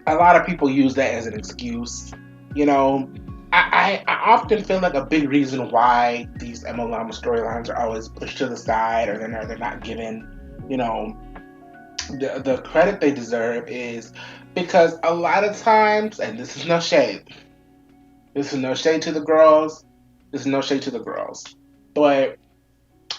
a lot of people use that as an excuse. You know, I often feel like a big reason why these MLM storylines are always pushed to the side or they're not given, you know, the credit they deserve is because a lot of times, and this is no shade, this is no shade to the girls, this is no shade to the girls, but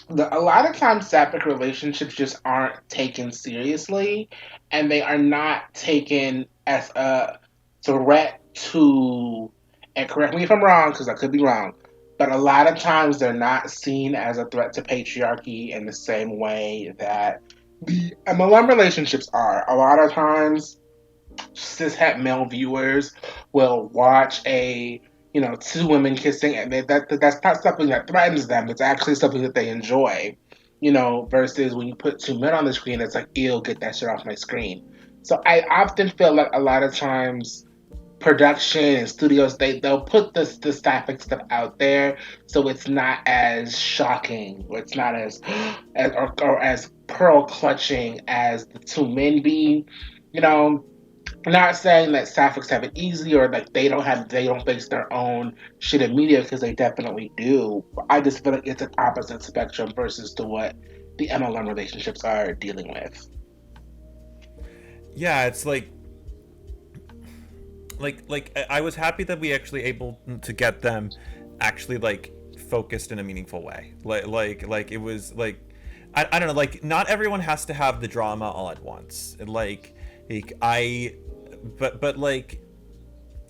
a lot of times sapphic relationships just aren't taken seriously and they are not taken as a threat to, and correct me if I'm wrong because I could be wrong, but a lot of times they're not seen as a threat to patriarchy in the same way that the MLM relationships are. A lot of times cishet male viewers will watch two women kissing and that's not something that threatens them. It's actually something that they enjoy. Versus when you put two men on the screen, it's like, ew, get that shit off my screen. So I often feel like a lot of times production and studios they'll put the sapphic stuff out there so it's not as shocking or it's not or as pearl clutching as the two men be. You know, not saying that sapphics have it easy or like they don't face their own shit in media because they definitely do. I just feel like it's an opposite spectrum versus to what the MLM relationships are dealing with. yeah, it's like I was happy that we actually able to get them actually like focused in a meaningful way. Like it was like I don't know, like not everyone has to have the drama all at once. Like I but like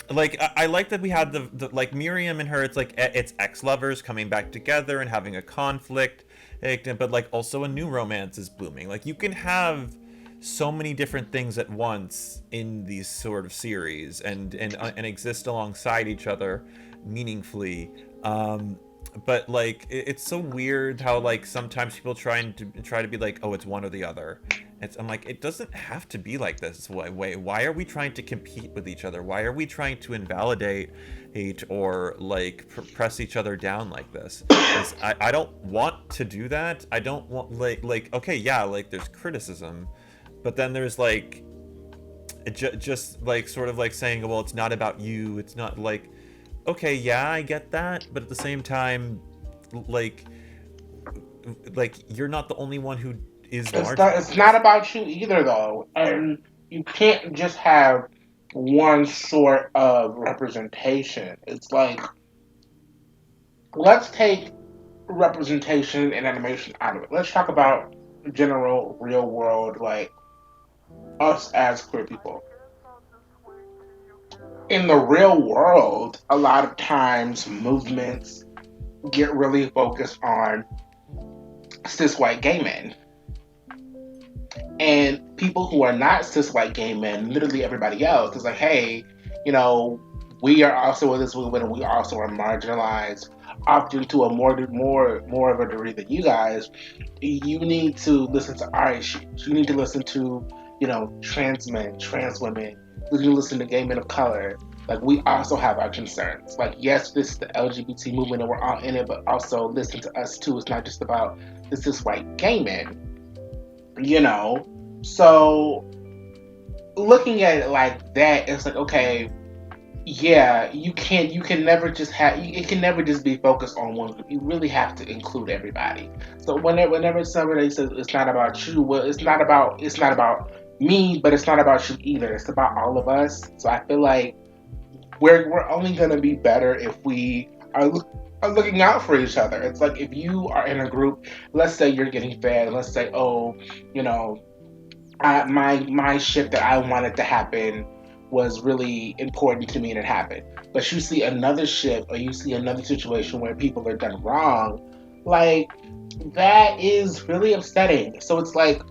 I like that we had the like Miriam and her. It's like it's ex lovers coming back together and having a conflict, but like also a new romance is blooming. Like you can have so many different things at once in these sort of series and exist alongside each other meaningfully. But like it's so weird how like sometimes people try to be like, oh, it's one or the other. I'm like, it doesn't have to be like this way. Why are we trying to compete with each other? Why are we trying to invalidate hate or like press each other down like this? I don't want to do that. I don't want like okay, yeah, like there's criticism, but then there's like just like sort of like saying, well, it's not about you. It's not like, okay, yeah, I get that, but at the same time, like you're not the only one who is It's marginalized. not about you either, though, and you can't just have one sort of representation. It's like let's take representation and animation out of it. Let's talk about general real world, like us as queer people. In the real world, a lot of times movements get really focused on cis white gay men. And people who are not cis white gay men, literally everybody else, is like, hey, you know, we are also in this movement and we also are marginalized, often to a more of a degree than you guys. You need to listen to our issues. You need to listen to, trans men, trans women. You need to listen to gay men of color. Like, we also have our concerns. Like, yes, this is the LGBT movement and we're all in it, but also listen to us too. It's not just about this is white gay men, you know? So looking at it like that, it's like, okay, yeah, you can never just have it can never just be focused on one group. You really have to include everybody. So whenever somebody says it's not about you, well, it's not about me, but it's not about you either. It's about all of us. So I feel like we're only gonna be better if we are looking out for each other. It's like if you are in a group, let's say you're getting fed, let's say, oh, you know, my shit that I wanted to happen was really important to me and it happened. But you see another shit or you see another situation where people are done wrong, like that is really upsetting. So it's like,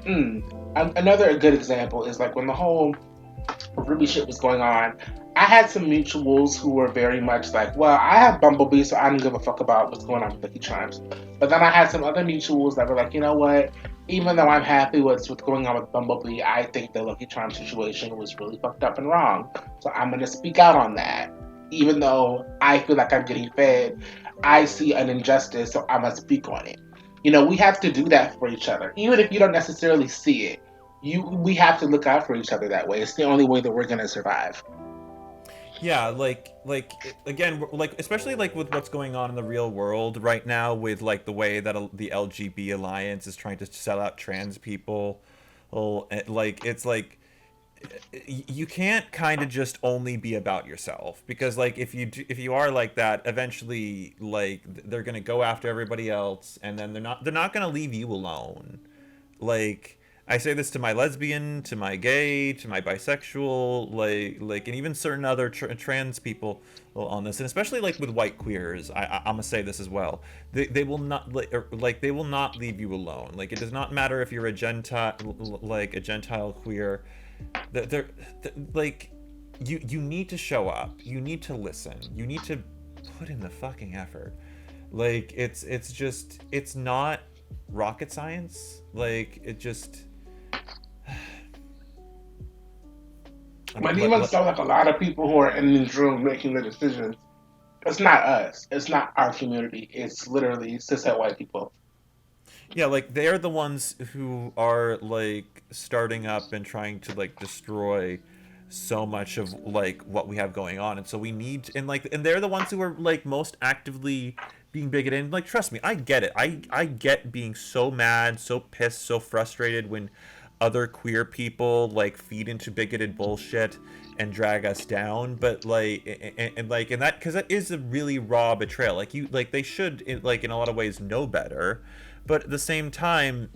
another good example is like when the whole Ruby shit was going on. I had some mutuals who were very much like, well, I have Bumblebee, so I don't give a fuck about what's going on with Lucky Charms. But then I had some other mutuals that were like, you know what? Even though I'm happy with what's going on with Bumblebee, I think the Lucky Charms situation was really fucked up and wrong. So I'm gonna speak out on that. Even though I feel like I'm getting fed, I see an injustice, so I'm gonna speak on it. We have to do that for each other, even if you don't necessarily see it. We have to look out for each other that way. It's the only way that we're gonna survive. Yeah, again, like especially like with what's going on in the real world right now, with like the way that the LGB alliance is trying to sell out trans people. Well, like it's like you can't kind of just only be about yourself, because like if you are like that, eventually like they're gonna go after everybody else, and then they're not gonna leave you alone. Like, I say this to my lesbian, to my gay, to my bisexual, and even certain other trans people on this, and especially like with white queers. I'm gonna say this as well. They will not they will not leave you alone. Like, it does not matter if you're a gentile, like a gentile queer. Like, you need to show up. You need to listen. You need to put in the fucking effort. Like, it's not rocket science. Like, it just But even so, like a lot of people who are in this room making the decisions, it's not us. It's not our community. It's literally cishet white people. yeah, like they're the ones who are like starting up and trying to like destroy so much of like what we have going on. And so we need, and they're the ones who are like most actively being bigoted. And like, trust me, I get it. I get being so mad, so pissed, so frustrated when other queer people like feed into bigoted bullshit and drag us down. But like, and that, because that is a really raw betrayal. Like, they should, like, in a lot of ways know better. But at the same time,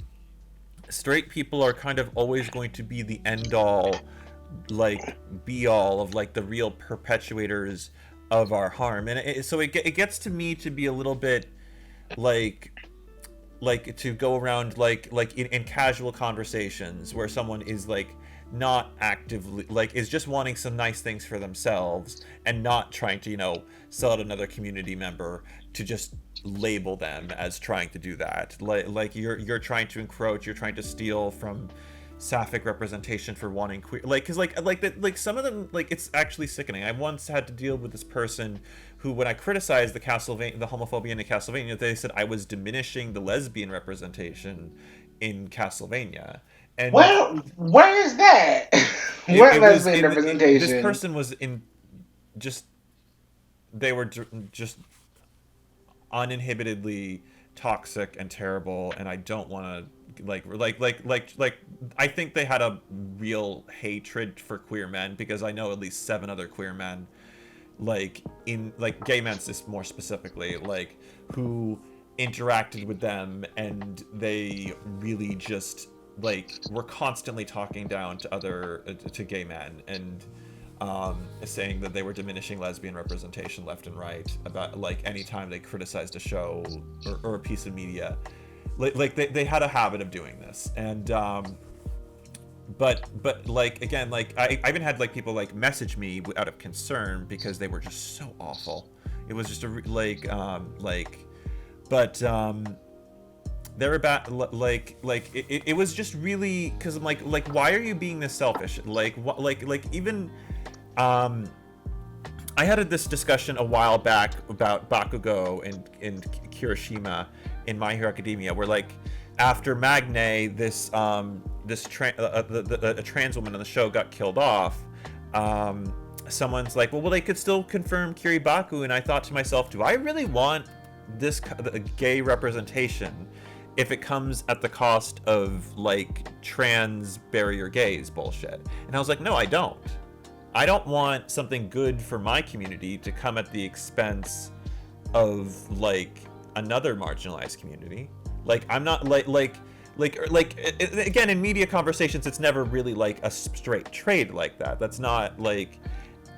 straight people are kind of always going to be the end all, like, be all of like the real perpetuators of our harm. And so it gets to me to be a little bit like to go around like in casual conversations where someone is like not actively, like, is just wanting some nice things for themselves and not trying to, sell out another community member, to just label them as trying to do that. Like you're trying to encroach, you're trying to steal from sapphic representation for wanting queer, like, because like some of them, like, it's actually sickening. I once had to deal with this person who, when I criticized the homophobia in Castlevania, they said I was diminishing the lesbian representation in Castlevania. And Where is that? Where it was lesbian this representation? person was in, just, they were just uninhibitedly toxic and terrible, and I don't want to like I think they had a real hatred for queer men, because I know at least 7 other queer men, like, in like gay men more specifically, like, who interacted with them, and they really just like were constantly talking down to to gay men, and saying that they were diminishing lesbian representation left and right, about like anytime they criticized a show or a piece of media. Like they had a habit of doing this. And but like, again, like, I even had like people like message me out of concern because they were just so awful. It was just but they're about it was just really, because I'm like, why are you being this selfish? Like, what, like even Um, I had this discussion a while back about Bakugo and Kirishima in My Hero Academia, where like after Magne, a trans woman on the show got killed off. Someone's like, well, they could still confirm Kiribaku, and I thought to myself, do I really want this gay representation if it comes at the cost of like trans barrier gays bullshit? And I was like, no, I don't. I don't want something good for my community to come at the expense of like another marginalized community. Like I'm not again, in media conversations it's never really like a straight trade like that. That's not like,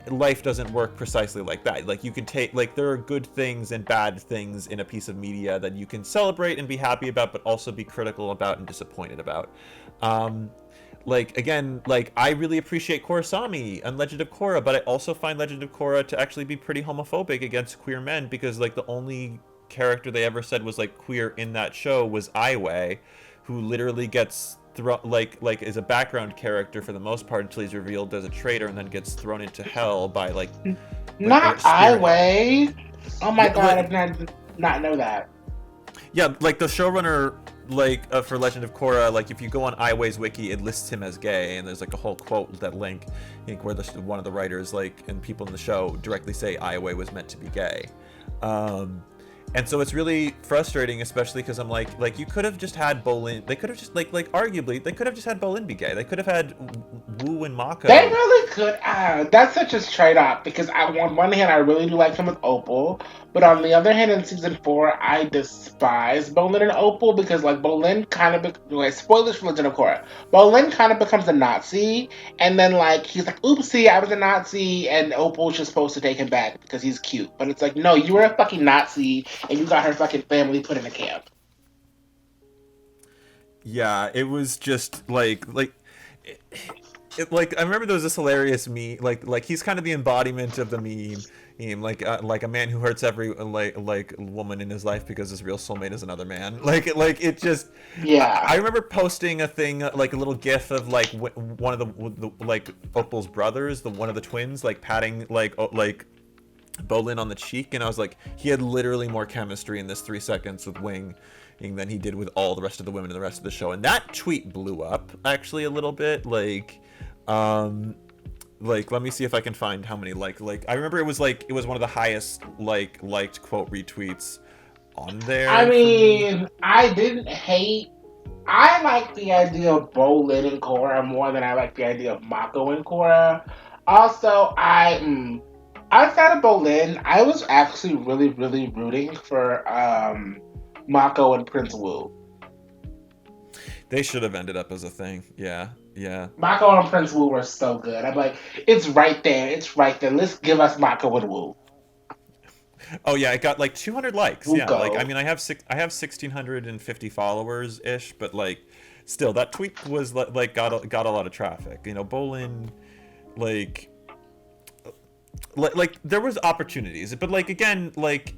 life doesn't work precisely like that. Like you can take, like there are good things and bad things in a piece of media that you can celebrate and be happy about, but also be critical about and disappointed about. um like again, like I really appreciate Korosami and Legend of Korra, but I also find Legend of Korra to actually be pretty homophobic against queer men, because like the only character they ever said was like queer in that show was Aiwei, who literally gets like is a background character for the most part until he's revealed as a traitor and then gets thrown into hell by like Not I Spirit. Way. Oh my Yeah, god, I did not know that. yeah, like the showrunner, like for Legend of Korra, like if you go on Aiwei's wiki, it lists him as gay, and there's like a whole quote that link, I think, where one of the writers like and people in the show directly say Aiwei was meant to be gay. Um, and so it's really frustrating, especially because I'm like you could have just had Bolin. They could have just arguably they could have just had Bolin be gay. They could have had Wu and They Mako. really could. That's such a trade off because on one hand, I really do like him with Opal, but on the other hand, in season four, I despise Bolin and Opal because like Bolin kind of spoilers for Legend of Korra. Bolin kind of becomes a Nazi, and then like he's like, "Oopsie, I was a Nazi," and Opal's just supposed to take him back because he's cute. But it's like, no, you were a fucking Nazi, and you got her fucking family put in a camp. Yeah, it was just like I remember there was this hilarious meme. Like he's kind of the embodiment of the meme, like a man who hurts every like woman in his life because his real soulmate is another man. Like it just. I Yeah. remember posting a thing, like a little GIF of like one of like Opal's brothers, the one of the twins, like patting like Bolin on the cheek, and I was like, he had literally more chemistry in this 3 seconds with Wing than he did with all the rest of the women in the rest of the show. And that tweet blew up actually a little bit. Um, let me see if I can find how many I remember it was one of the highest liked quote retweets on I there for me. mean, I didn't hate. I like the idea of Bolin and Korra more than I like the idea of Mako and Korra. Also, outside of Bolin, I was actually really, really rooting for Mako and Prince Wu. They should have ended up as a thing. Yeah, yeah. Mako and Prince Wu were so good. I'm like, it's right there. It's right there. Let's give us Mako and Wu. Oh yeah, it got like 200 likes. Yeah, Wuko. like I mean, I have 1,650 followers ish, but like, still, that tweet was got a lot of traffic. You know, Bolin, like, there was opportunities, but like again, like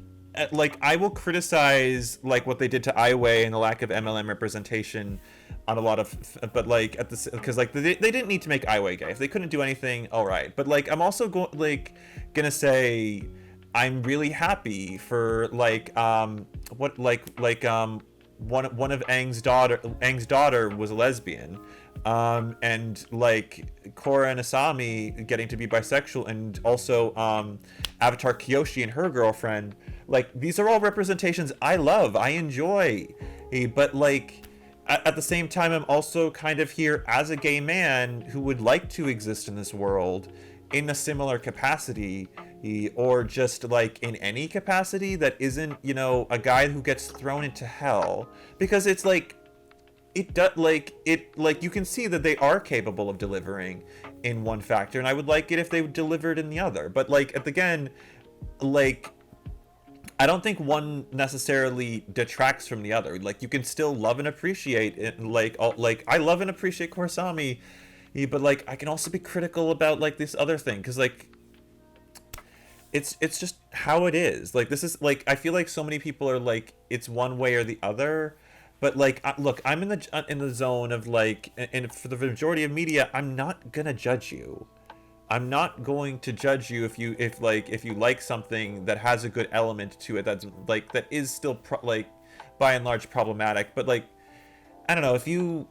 I will criticize like what they did to Aiwei and the lack of MLM representation on a lot of, but like at this, because like they didn't need to make Aiwei gay if they couldn't do anything. All right, but like I'm also gonna say I'm really happy for what one of Aang's daughter was a lesbian, and like Korra and Asami getting to be bisexual, and also Avatar Kyoshi and her girlfriend. Like these are all representations I love, I enjoy, but like at the same time, I'm also kind of here as a gay man who would like to exist in this world in a similar capacity, or just like in any capacity that isn't, a guy who gets thrown into hell, because it's like it does like you can see that they are capable of delivering in one factor, and I would like it if they delivered in the other. But like at the again, like I don't think one necessarily detracts from the other. Like you can still love and appreciate it. Like I love and appreciate Korsami, but like I can also be critical about like this other thing, because like it's just how it is. Like this is like I feel like so many people are like it's one way or the other, but like look, I'm in the zone of like, and for the majority of media, I'm not gonna judge you. I'm not going to judge you if you like something that has a good element to it that's like that is still like by and large problematic, but like I don't know if you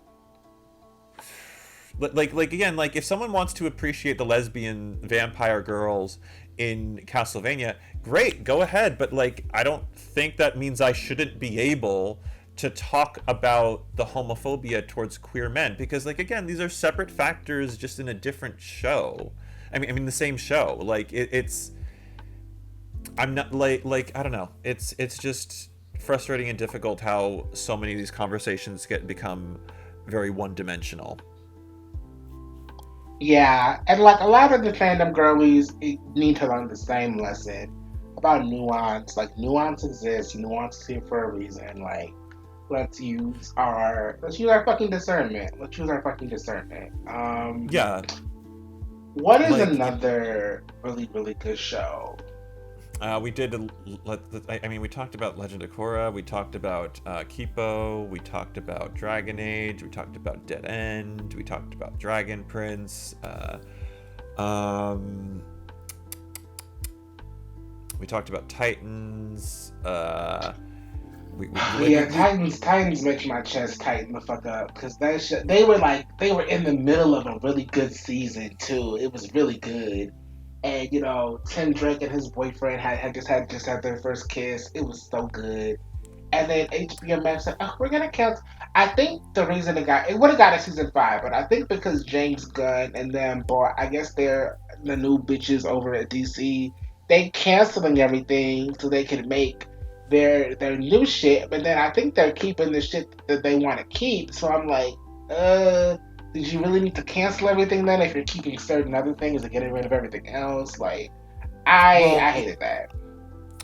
like again like if someone wants to appreciate the lesbian vampire girls in Castlevania, great, go ahead, but like I don't think that means I shouldn't be able to talk about the homophobia towards queer men because like again these are separate factors just in a different show. I mean the same show. Like it's I'm not like I don't know. It's just frustrating and difficult how so many of these conversations become very one-dimensional. Yeah, and like a lot of the fandom girlies need to learn the same lesson about nuance. Like nuance exists, nuance is here for a reason. Like let's use our fucking discernment. Let's use our fucking discernment. Yeah, What is like another really really good show? we did. I mean, we talked about Legend of Korra. We talked about Kipo. We talked about Dragon Age. We talked about Dead End. We talked about Dragon Prince. Um, we talked about Titans. We like Yeah, Titans makes my chest tighten the fuck up because they were like they were in the middle of a really good season too. It was really good, and you know Tim Drake and his boyfriend just had their first kiss. It was so good, and then HBO Max said, "Oh, we're gonna cancel." I think the reason it would have got a season five, but I think because James Gunn and them bought, I guess they're the new bitches over at DC. They canceling everything so they can make their new shit. But then I think they're keeping the shit that they want to keep. So I'm like, did you really need to cancel everything then if you're keeping certain other things and getting rid of everything else? Like, I well, hated that.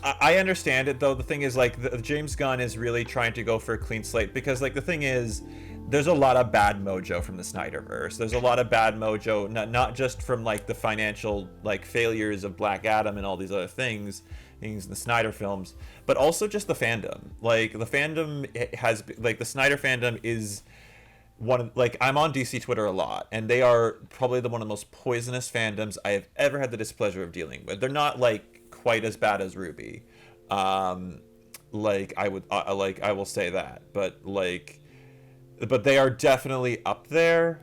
I understand it though. The thing is, like, James Gunn is really trying to go for a clean slate because, like, the thing is, there's a lot of bad mojo from the Snyderverse. There's a lot of bad mojo, not just from like the financial like failures of Black Adam and all these other things in the Snyder films, but also just the fandom. Like the fandom has like the Snyder fandom is one of, like I'm on DC Twitter a lot, and they are probably one of the most poisonous fandoms I have ever had the displeasure of dealing with. They're not like quite as bad as Ruby, um, like I will say that, but they are definitely up there.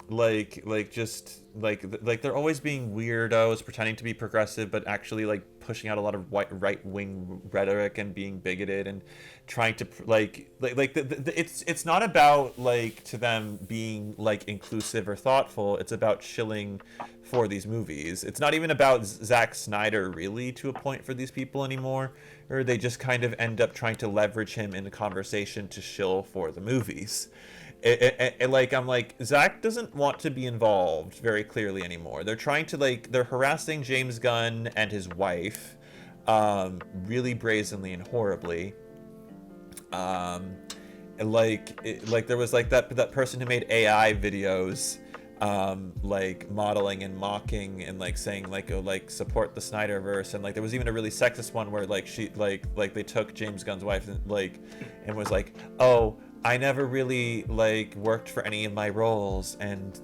Like they're always being weirdos, pretending to be progressive, but actually like pushing out a lot of right wing rhetoric and being bigoted and trying to it's not about like to them being like inclusive or thoughtful. It's about shilling for these movies. It's not even about Zack Snyder really to a point for these people anymore, or they just kind of end up trying to leverage him in the conversation to shill for the movies. Like I'm like Zach doesn't want to be involved very clearly anymore. They're trying to like they're harassing James Gunn and his wife, really brazenly and horribly. Um, like there was like that person who made AI videos, like modeling and mocking and like saying like oh like support the Snyderverse, and like there was even a really sexist one where like she like they took James Gunn's wife and was like oh I never really like worked for any of my roles, and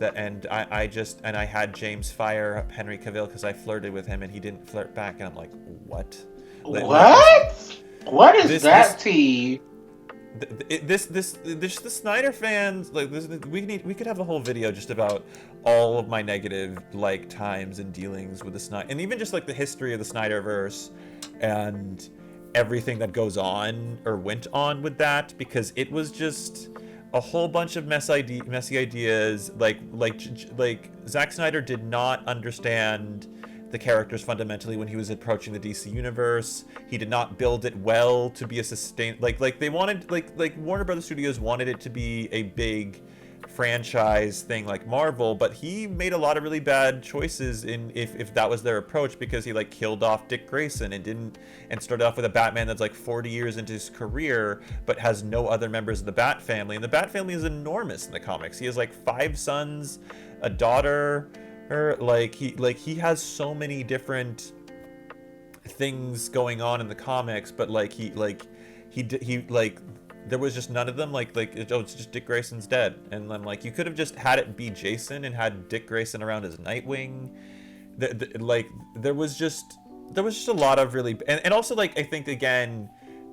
I just and I had James fire Henry Cavill because I flirted with him and he didn't flirt back, and I'm like what What? What is this that tea? this the Snyder fans like this we could have a whole video just about all of my negative like times and dealings with the Snyder, and even just like the history of the Snyderverse and everything that goes on or went on with that, because it was just a whole bunch of messy ideas. Like Zack Snyder did not understand the characters fundamentally when he was approaching the DC universe. He did not build it well to be a sustain like they wanted like Warner Brothers Studios wanted it to be a big franchise thing like Marvel, but he made a lot of really bad choices in if that was their approach, because he like killed off Dick Grayson and started off with a Batman that's like 40 years into his career but has no other members of the Bat family, and the Bat family is enormous in the comics. He has like 5 sons, a daughter, or like he has so many different things going on in the comics, but like he there was just none of them. Oh, it's just Dick Grayson's dead, and I'm like, you could have just had it be Jason and had Dick Grayson around as Nightwing. Like there was just a lot of really, and also like I think again,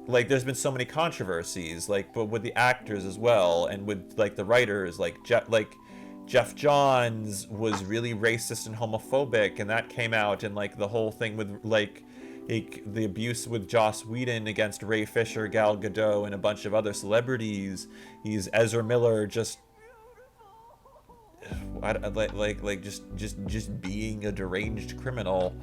like there's been so many controversies, like but with the actors as well, and with like the writers, like Jeff Johns was really racist and homophobic, and that came out, and like the whole thing with the abuse with Joss Whedon against Ray Fisher, Gal Gadot, and a bunch of other celebrities. He's Ezra Miller just just being a deranged criminal.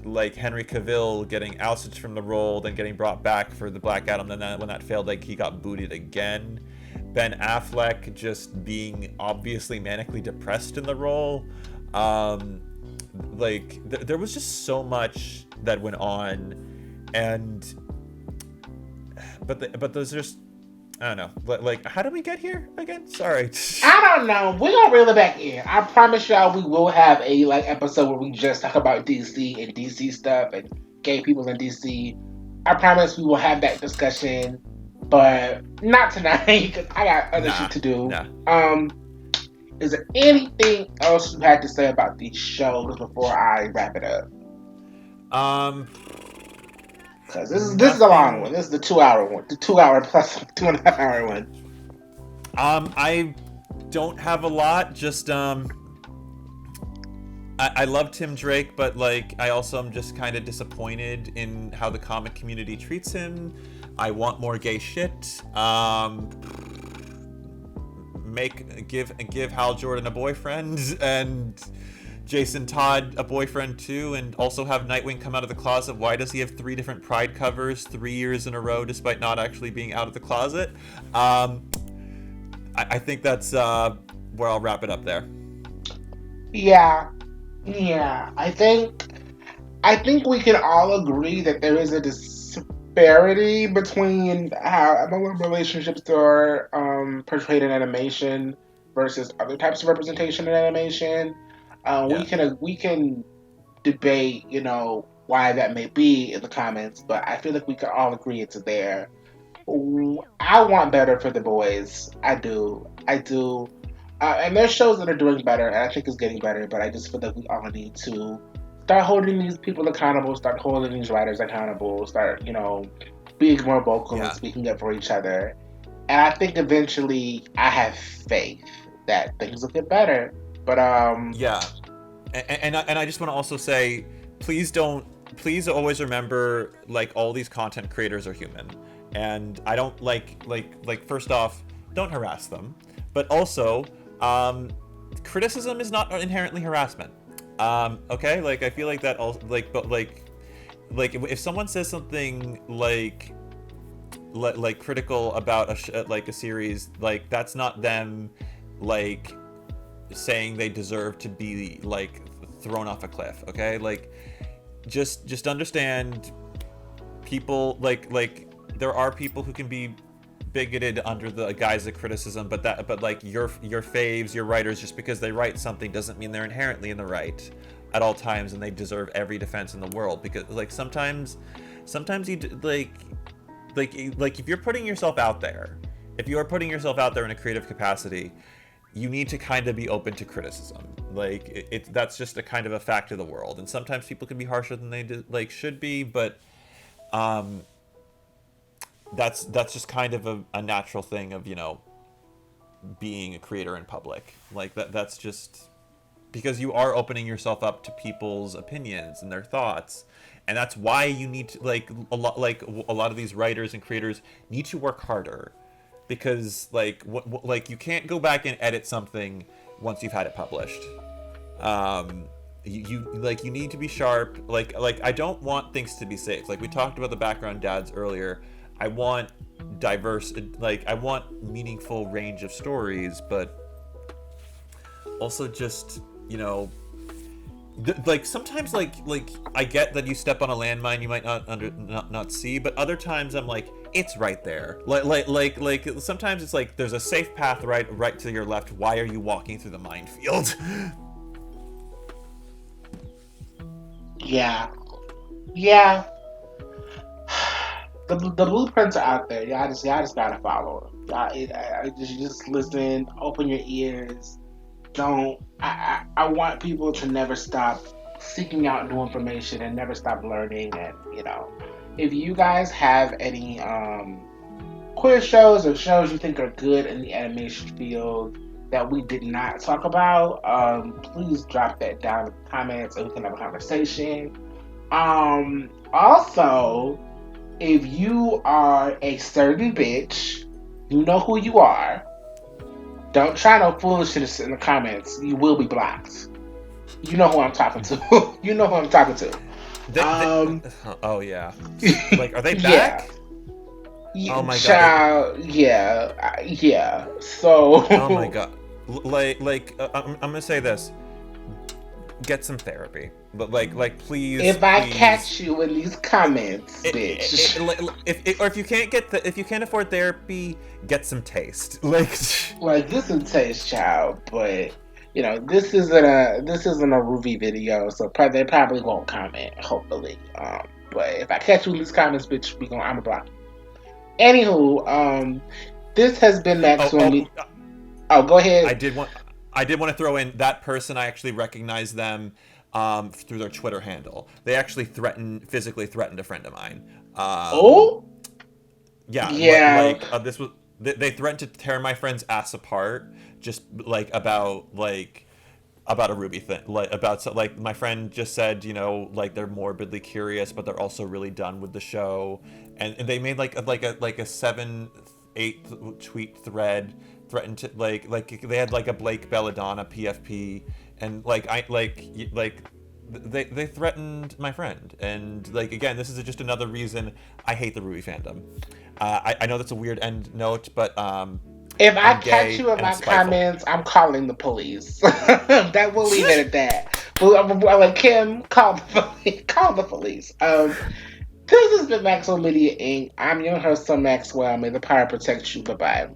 Like Henry Cavill getting ousted from the role, then getting brought back for the Black Adam. Then when that failed, like he got booted again. Ben Affleck just being obviously manically depressed in the role. There was just so much that went on, and but there's just I don't know. Like, how did we get here again? Sorry. I don't know. We're gonna reel it back in. I promise y'all we will have a episode where we just talk about DC and DC stuff and gay people in DC. I promise we will have that discussion, but not tonight because I got other shit to do. Nah. Is there anything else you had to say about these shows before I wrap it up? Because this is a long one. This is the 2-hour one. The 2-hour plus 2.5-hour one. I don't have a lot. Just I love Tim Drake, but like I also am just kind of disappointed in how the comic community treats him. I want more gay shit. Give Hal Jordan a boyfriend and Jason Todd a boyfriend too, and also have Nightwing come out of the closet. Why does he have 3 different Pride covers 3 years in a row despite not actually being out of the closet? I think that's where I'll wrap it up there. Yeah. I think we can all agree that there is a disparity between how relationships are portrayed in animation versus other types of representation in animation. We can debate, why that may be in the comments, but I feel like we can all agree it's there. I want better for the boys. I do. And there's shows that are doing better, and I think it's getting better, but I just feel like we all need to start holding these people accountable, start holding these writers accountable, start, being more vocal and speaking up for each other. And I think eventually I have faith that things will get better. But yeah, and I just want to also say, please always remember, like, all these content creators are human, and I don't like first off, don't harass them, but also criticism is not inherently harassment. Okay, like I feel like that also like if someone says something like critical about a series, like that's not them like saying they deserve to be like thrown off a cliff. Okay, like just understand, people like there are people who can be bigoted under the guise of criticism, but like your faves, your writers, just because they write something doesn't mean they're inherently in the right at all times and they deserve every defense in the world. Because like sometimes you like if you're putting yourself out there, if you are putting yourself out there in a creative capacity, you need to kind of be open to criticism. Like that's just a kind of a fact of the world, and sometimes people can be harsher than they should be, but that's just kind of a natural thing of being a creator in public. Like that's just because you are opening yourself up to people's opinions and their thoughts, and that's why you need to a lot of these writers and creators need to work harder, because you can't go back and edit something once you've had it published. You need to be sharp. Like I don't want things to be safe. Like we talked about the background dads earlier. I want diverse, I want meaningful range of stories, but also just, sometimes I get that you step on a landmine you might not see, but other times I'm like, it's right there. Like sometimes it's like there's a safe path right to your left. Why are you walking through the minefield? Yeah. the blueprints are out there. Y'all just gotta follow them. Just listen, open your ears. Don't. I want people to never stop seeking out new information and never stop learning. And if you guys have any quiz shows or shows you think are good in the animation field that we did not talk about, please drop that down in the comments and we can have a conversation. Also, if you are a certain bitch, you know who you are. Don't try no foolishness in the comments. You will be blocked. You know who I'm talking to. You know who I'm talking to. They, oh yeah. Like, are they Yeah. back? Oh my god. Child, yeah. So. Oh my god. I'm gonna say this. Get some therapy, but please. If I please. catch you in these comments, bitch. If you can't if you can't afford therapy, get some taste. Like this is taste, child, but this isn't a Ruby video, so they probably won't comment. Hopefully, but if I catch you in these comments, bitch, I'm gonna block you. Anywho, this has been Maxwell. Oh, go ahead. I did want to throw in that person. I actually recognized them through their Twitter handle. They actually physically threatened a friend of mine. Oh. Yeah. This was. They threatened to tear my friend's ass apart, just about a Ruby thing. My friend just said, they're morbidly curious, but they're also really done with the show, and they made like a 7-8 tweet thread, threatened to they had a Blake Belladonna PFP, and they threatened my friend, and again, this is just another reason I hate the Ruby fandom. I know that's a weird end note, but if I catch you in my comments, I'm calling the police. That will leave it at that. Well, Kim, call the police. This has been Maxwell Media Inc. I'm your host, Maxwell. May the power protect you. Bye bye.